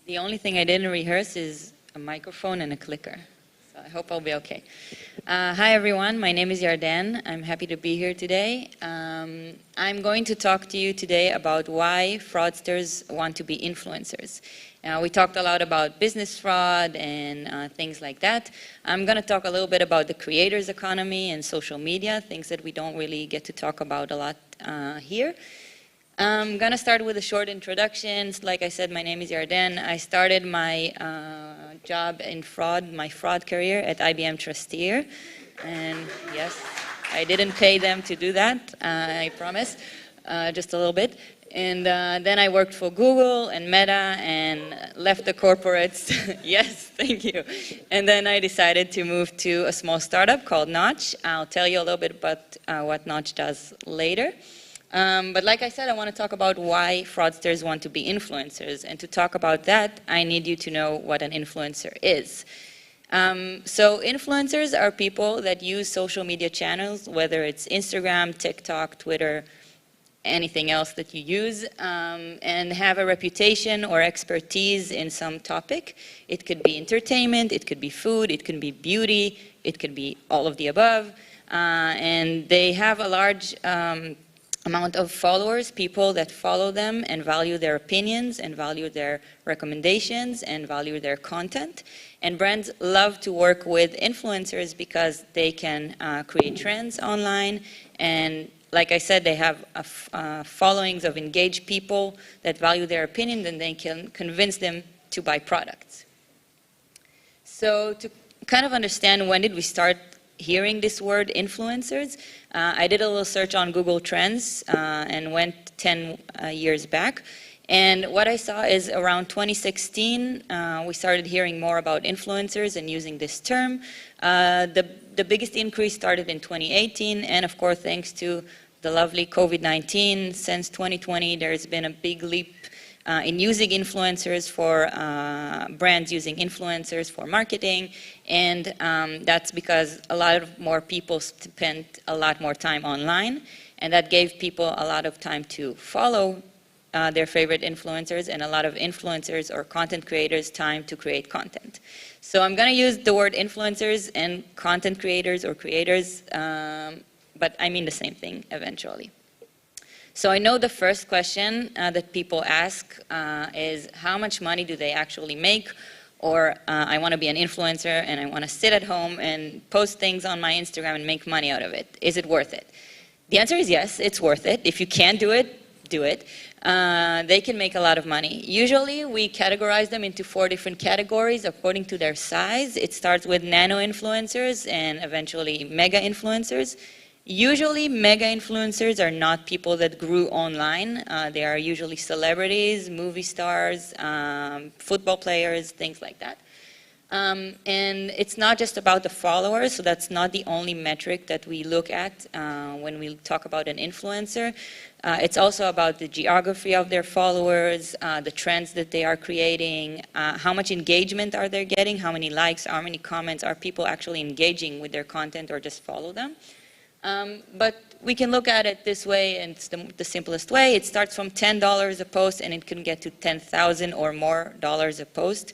The only thing I didn't rehearse is a microphone and a clicker. So I hope I'll be okay. Hi everyone, my name is Yarden. I'm happy to be here today. I'm going to talk to you today about why fraudsters want to be influencers. We talked a lot about business fraud and things like that. I'm going to talk a little bit about the creators economy and social media, things that we don't really get to talk about a lot here. I'm going to start with a short introduction. Like I said, my name is Yarden. I started my job in fraud, my fraud career at IBM Trusteer. And yes, I didn't pay them to do that, I promise, just a little bit. And then I worked for Google and Meta and left the corporates. Yes, thank you. And then I decided to move to a small startup called Notch. I'll tell you a little bit about what Notch does later. But like I said, I want to talk about why fraudsters want to be influencers. And to talk about that, I need you to know what an influencer is. So influencers are people that use social media channels, whether it's Instagram, TikTok, Twitter, anything else that you use, and have a reputation or expertise in some topic. It could be entertainment, it could be food, it could be beauty, it could be all of the above. And they have a large amount of followers, people that follow them and value their opinions and value their recommendations and value their content. And brands love to work with influencers because they can create trends online, and like I said, they have followings of engaged people that value their opinion, and they can convince them to buy products. So to kind of understand when did we start hearing this word influencers. I did a little search on Google Trends and went 10 years back. And what I saw is around 2016, we started hearing more about influencers and using this term. The biggest increase started in 2018, and of course, thanks to the lovely COVID-19, since 2020, there's been a big leap in using influencers for brands using influencers for marketing, and that's because a lot of more people spent a lot more time online, and that gave people a lot of time to follow their favorite influencers, and a lot of influencers or content creators time to create content. So I'm going to use the word influencers and content creators or creators, but I mean the same thing eventually. So I know the first question that people ask is how much money do they actually make? Or I want to be an influencer and I want to sit at home and post things on my Instagram and make money out of it. Is it worth it? The answer is yes, it's worth it. If you can't do it, do it. They can make a lot of money. Usually we categorize them into 4 different categories according to their size. It starts with nano influencers and eventually mega influencers. Usually mega influencers are not people that grew online. They are usually celebrities, movie stars, football players, things like that. And it's not just about the followers, so that's not the only metric that we look at when we talk about an influencer. It's also about the geography of their followers, the trends that they are creating, how much engagement are they getting, how many likes, how many comments, are people actually engaging with their content or just follow them. But we can look at it this way, and it's the simplest way. It starts from $10 a post, and it can get to $10,000 or more a post.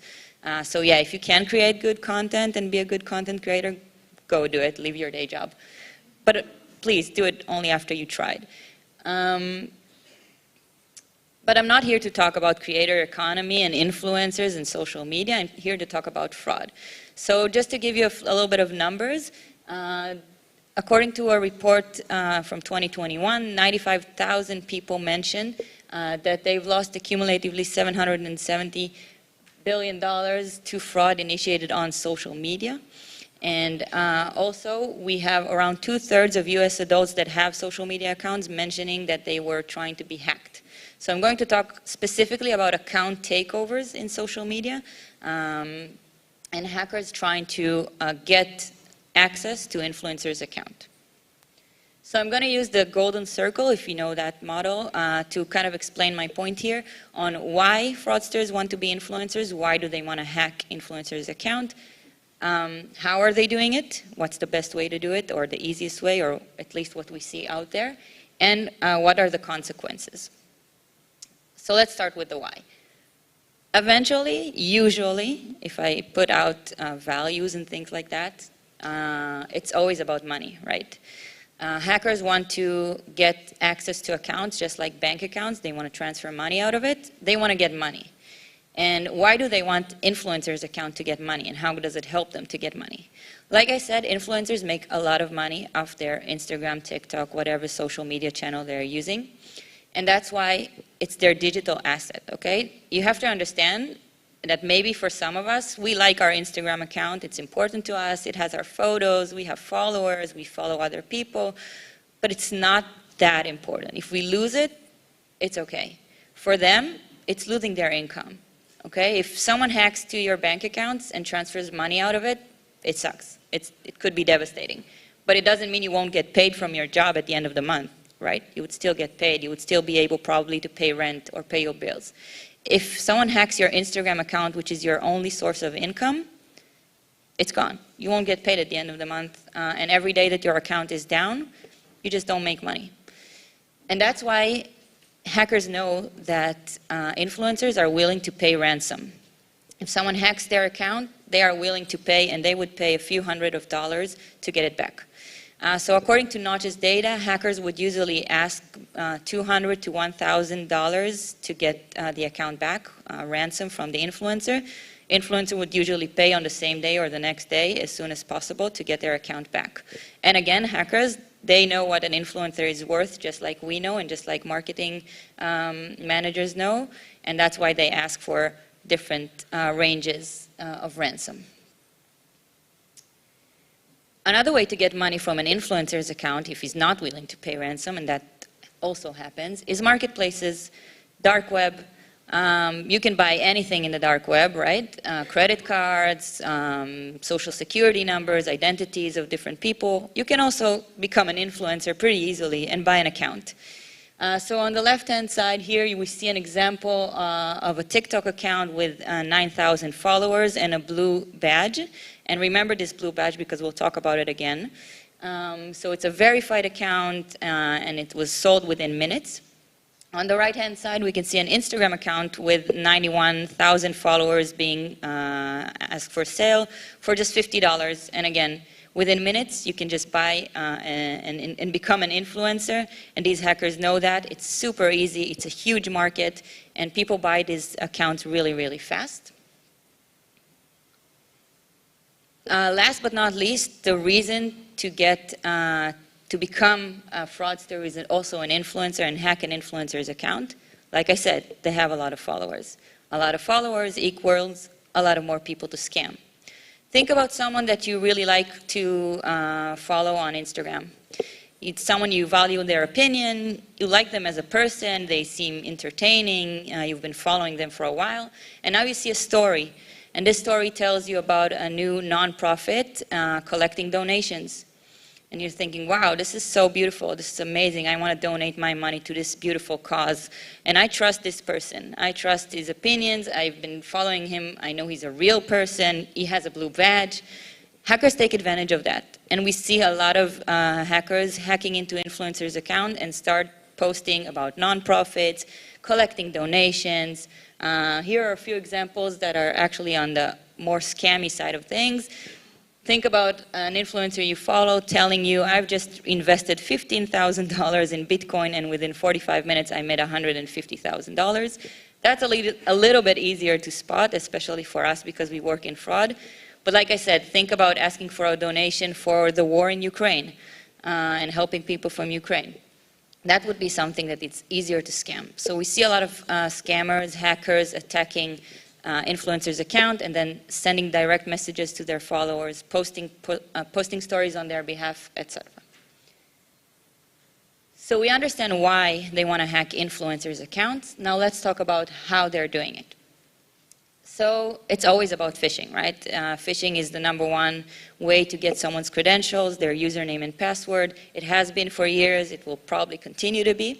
So yeah, if you can create good content and be a good content creator, go do it, leave your day job. But please do it only after you tried. But I'm not here to talk about creator economy and influencers and social media. I'm here to talk about fraud. So just to give you a little bit of numbers, according to a report from 2021, 95,000 people mentioned that they've lost accumulatively $770 billion to fraud initiated on social media. And also, we have around 2/3 of US adults that have social media accounts mentioning that they were trying to be hacked. So I'm going to talk specifically about account takeovers in social media and hackers trying to get access to influencers' account. So I'm going to use the golden circle, if you know that model, to kind of explain my point here on why fraudsters want to be influencers, why do they want to hack influencers' account, how are they doing it, what's the best way to do it, or the easiest way, or at least what we see out there, and what are the consequences. So let's start with the why. Eventually, usually, if I put out values and things like that, it's always about money, right? Hackers want to get access to accounts, just like bank accounts. They want to transfer money out of it. They want to get money. And why do they want influencers' account to get money, and how does it help them to get money? Like I said, influencers make a lot of money off their Instagram, TikTok, whatever social media channel they're using. And that's why it's their digital asset, okay? You have to understand that maybe for some of us, we like our Instagram account, it's important to us, it has our photos, we have followers, we follow other people, but it's not that important. If we lose it, it's okay. For them, it's losing their income, okay? If someone hacks to your bank accounts and transfers money out of it, it sucks. It could be devastating. But it doesn't mean you won't get paid from your job at the end of the month, right? You would still get paid, you would still be able probably to pay rent or pay your bills. If someone hacks your Instagram account, which is your only source of income, it's gone. You won't get paid at the end of the month. And every day that your account is down, you just don't make money. And that's why hackers know that influencers are willing to pay ransom. If someone hacks their account, they are willing to pay, and they would pay a few $100s to get it back. So according to Notch's data, hackers would usually ask $200 to $1,000 to get the account back, ransom from the influencer. Influencer would usually pay on the same day or the next day as soon as possible to get their account back. And again, hackers, they know what an influencer is worth, just like we know and just like marketing managers know. And that's why they ask for different ranges of ransom. So I'm going to use the golden circle, if you know that model, to kind of explain my point here on why fraudsters want to be influencers, why do they want to hack influencers' account, and what are the consequences. So eventually, usually, if I put out values and things like that, Another way to get money from an influencer's account, if he's not willing to pay ransom, and that also happens, is marketplaces, dark web. You can buy anything in the dark web, right? Credit cards, social security numbers, identities of different people. You can also become an influencer pretty easily and buy an account. So on the left-hand side here, we see an example of a TikTok account with 9,000 followers and a blue badge. And remember this blue badge because we'll talk about it again. So it's a verified account, and it was sold within minutes. On the right-hand side, we can see an Instagram account with 91,000 followers being asked for sale for just $50. And again, within minutes, you can just buy and become an influencer. And these hackers know that. It's super easy. It's a huge market. And people buy these accounts really, really fast. Last but not least, the reason to get to become a fraudster is also an influencer and hack an influencer's account. Like I said, they have a lot of followers. A lot of followers equals a lot of more people to scam. Think about someone that you really like to follow on Instagram. It's someone you value their opinion, you like them as a person, they seem entertaining, you've been following them for a while, and now you see a story. And this story tells you about a new nonprofit collecting donations. And you're thinking, wow, this is so beautiful, this is amazing, I want to donate my money to this beautiful cause. And I trust this person, I trust his opinions, I've been following him, I know he's a real person, he has a blue badge. Hackers take advantage of that. And we see a lot of hackers hacking into influencers' accounts and start posting about nonprofits, collecting donations. Here are a few examples that are actually on the more scammy side of things. Think about an influencer you follow telling you, I've just invested $15,000 in Bitcoin and within 45 minutes I made $150,000. That's a little bit easier to spot, especially for us because we work in fraud. But like I said, think about asking for a donation for the war in Ukraine and helping people from Ukraine. That would be something that it's easier to scam. So we see a lot of scammers, hackers attacking influencers' account and then sending direct messages to their followers, posting stories on their behalf, etc. So we understand why they want to hack influencers' accounts. Now let's talk about how they're doing it. So it's always about phishing, right? Phishing is the #1 way to get someone's credentials, their username and password. It has been for years. It will probably continue to be.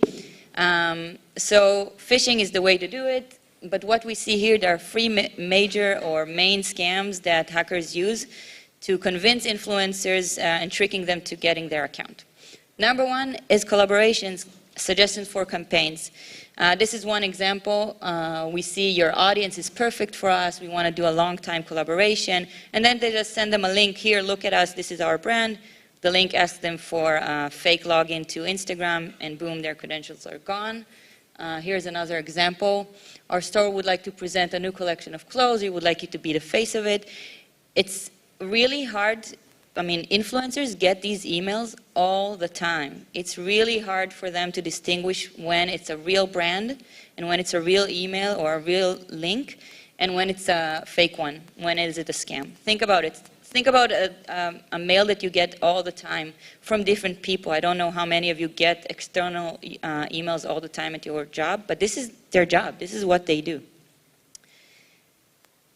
So phishing is the way to do it. But what we see here, there are 3 major or main scams that hackers use to convince influencers and tricking them to getting their account. #1 is collaborations, suggestions for campaigns. This is one example. We see your audience is perfect for us. We want to do a long-time collaboration. And then they just send them a link here. Look at us. This is our brand. The link asks them for a fake login to Instagram, and boom, their credentials are gone. Here's another example. Our store would like to present a new collection of clothes. We would like you to be the face of it. It's really hard. I mean, influencers get these emails all the time. It's really hard for them to distinguish when it's a real brand and when it's a real email or a real link and when it's a fake one. When is it a scam? Think about it. Think about a mail that you get all the time from different people. I don't know how many of you get external emails all the time at your job, but this is their job. This is what they do.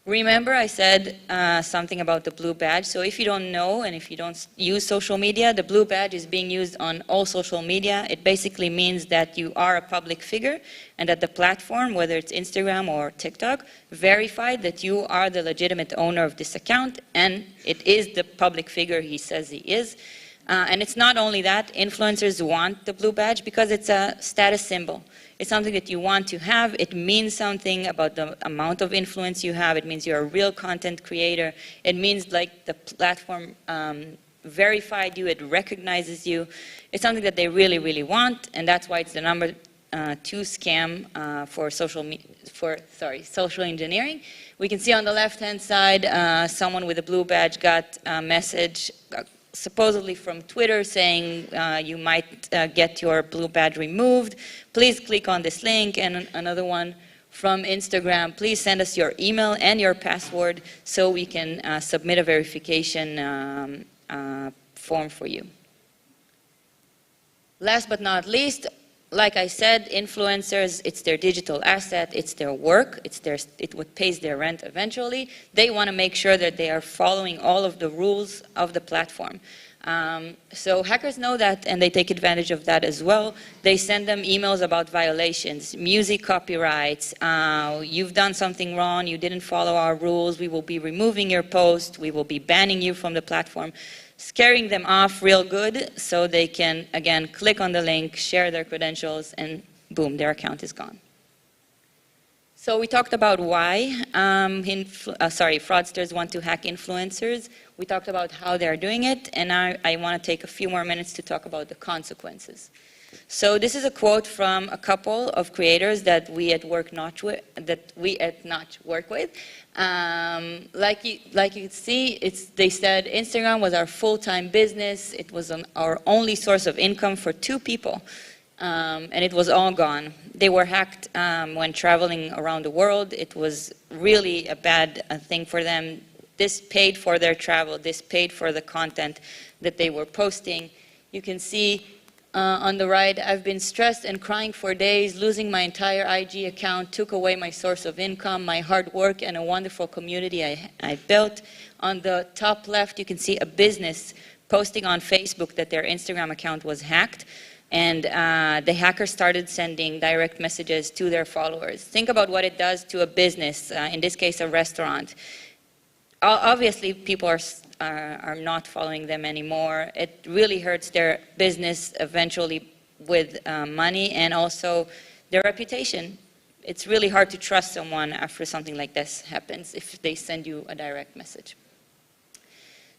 Remember I said something about the blue badge. So if you don't know and if you don't use social media, the blue badge is being used on all social media. It basically means that you are a public figure and that the platform, whether it's Instagram or TikTok, verified that you are the legitimate owner of this account and it is the public figure he says he is. And it's not only that, influencers want the blue badge because it's a status symbol. It's something that you want to have. It means something about the amount of influence you have. It means you're a real content creator. It means like the platform verified you. It recognizes you. It's something that they really, really want, and that's why it's the #2 scam for social engineering. We can see on the left-hand side, someone with a blue badge got a message supposedly from Twitter saying you might get your blue badge removed. Please click on this link. And another one from Instagram, please send us your email and your password so we can submit a verification form for you. Last but not least, like I said, influencers, it's their digital asset, it's their work, it's what pays their rent eventually. They want to make sure that they are following all of the rules of the platform. So hackers know that, and they take advantage of that as well. They send them emails about violations, music copyrights, you've done something wrong, you didn't follow our rules, we will be removing your post, we will be banning you from the platform, scaring them off real good so they can, again, click on the link, share their credentials, and boom, their account is gone. So we talked about why fraudsters want to hack influencers. We talked about how they're doing it, and I want to take a few more minutes to talk about the consequences. So this is a quote from a couple of creators that we at Notch work with. Like you can see, they said Instagram was our full-time business. It was our only source of income for 2 people. And it was all gone. They were hacked when traveling around the world. It was really a bad thing for them. This paid for their travel. This paid for the content that they were posting. You can see on the right, I've been stressed and crying for days. Losing my entire IG account took away my source of income, my hard work, and a wonderful community I built. On the top left, you can see a business posting on Facebook that their Instagram account was hacked. And the hackers started sending direct messages to their followers. Think about what it does to a business, in this case, a restaurant. Obviously, people are not following them anymore. It really hurts their business eventually with money and also their reputation. It's really hard to trust someone after something like this happens if they send you a direct message.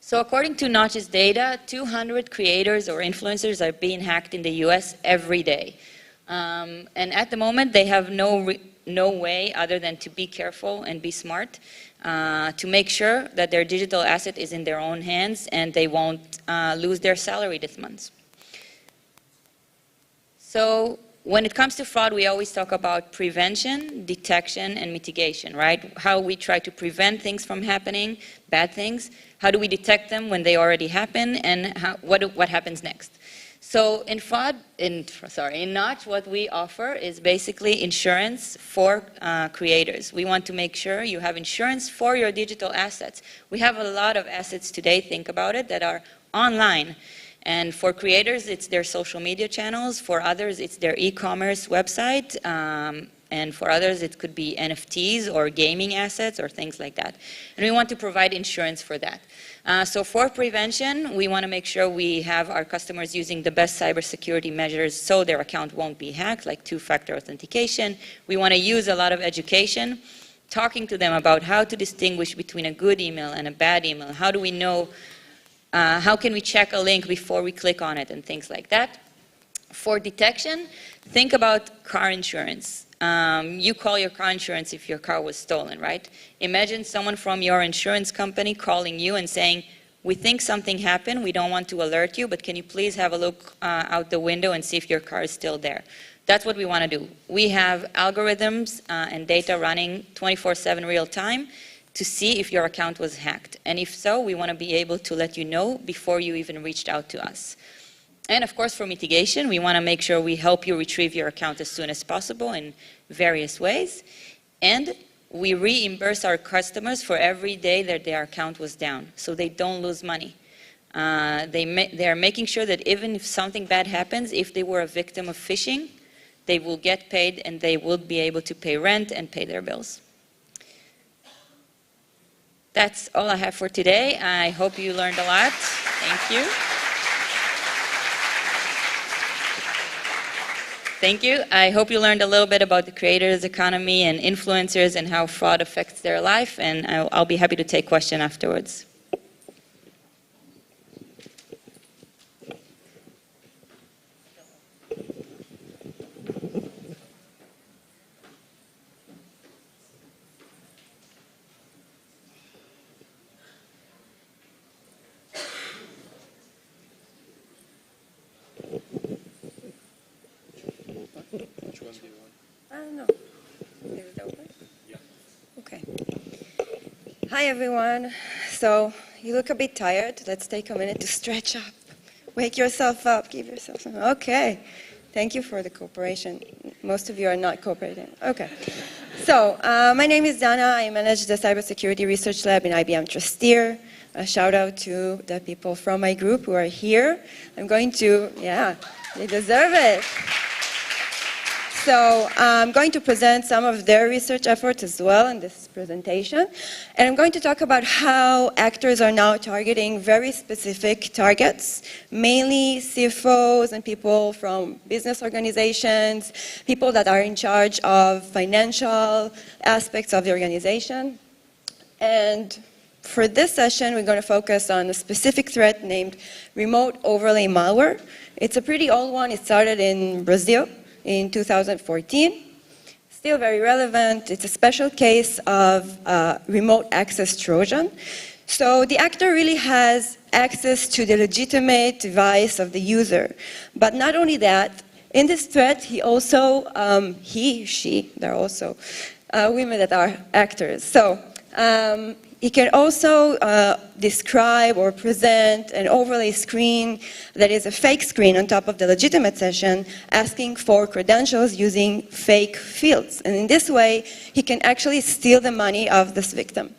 So according to Notch's data, 200 creators or influencers are being hacked in the US every day. And at the moment, they have no way other than to be careful and be smart to make sure that their digital asset is in their own hands and they won't lose their salary this month. So when it comes to fraud, we always talk about prevention, detection, and mitigation, right? How we try to prevent things from happening, bad things. How do we detect them when they already happen, and what happens next? So in Notch, what we offer is basically insurance for creators. We want to make sure you have insurance for your digital assets. We have a lot of assets today, think about it, that are online. And for creators, it's their social media channels. For others, it's their e-commerce website. And for others, it could be NFTs or gaming assets or things like that. And we want to provide insurance for that. So for prevention, we want to make sure we have our customers using the best cybersecurity measures so their account won't be hacked, like 2-factor authentication. We want to use a lot of education, talking to them about how to distinguish between a good email and a bad email. How do we know, how can we check a link before we click on it and things like that. For detection, think about car insurance. You call your car insurance if your car was stolen, right? Imagine someone from your insurance company calling you and saying, we think something happened, we don't want to alert you, but can you please have a look out the window and see if your car is still there? That's what we want to do. We have algorithms and data running 24/7 real time to see if your account was hacked. And if so, we want to be able to let you know before you even reached out to us. And of course, for mitigation, we want to make sure we help you retrieve your account as soon as possible in various ways. And we reimburse our customers for every day that their account was down, so they don't lose money. They are making sure that even if something bad happens, if they were a victim of phishing, they will get paid and they will be able to pay rent and pay their bills. That's all I have for today. I hope you learned a lot. Thank you. Thank you. I hope you learned a little bit about the creators economy and influencers and how fraud affects their life, and I'll be happy to take questions afterwards. Hi everyone. So you look a bit tired. Let's take a minute to stretch up. Wake yourself up. Give yourself some. Okay. Thank you for the cooperation. Most of you are not cooperating. Okay. So, my name is Dana. I manage the Cybersecurity Research Lab in IBM Trustir. A shout out to the people from my group who are here. I'm going to, yeah, they deserve it. So I'm going to present some of their research efforts as well in this presentation. And I'm going to talk about how actors are now targeting very specific targets, mainly CFOs and people from business organizations, people that are in charge of financial aspects of the organization. And for this session, we're going to focus on a specific threat named remote overlay malware. It's a pretty old one. It started in Brazil in 2014. Still very relevant. It's a special case of remote access Trojan. So the actor really has access to the legitimate device of the user. But not only that, in this threat, he also, she, they're also women that are actors. So he can also describe or present an overlay screen that is a fake screen on top of the legitimate session, asking for credentials using fake fields. And in this way, he can actually steal the money of this victim.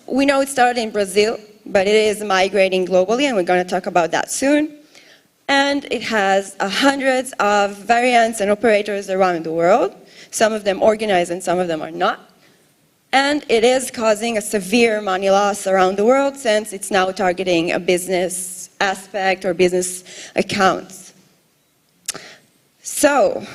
We know it started in Brazil, but it is migrating globally, and we're going to talk about that soon. And it has hundreds of variants and operators around the world. Some of them organized and some of them are not. And it is causing a severe money loss around the world since it's now targeting a business aspect or business accounts. So,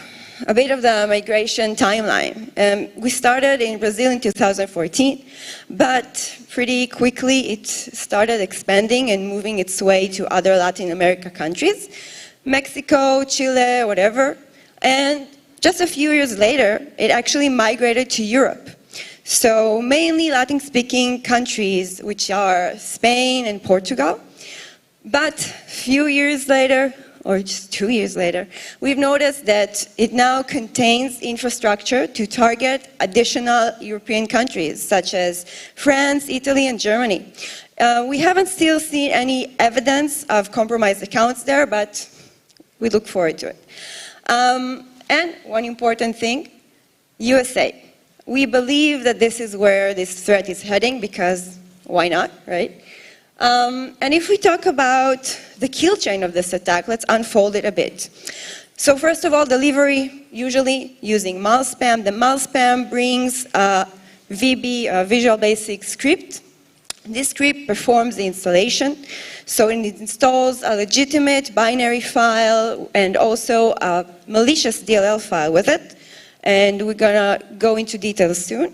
a bit of the migration timeline. We started in Brazil in 2014, but pretty quickly it started expanding and moving its way to other Latin America countries, Mexico, Chile, whatever. And just a few years later, it actually migrated to Europe. So mainly Latin-speaking countries, which are Spain and Portugal. But a few years later, or just 2 years later, we've noticed that it now contains infrastructure to target additional European countries, such as France, Italy, and Germany. We haven't still seen any evidence of compromised accounts there, but we look forward to it. And one important thing, USA. We believe that this is where this threat is heading because why not, right? And if we talk about the kill chain of this attack, let's unfold it a bit. So first of all, delivery, usually using malspam. The malspam brings a VB, a Visual Basic script. This script performs the installation. So it installs a legitimate binary file and also a malicious DLL file with it. And we're going to go into details soon.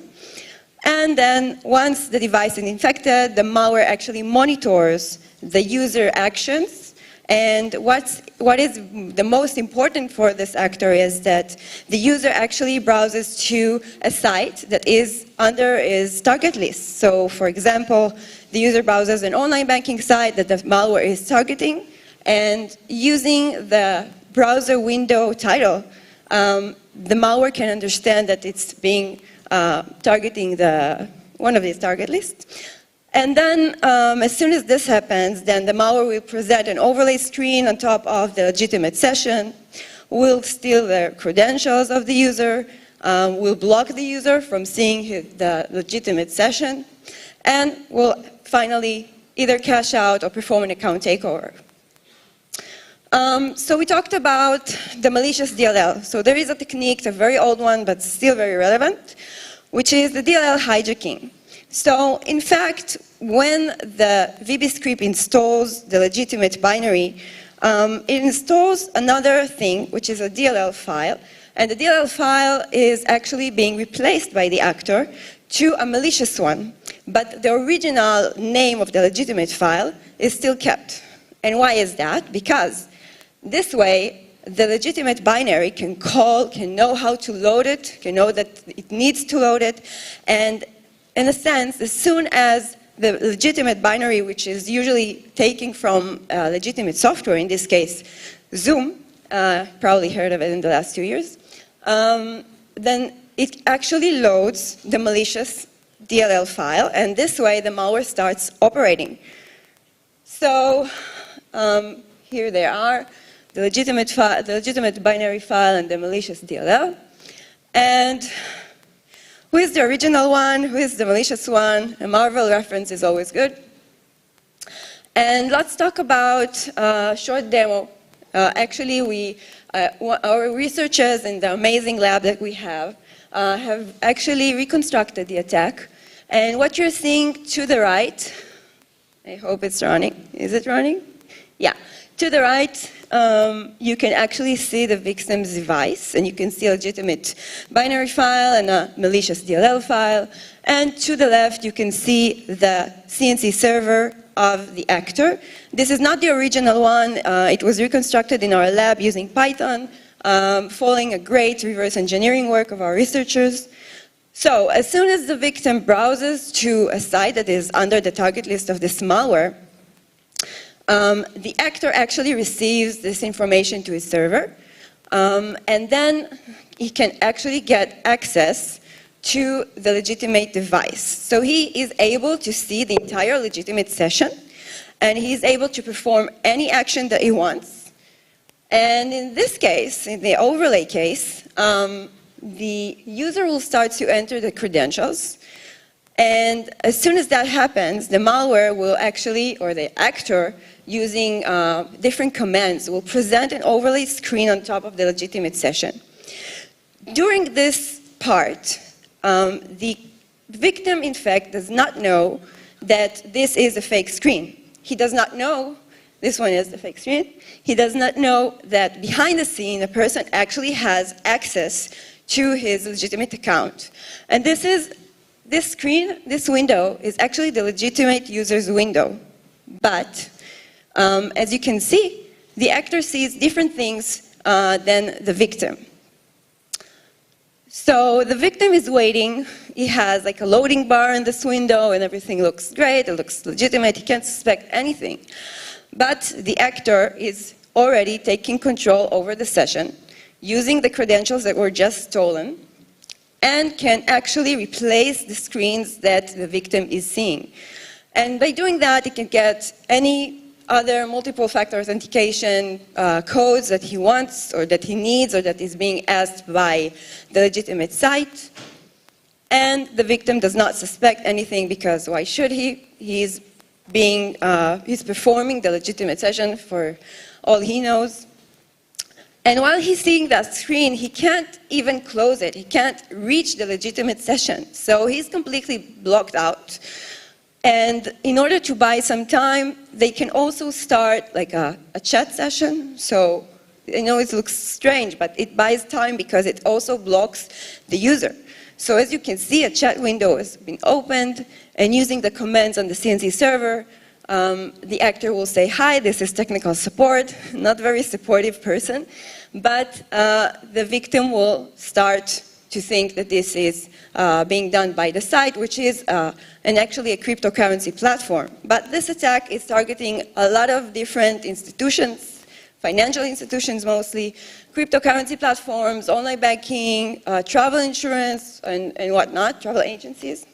And then once the device is infected, the malware actually monitors the user actions. And what is the most important for this actor is that the user actually browses to a site that is under his target list. So for example, the user browses an online banking site that the malware is targeting, and using the browser window title, the malware can understand that it's being targeting one of these target lists. And then as soon as this happens, then the malware will present an overlay screen on top of the legitimate session, will steal the credentials of the user, will block the user from seeing the legitimate session, and will finally either cash out or perform an account takeover. So we talked about the malicious DLL. So there is a technique, a very old one, but still very relevant, which is the DLL hijacking. So in fact, when the VB script installs the legitimate binary, it installs another thing, which is a DLL file. And the DLL file is actually being replaced by the actor to a malicious one. But the original name of the legitimate file is still kept. And why is that? Because this way, the legitimate binary can know how to load it, can know that it needs to load it, and in a sense, as soon as the legitimate binary, which is usually taken from legitimate software, in this case, Zoom, probably heard of it in the last 2 years, then it actually loads the malicious DLL file, and this way the malware starts operating. So here they are, the legitimate binary file and the malicious DLL. And who is the original one? Who is the malicious one? A Marvel reference is always good. And let's talk about a short demo. Actually, our researchers in the amazing lab that we have actually reconstructed the attack. And what you're seeing to the right, I hope it's running. Is it running? Yeah. To the right, you can actually see the victim's device, and you can see a legitimate binary file and a malicious DLL file. And to the left, you can see the CNC server of the actor. This is not the original one. It was reconstructed in our lab using Python, following a great reverse engineering work of our researchers. So as soon as the victim browses to a site that is under the target list of this malware, the actor actually receives this information to his server, and then he can actually get access to the legitimate device. So he is able to see the entire legitimate session, and he's able to perform any action that he wants. And in this case, in the overlay case, the user will start to enter the credentials. And as soon as that happens, the malware will actually, or the actor, using different commands, will present an overlay screen on top of the legitimate session. During this part, the victim, in fact, does not know that this is a fake screen. He does not know this one is the fake screen. He does not know that behind the scene, a person actually has access to his legitimate account. And this screen, this window, is actually the legitimate user's window. But as you can see, the actor sees different things than the victim. So the victim is waiting. He has like a loading bar in this window, and everything looks great. It looks legitimate. He can't suspect anything. But the actor is already taking control over the session, using the credentials that were just stolen, and can actually replace the screens that the victim is seeing. And by doing that, he can get any other multiple factor authentication codes that he wants or that he needs or that is being asked by the legitimate site. And the victim does not suspect anything, because why should he? He's performing the legitimate session for all he knows. And while he's seeing that screen, he can't even close it. He can't reach the legitimate session. So he's completely blocked out. And in order to buy some time, they can also start like a chat session. So I know it looks strange, but it buys time because it also blocks the user. So as you can see, a chat window has been opened, and using the commands on the CNC server, the actor will say, "Hi, this is technical support," not very supportive person, but the victim will start to think that this is being done by the site, which is actually a cryptocurrency platform. But this attack is targeting a lot of different institutions, financial institutions mostly, cryptocurrency platforms, online banking, travel insurance, and whatnot, travel agencies.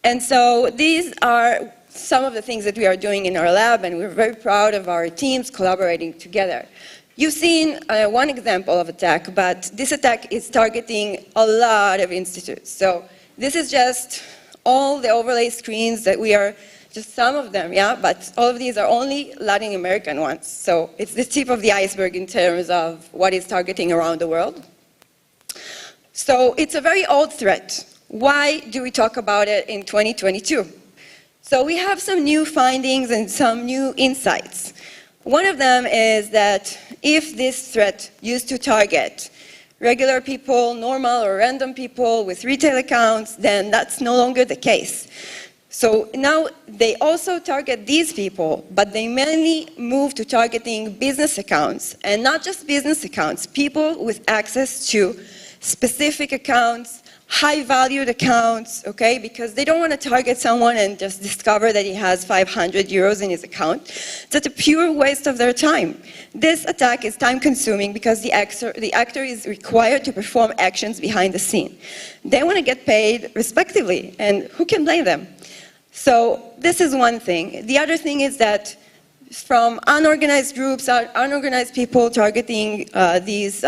And so these are some of the things that we are doing in our lab, and we're very proud of our teams collaborating together. You've seen one example of attack, but this attack is targeting a lot of institutes. So this is just all the overlay screens that we are, just some of them, yeah? But all of these are only Latin American ones. So it's the tip of the iceberg in terms of what is targeting around the world. So it's a very old threat. Why do we talk about it in 2022? So we have some new findings and some new insights. One of them is that if this threat used to target regular people, normal or random people with retail accounts, then that's no longer the case. So now they also target these people, but they mainly move to targeting business accounts, and not just business accounts, people with access to specific accounts high-valued accounts, okay, because they don't want to target someone and just discover that he has 500 euros in his account. That's a pure waste of their time. This attack is time-consuming because the actor is required to perform actions behind the scene. They want to get paid respectively, and who can blame them? So this is one thing. The other thing is that from unorganized groups, unorganized people targeting these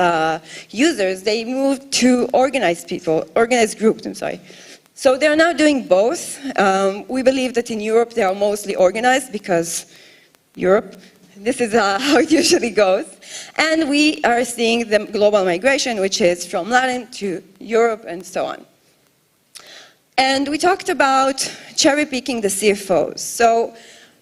users, they moved to organized groups, I'm sorry. So they're now doing both. We believe that in Europe they are mostly organized because Europe, this is how it usually goes. And we are seeing the global migration, which is from Latin to Europe and so on. And we talked about cherry-picking the CFOs. So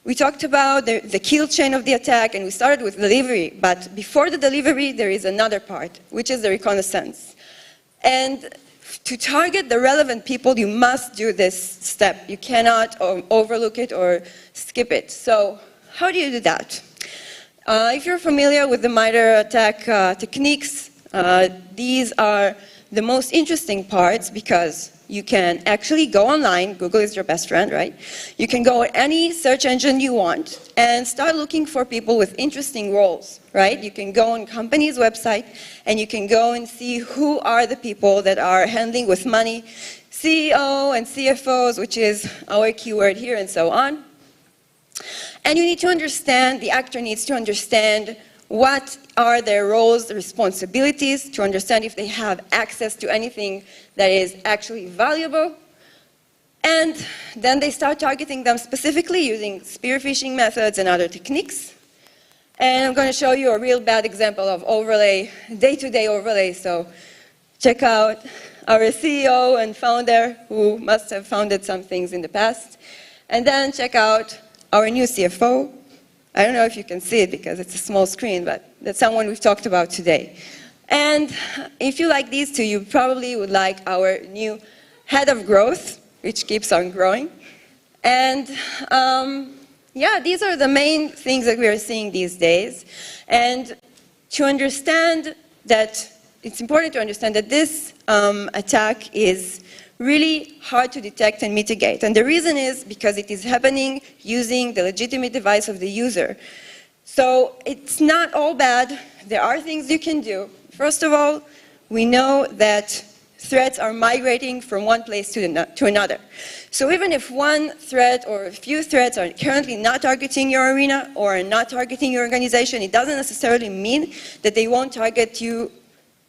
we talked about the kill chain of the attack, and we started with delivery. But before the delivery, there is another part, which is the reconnaissance. And to target the relevant people, you must do this step. You cannot overlook it or skip it. So how do you do that? If you're familiar with the MITRE attack techniques, these are the most interesting parts because you can actually go online, Google is your best friend, right? You can go at any search engine you want and start looking for people with interesting roles, right? You can go on company's website and you can go and see who are the people that are handling with money, CEO and CFOs, which is our keyword here, and so on. And you need to understand, the actor needs to understand what are their roles, responsibilities, to understand if they have access to anything that is actually valuable. And then they start targeting them specifically using spear phishing methods and other techniques. And I'm going to show you a real bad example of overlay, day-to-day overlay. So check out our CEO and founder, who must have founded some things in the past. And then check out our new CFO. I don't know if you can see it because it's a small screen, but that's someone we've talked about today. And if you like these two, you probably would like our new head of growth, which keeps on growing. And yeah, these are the main things that we are seeing these days. And to understand that, it's important to understand that this attack is really hard to detect and mitigate. And the reason is because it is happening using the legitimate device of the user. So it's not all bad. There are things you can do. First of all, we know that threats are migrating from one place to another. So even if one threat or a few threats are currently not targeting your arena or not targeting your organization, it doesn't necessarily mean that they won't target you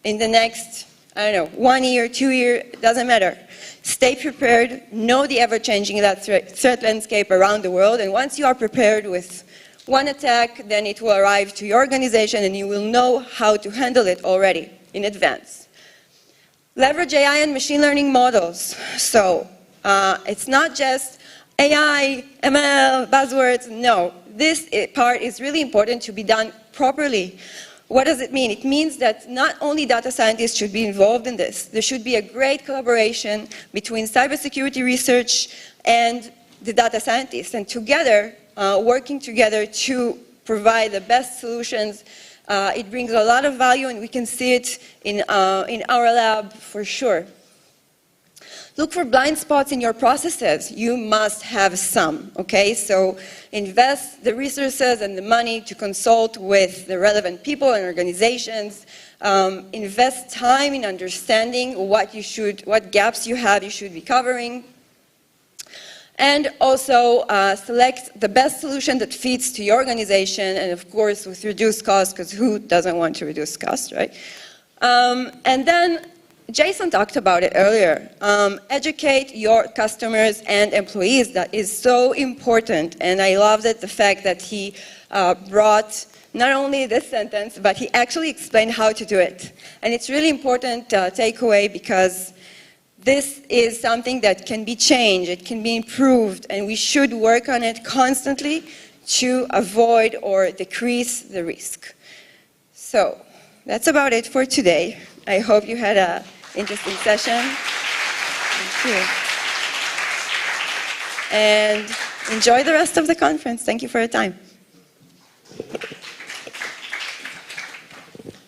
in the next, I don't know, 1 year, 2 years, it doesn't matter. Stay prepared, know the ever-changing threat landscape around the world, and once you are prepared with one attack, then it will arrive to your organization and you will know how to handle it already in advance. Leverage AI and machine learning models. So it's not just AI, ML, buzzwords, no. This part is really important to be done properly. What does it mean? It means that not only data scientists should be involved in this, there should be a great collaboration between cybersecurity research and the data scientists, and together, working together to provide the best solutions. It brings a lot of value, and we can see it in our lab for sure. Look for blind spots in your processes. You must have some, okay? So invest the resources and the money to consult with the relevant people and organizations. Invest time in understanding what gaps you have you should be covering. And also select the best solution that fits to your organization, and of course with reduced cost, because who doesn't want to reduce cost, right? And then Jayson talked about it earlier. Educate your customers and employees. That is so important. And I love that the fact that he brought not only this sentence, but he actually explained how to do it. And it's really important takeaway because this is something that can be changed, it can be improved, and we should work on it constantly to avoid or decrease the risk. So that's about it for today. I hope you had an interesting session. Thank you. And enjoy the rest of the conference. Thank you for your time.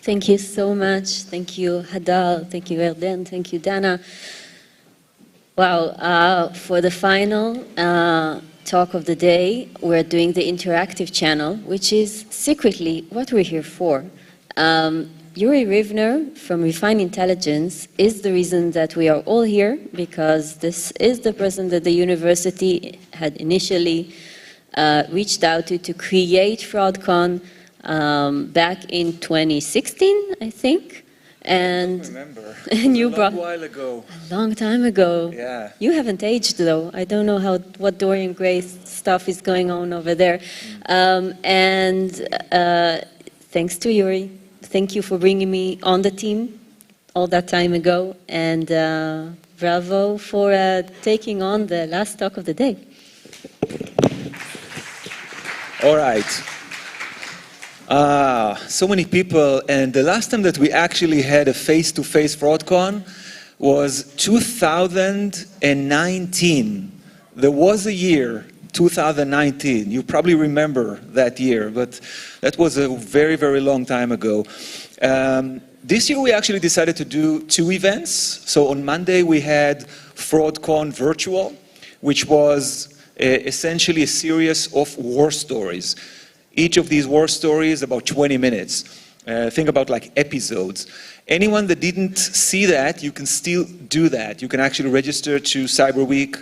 Thank you so much. Thank you, Hadar. Thank you, Erden. Thank you, Dana. Well, for the final talk of the day, we're doing the interactive channel, which is secretly what we're here for. Yuri Rivner from Refine Intelligence is the reason that we are all here, because this is the person that the university had initially reached out to create FraudCon back in 2016, I think. And, and you brought a while ago. A long time ago. Yeah. You haven't aged though. I don't know what Dorian Gray stuff is going on over there. Thanks to Yuri. Thank you for bringing me on the team all that time ago. And bravo for taking on the last talk of the day. All right. So many people, and the last time that we actually had a face-to-face FraudCon was 2019. There was a year, 2019. You probably remember that year, but that was a very, very long time ago. This year we actually decided to do two events. So on Monday we had FraudCon Virtual, which was essentially a series of war stories. Each of these war stories about 20 minutes. Think about like episodes. Anyone that didn't see that, you can still do that. You can actually register to Cyber Week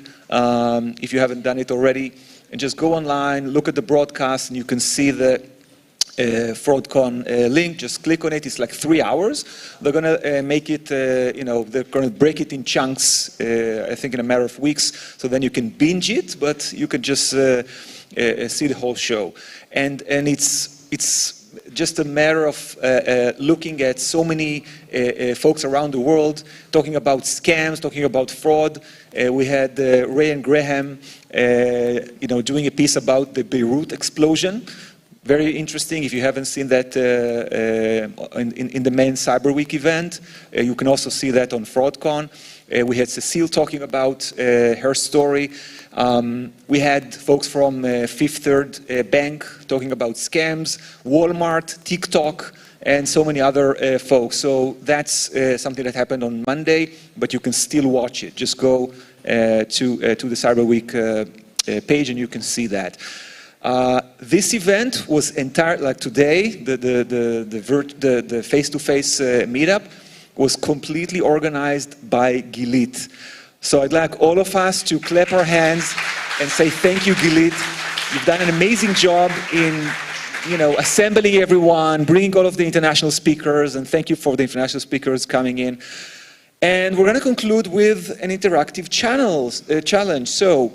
if you haven't done it already, and just go online, look at the broadcast, and you can see the FraudCon link. Just click on it. It's like 3 hours. They're going to make it, they're going to break it in chunks, I think in a matter of weeks, so then you can binge it, but you can just see the whole show. And it's just a matter of looking at so many folks around the world talking about scams, talking about fraud. We had Ray and Graham, doing a piece about the Beirut explosion. Very interesting. If you haven't seen that in the main Cyber Week event, you can also see that on FraudCon. We had Cecile talking about her story. We had folks from Fifth Third Bank talking about scams, Walmart, TikTok, and so many other folks. So that's something that happened on Monday, but you can still watch it. Just go to the Cyber Week page and you can see that. This event was entire, like today, the face-to-face meetup was completely organized by Gilit. So I'd like all of us to clap our hands and say thank you, Gilit. You've done an amazing job in, assembling everyone, bringing all of the international speakers, and thank you for the international speakers coming in. And we're going to conclude with an interactive challenge. So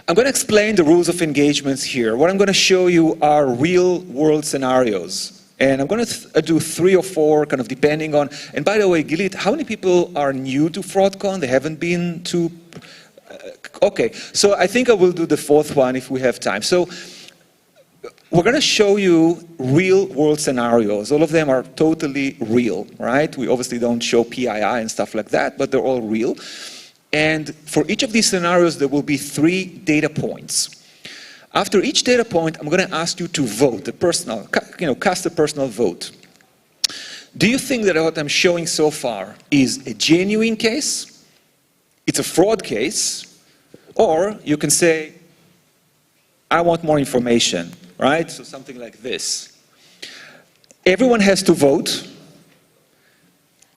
I'm going to explain the rules of engagements here. What I'm going to show you are real-world scenarios. And I'm going to do 3 or 4, kind of depending on... And by the way, Gilit, how many people are new to FraudCon? They haven't been to... Okay, so I think I will do the 4th one if we have time. So we're going to show you real-world scenarios. All of them are totally real, right? We obviously don't show PII and stuff like that, but they're all real. And for each of these scenarios, there will be 3 data points. After each data point, I'm going to ask you to vote, cast a personal vote. Do you think that what I'm showing so far is a genuine case, it's a fraud case, or you can say, I want more information, right? So something like this. Everyone has to vote,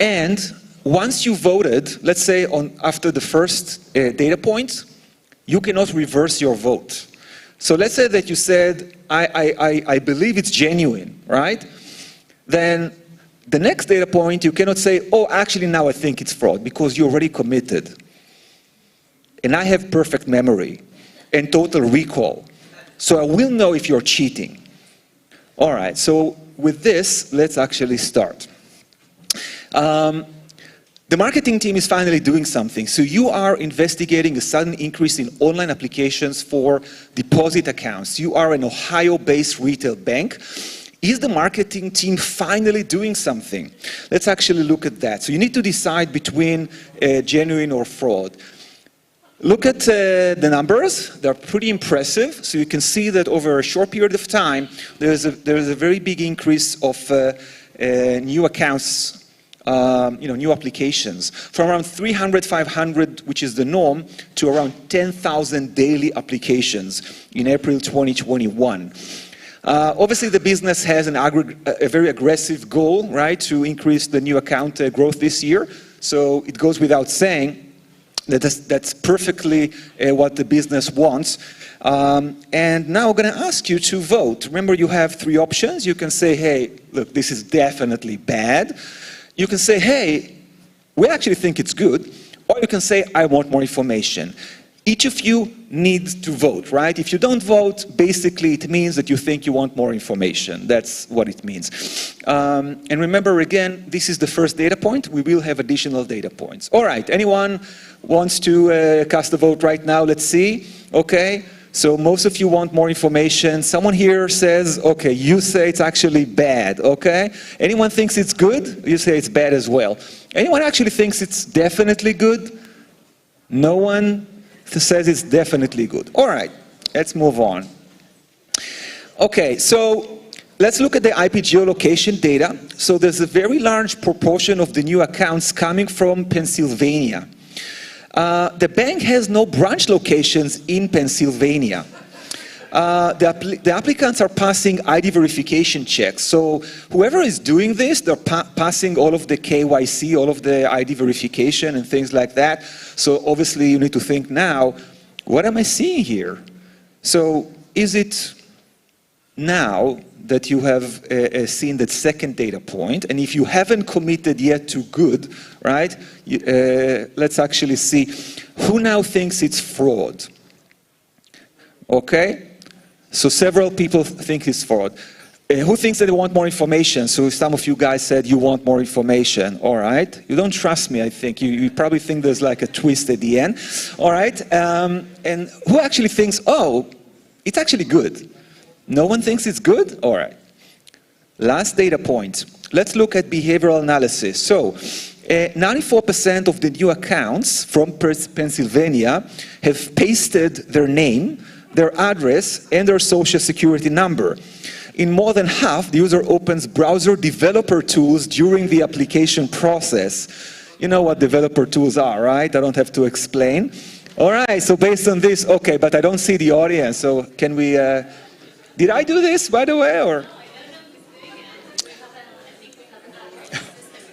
and once you voted, let's say after the first data point, you cannot reverse your vote. So let's say that you said, I believe it's genuine, right? Then the next data point, you cannot say, oh, actually now I think it's fraud, because you already committed. And I have perfect memory and total recall. So I will know if you're cheating. All right, so with this, let's actually start. The marketing team is finally doing something. So you are investigating a sudden increase in online applications for deposit accounts. You are an Ohio-based retail bank. Is the marketing team finally doing something? Let's actually look at that. So you need to decide between genuine or fraud. Look at the numbers. They're pretty impressive. So you can see that over a short period of time, there's a very big increase of new accounts new applications, from around 300, 500, which is the norm, to around 10,000 daily applications in April 2021. Obviously, the business has a very aggressive goal, right, to increase the new account growth this year. So it goes without saying that that's perfectly what the business wants. And now I'm going to ask you to vote. Remember, you have three options. You can say, hey, look, this is definitely bad. You can say, hey, we actually think it's good. Or you can say, I want more information. Each of you needs to vote, right? If you don't vote, basically it means that you think you want more information. That's what it means. And remember, again, this is the first data point. We will have additional data points. All right, anyone wants to cast a vote right now? Let's see. Okay, so most of you want more information. Someone here says, okay, you say it's actually bad, okay? Anyone thinks it's good? You say it's bad as well. Anyone actually thinks it's definitely good? No one says it's definitely good. All right, let's move on. Okay, so let's look at the IP geolocation data. So there's a very large proportion of the new accounts coming from Pennsylvania. The bank has no branch locations in Pennsylvania. The applicants are passing ID verification checks. So whoever is doing this, they're passing all of the KYC, all of the ID verification and things like that. So obviously you need to think now, what am I seeing here? So is it now that you have seen that second data point, and if you haven't committed yet to good, right, let's actually see who now thinks it's fraud. Okay? So several people think it's fraud. Who thinks that they want more information? So some of you guys said you want more information. All right. You don't trust me, I think. You probably think there's like a twist at the end. All right. And who actually thinks, oh, it's actually good? No one thinks it's good? All right. Last data point. Let's look at behavioral analysis. So 94% of the new accounts from Pennsylvania have pasted their name, their address, and their social security number. In more than half, the user opens browser developer tools during the application process. You know what developer tools are, right? I don't have to explain. All right, so based on this, okay, but I don't see the audience, so can we, did I do this, by the way, or?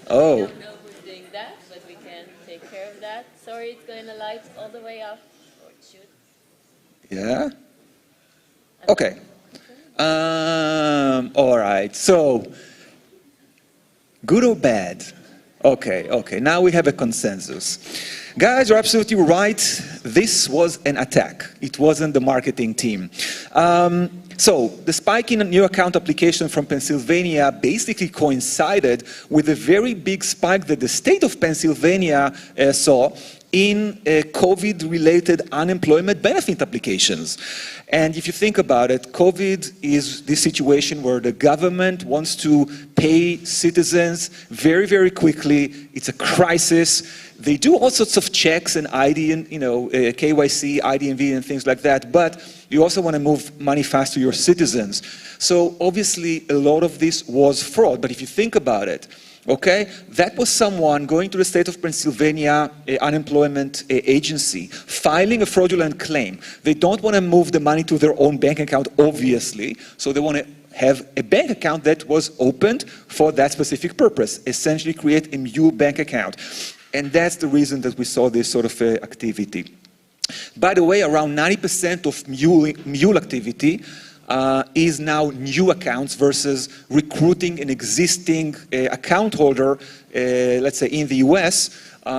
Oh. I don't know who's doing that, but we can take care of that. Sorry, it's going to light all the way up. Or it should. Yeah? Okay. All right, so, good or bad? Okay, okay, now we have a consensus. Guys, you're absolutely right. This was an attack. It wasn't the marketing team. So, the spike in a new account application from Pennsylvania basically coincided with a very big spike that the state of Pennsylvania saw in COVID-related unemployment benefit applications. And if you think about it, COVID is this situation where the government wants to pay citizens very, very quickly. It's a crisis. They do all sorts of checks and ID and, KYC, IDMV and things like that, but you also want to move money fast to your citizens. So obviously a lot of this was fraud, but if you think about it, okay, that was someone going to the state of Pennsylvania unemployment agency, filing a fraudulent claim. They don't want to move the money to their own bank account, obviously, so they want to have a bank account that was opened for that specific purpose, essentially create a mule bank account. And that's the reason that we saw this sort of activity. By the way, around 90% of mule activity is now new accounts versus recruiting an existing account holder, let's say in the US,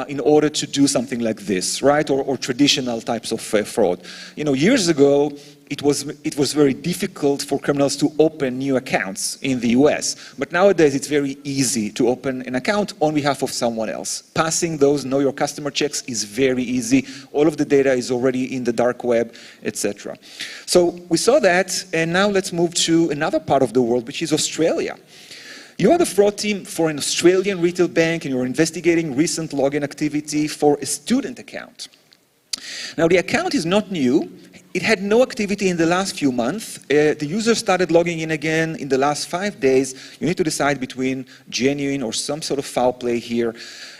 in order to do something like this, right? Or traditional types of fraud. Years ago, it was very difficult for criminals to open new accounts in the US. But nowadays, it's very easy to open an account on behalf of someone else. Passing those know your customer checks is very easy. All of the data is already in the dark web, etc. So we saw that, and now let's move to another part of the world, which is Australia. You are the fraud team for an Australian retail bank, and you're investigating recent login activity for a student account. Now, the account is not new. it had no activity in the last few months. The user started logging in again in the last 5 days. You need to decide between genuine or some sort of foul play here.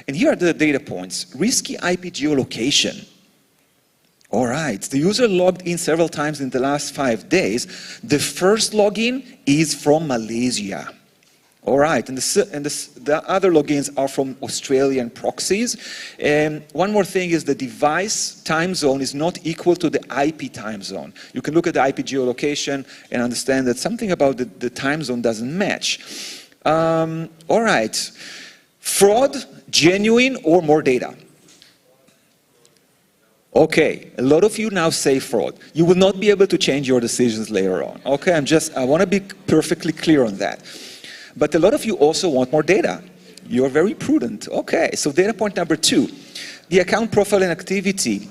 And here are the data points. Risky IP geolocation. All right, the user logged in several times in the last 5 days. The first login is from Malaysia. All right, and the other logins are from Australian proxies. And one more thing is the device time zone is not equal to the IP time zone. You can look at the IP geolocation and understand that something about the time zone doesn't match. All right, fraud, genuine, or more data? Okay, a lot of you now say fraud. You will not be able to change your decisions later on. Okay, I want to be perfectly clear on that. But a lot of you also want more data. You're very prudent. Okay, so data point number 2, the account profile and activity.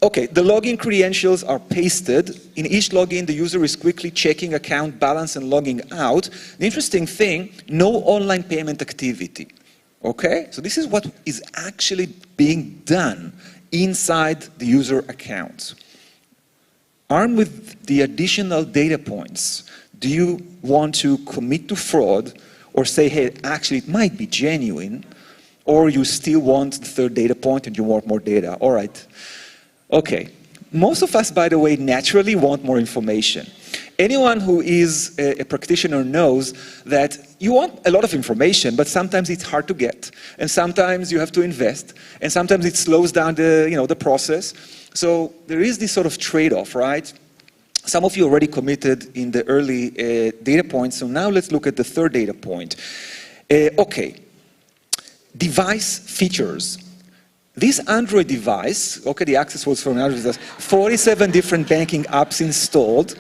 Okay, the login credentials are pasted. In each login, the user is quickly checking account balance and logging out. The interesting thing, no online payment activity. Okay, so this is what is actually being done inside the user account. Armed with the additional data points, do you want to commit to fraud or say, hey, actually it might be genuine, or you still want the third data point and you want more data? All right. Okay. Most of us, by the way, naturally want more information. Anyone who is a practitioner knows that you want a lot of information, but sometimes it's hard to get, and sometimes you have to invest, and sometimes it slows down the process. So there is this sort of trade-off, right? Some of you already committed in the early data points, so now let's look at the third data point. Okay, device features. This Android device, okay, the access was from an Android device, 47 different banking apps installed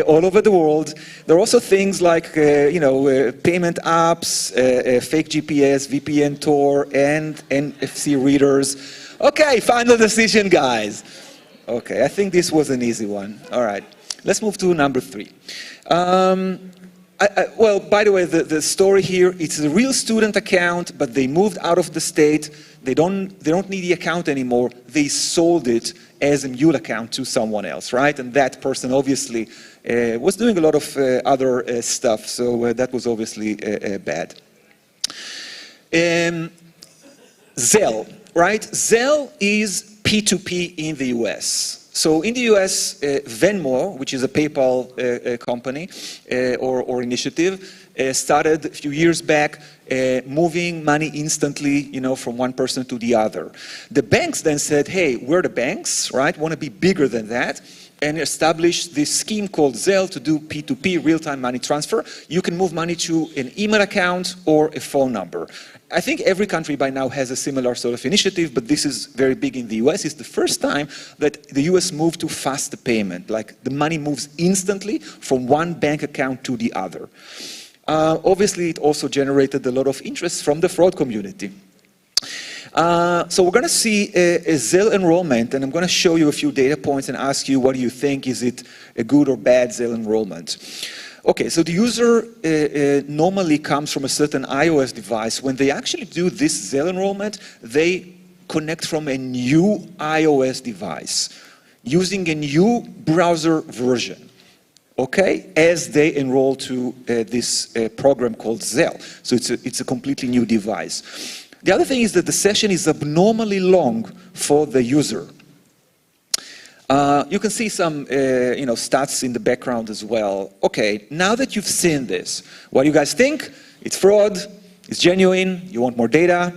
all over the world. There are also things like, payment apps, fake GPS, VPN Tor, and NFC readers. Okay, final decision, guys. Okay, I think this was an easy one. All right. Let's move to number 3. Well, by the way, the story here, it's a real student account, but they moved out of the state. They don't need the account anymore. They sold it as a mule account to someone else, right? And that person obviously was doing a lot of other stuff, so that was obviously bad. Zelle, right? Zelle is P2P in the US. So in the US, Venmo, which is a PayPal company or initiative, started a few years back moving money instantly, from one person to the other. The banks then said, hey, we're the banks, right? Want to be bigger than that, and established this scheme called Zelle to do P2P, real-time money transfer. You can move money to an email account or a phone number. I think every country by now has a similar sort of initiative, but this is very big in the US. It's the first time that the US moved to fast payment, like the money moves instantly from one bank account to the other. Obviously, it also generated a lot of interest from the fraud community. So we're going to see a Zelle enrollment, and I'm going to show you a few data points and ask you what do you think, is it a good or bad Zelle enrollment? Okay, so the user normally comes from a certain iOS device. When they actually do this Zelle enrollment, they connect from a new iOS device using a new browser version, okay, as they enroll to this program called Zelle. So it's a completely new device. The other thing is that the session is abnormally long for the user. You can see some stats in the background as well. Okay, now that you've seen this, what do you guys think? It's fraud, it's genuine, you want more data?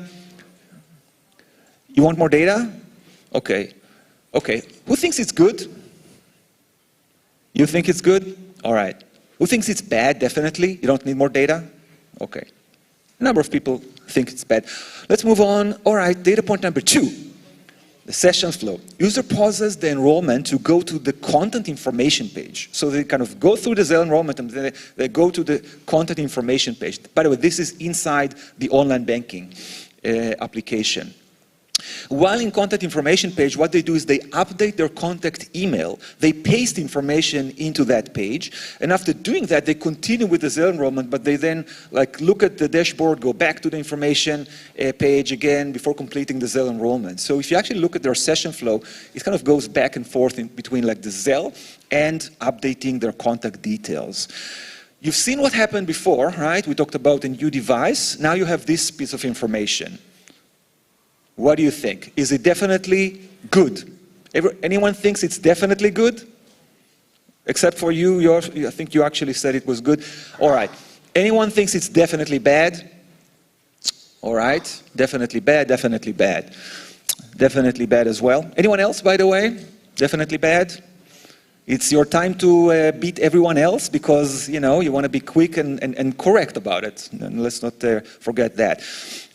You want more data? Okay, okay. Who thinks it's good? You think it's good? All right. Who thinks it's bad? Definitely. You don't need more data? Okay. A number of people think it's bad. Let's move on. All right, data point number 2. The session flow. User pauses the enrollment to go to the content information page. So they kind of go through the Zelle enrollment and then they go to the content information page. By the way, this is inside the online banking application. While in contact information page, what they do is they update their contact email. They paste information into that page. And after doing that, they continue with the Zelle enrollment, but they then look at the dashboard, go back to the information page again before completing the Zelle enrollment. So if you actually look at their session flow, it kind of goes back and forth between the Zelle and updating their contact details. You've seen what happened before, right? We talked about a new device. Now you have this piece of information. What do you think? Is it definitely good? Anyone thinks it's definitely good? Except for you, I think you actually said it was good. All right. Anyone thinks it's definitely bad? All right. Definitely bad, definitely bad. Definitely bad as well. Anyone else, by the way? Definitely bad? It's your time to beat everyone else because, you want to be quick and correct about it. And let's not forget that.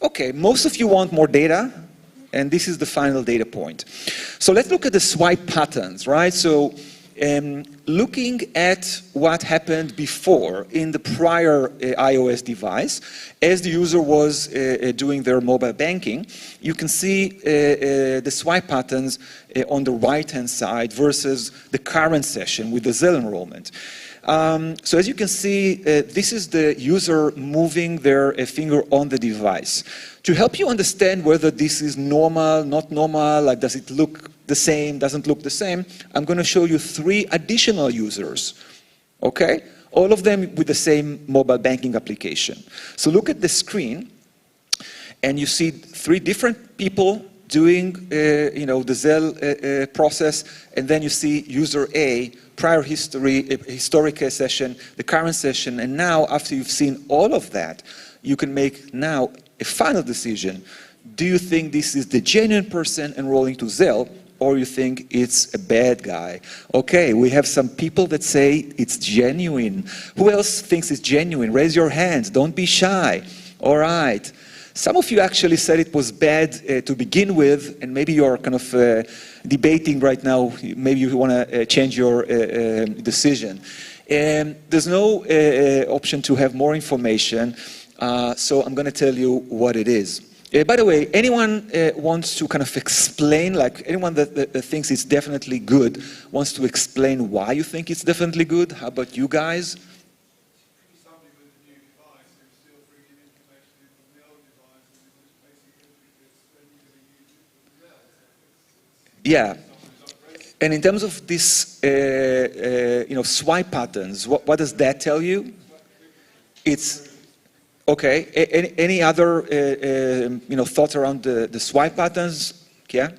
Okay, most of you want more data, and this is the final data point. So let's look at the swipe patterns, right? So looking at what happened before in the prior iOS device, as the user was doing their mobile banking, you can see the swipe patterns on the right-hand side versus the current session with the Zelle enrollment. So as you can see, this is the user moving their finger on the device. To help you understand whether this is normal, not normal, does it look the same, doesn't look the same, I'm going to show you 3 additional users, okay? All of them with the same mobile banking application. So look at the screen, and you see 3 different people doing, the Zelle process, and then you see user A, prior history, historic session, the current session, and now after you've seen all of that, you can make now a final decision. Do you think this is the genuine person enrolling to Zelle, or you think it's a bad guy? Okay, we have some people that say it's genuine. Who else thinks it's genuine? Raise your hands, don't be shy. All right. Some of you actually said it was bad to begin with, and maybe you're kind of debating right now, maybe you want to change your decision. There's no option to have more information, so I'm going to tell you what it is. By the way, anyone wants to kind of explain, anyone that thinks it's definitely good, wants to explain why you think it's definitely good? How about you guys? Yeah, and in terms of this, swipe patterns, what does that tell you? It's okay. Any other, thoughts around the swipe patterns? Yeah.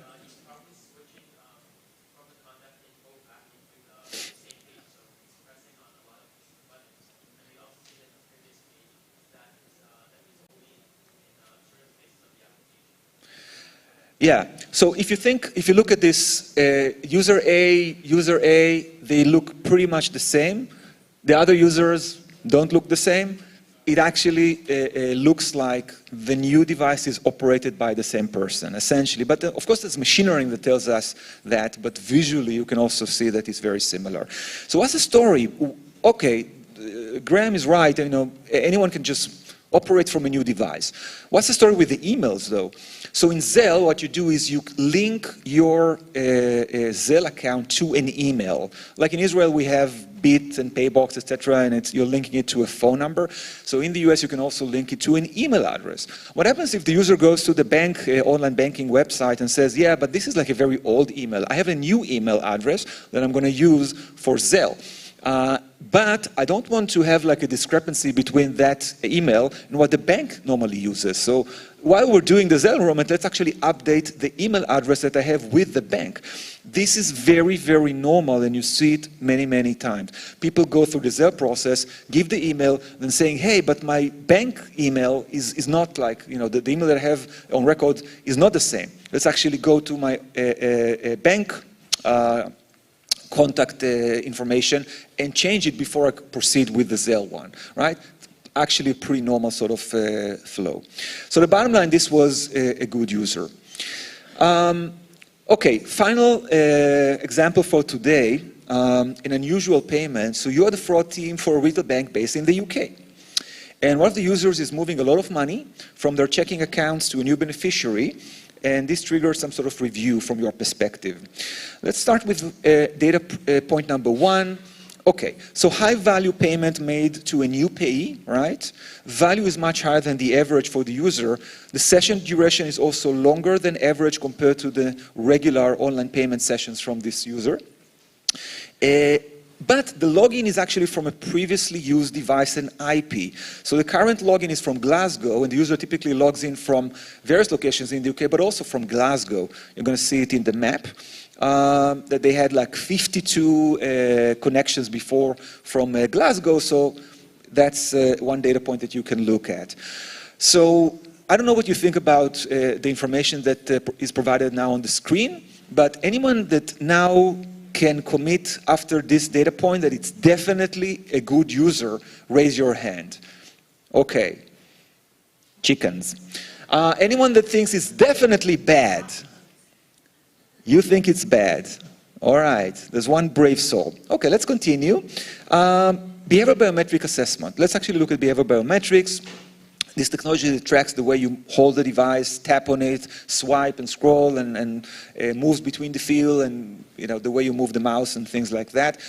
Yeah, so if you look at this, user A, they look pretty much the same. The other users don't look the same. It actually looks like the new device is operated by the same person, essentially. But of course, there's machine learning that tells us that, but visually you can also see that it's very similar. So what's the story? Okay, Graham is right, anyone can just operate from a new device. What's the story with the emails, though? So in Zelle, what you do is you link your Zelle account to an email. Like in Israel, we have Bit and Paybox, etc., and you're linking it to a phone number. So in the US, you can also link it to an email address. What happens if the user goes to the bank online banking website and says, yeah, but this is like a very old email. I have a new email address that I'm going to use for Zelle. But I don't want to have like a discrepancy between that email and what the bank normally uses. So while we're doing the Zelle enrollment, let's actually update the email address that I have with the bank. This is very, very normal, and you see it many, many times. People go through the Zelle process, give the email, then saying, hey, but my bank email is not like, the email that I have on record is not the same. Let's actually go to my bank contact information and change it before I proceed with the Zelle one, right? Actually a pretty normal sort of flow. So the bottom line, this was a good user. Okay, final example for today, an unusual payment. So you're the fraud team for a retail bank based in the UK. And one of the users is moving a lot of money from their checking accounts to a new beneficiary. and this triggers some sort of review from your perspective. Let's start with data point number 1. Okay, so high value payment made to a new payee, right? Value is much higher than the average for the user. The session duration is also longer than average compared to the regular online payment sessions from this user. But the login is actually from a previously used device and IP. So the current login is from Glasgow, and the user typically logs in from various locations in the UK, but also from Glasgow. You're going to see it in the map. That they had like 52 connections before from Glasgow, so that's one data point that you can look at. So I don't know what you think about the information that is provided now on the screen, but anyone that now can commit after this data point that it's definitely a good user, raise your hand. Okay. Chickens. Anyone that thinks it's definitely bad? You think it's bad. All right. There's one brave soul. Okay, let's continue. Behavioral biometric assessment. Let's actually look at behavioral biometrics. This technology that tracks the way you hold the device, tap on it, swipe and scroll, and moves between the field, and the way you move the mouse and things like that.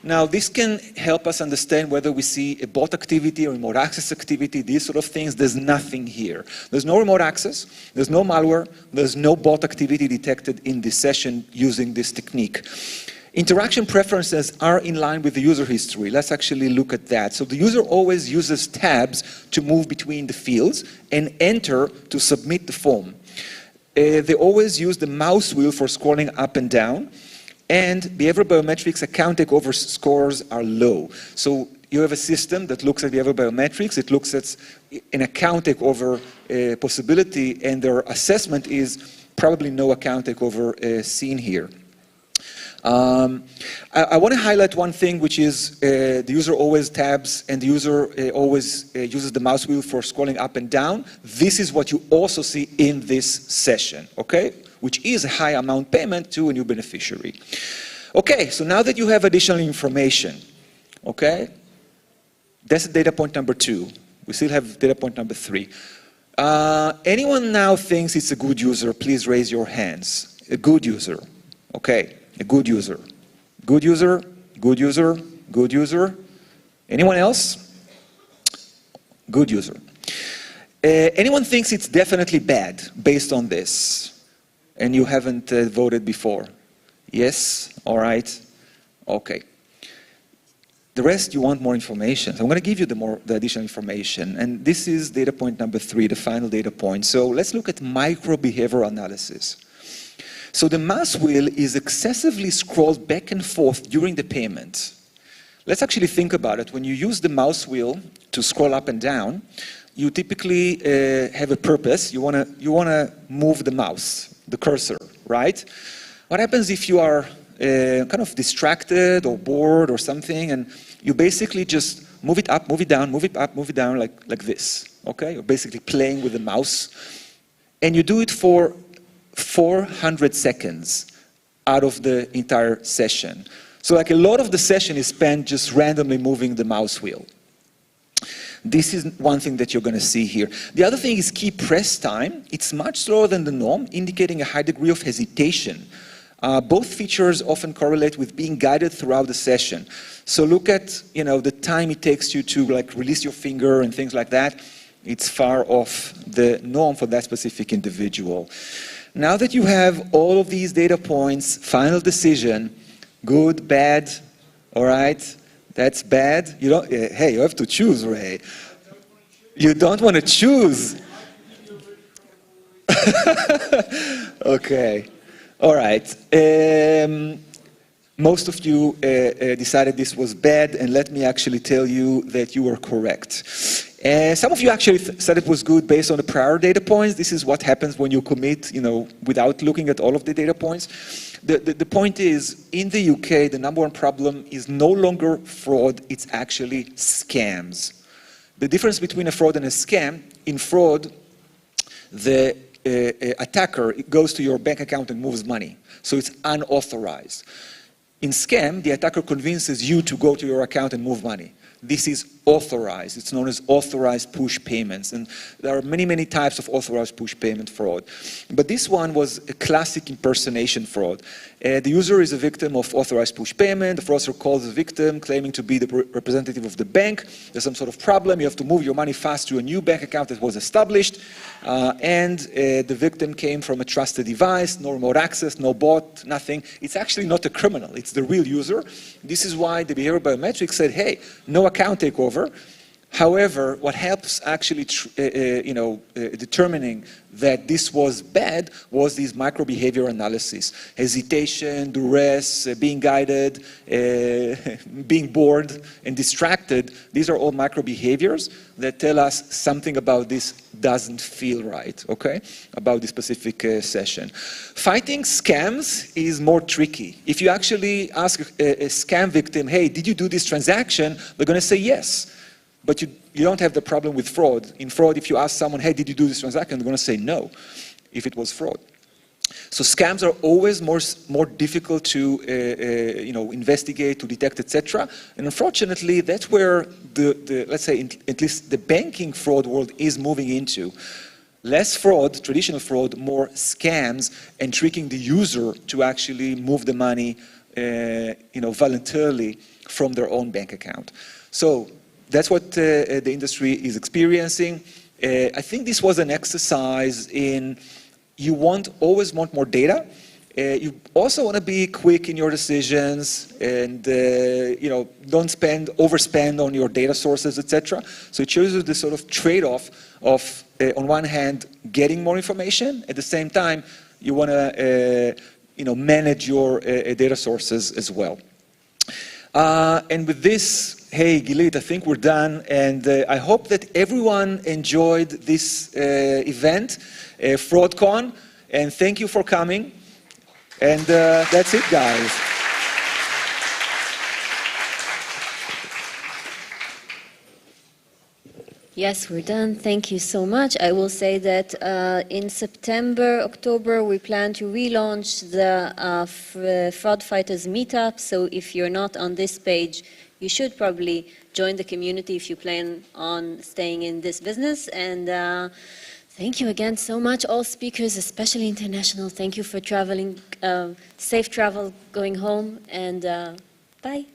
Now, this can help us understand whether we see a bot activity or remote access activity, these sort of things. There's nothing here. There's no remote access, there's no malware, there's no bot activity detected in this session using this technique. Interaction preferences are in line with the user history. Let's actually look at that. So the user always uses tabs to move between the fields and enter to submit the form. They always use the mouse wheel for scrolling up and down. And behavioral biometrics account takeover scores are low. So you have a system that looks at behavioral biometrics. It looks at an account takeover possibility, and their assessment is probably no account takeover seen here. I want to highlight one thing, which is the user always tabs, and the user always uses the mouse wheel for scrolling up and down. This is what you also see in this session, okay? Which is a high amount payment to a new beneficiary. Okay, so now that you have additional information, okay, that's data point number 2. We still have data point number 3. Anyone now thinks it's a good user, please raise your hands. A good user, okay, a good user. Good user, good user, good user. Anyone else? Good user. Anyone thinks it's definitely bad based on this? And you haven't voted before? Yes? All right. Okay. The rest, you want more information. So I'm going to give you the additional information. And this is data point number 3, the final data point. So let's look at micro-behavioral analysis. So the mouse wheel is excessively scrolled back and forth during the payment. Let's actually think about it. When you use the mouse wheel to scroll up and down, you typically have a purpose. You want to move the mouse, the cursor, right? What happens if you are kind of distracted or bored or something, and you basically just move it up, move it down, move it up, move it down like this, okay? You're basically playing with the mouse. And you do it for 400 seconds out of the entire session. So like a lot of the session is spent just randomly moving the mouse wheel. This is one thing that you're going to see here. The other thing is key press time. It's much slower than the norm, indicating a high degree of hesitation. Both features often correlate with being guided throughout the session. So look at the time it takes you to release your finger and things like that. It's far off the norm for that specific individual. Now that you have all of these data points, final decision, good, bad, all right, that's bad. Hey, you have to choose, Ray. You don't want to choose. Okay, all right. Most of you decided this was bad, and let me actually tell you that you were correct. Some of you actually said it was good based on the prior data points. This is what happens when you commit, without looking at all of the data points. The point is, in the UK, the number one problem is no longer fraud, it's actually scams. The difference between a fraud and a scam, in fraud, the attacker goes to your bank account and moves money. So it's unauthorized. In scam, the attacker convinces you to go to your account and move money. this is authorized. It's known as authorized push payments. And there are many, many types of authorized push payment fraud. But this one was a classic impersonation fraud. The user is a victim of authorized push payment. The fraudster calls the victim, claiming to be the representative of the bank. There's some sort of problem. You have to move your money fast to a new bank account that was established. And the victim came from a trusted device, no remote access, no bot, nothing. It's actually not a criminal. It's the real user. This is why the behavioral biometrics said, hey, no account takeover. However, what helps actually determining that this was bad was this micro-behavior analysis. Hesitation, duress, being guided, being bored and distracted. These are all micro-behaviors that tell us something about this doesn't feel right, okay, about this specific session. Fighting scams is more tricky. If you actually ask a scam victim, hey, did you do this transaction? They're going to say yes. But you don't have the problem with fraud. In fraud, if you ask someone, hey, did you do this transaction? They're going to say no, if it was fraud. So scams are always more difficult to investigate, to detect, etc. And unfortunately, that's where let's say, at least the banking fraud world is moving into. Less fraud, traditional fraud, more scams, and tricking the user to actually move the money voluntarily from their own bank account. So that's what the industry is experiencing. I think this was an exercise in you always want more data. You also want to be quick in your decisions and don't overspend on your data sources, etc. So it shows you this sort of trade-off of, on one hand, getting more information. At the same time, you want to manage your data sources as well. And with this, hey, Gilit, I think we're done. And I hope that everyone enjoyed this event, FraudCon. And thank you for coming. And that's it, guys. Yes, we're done. Thank you so much. I will say that in September, October, we plan to relaunch the Fraud Fighters Meetup. So if you're not on this page, you should probably join the community if you plan on staying in this business. And thank you again so much, all speakers, especially international. Thank you for traveling. Safe travel going home. And bye.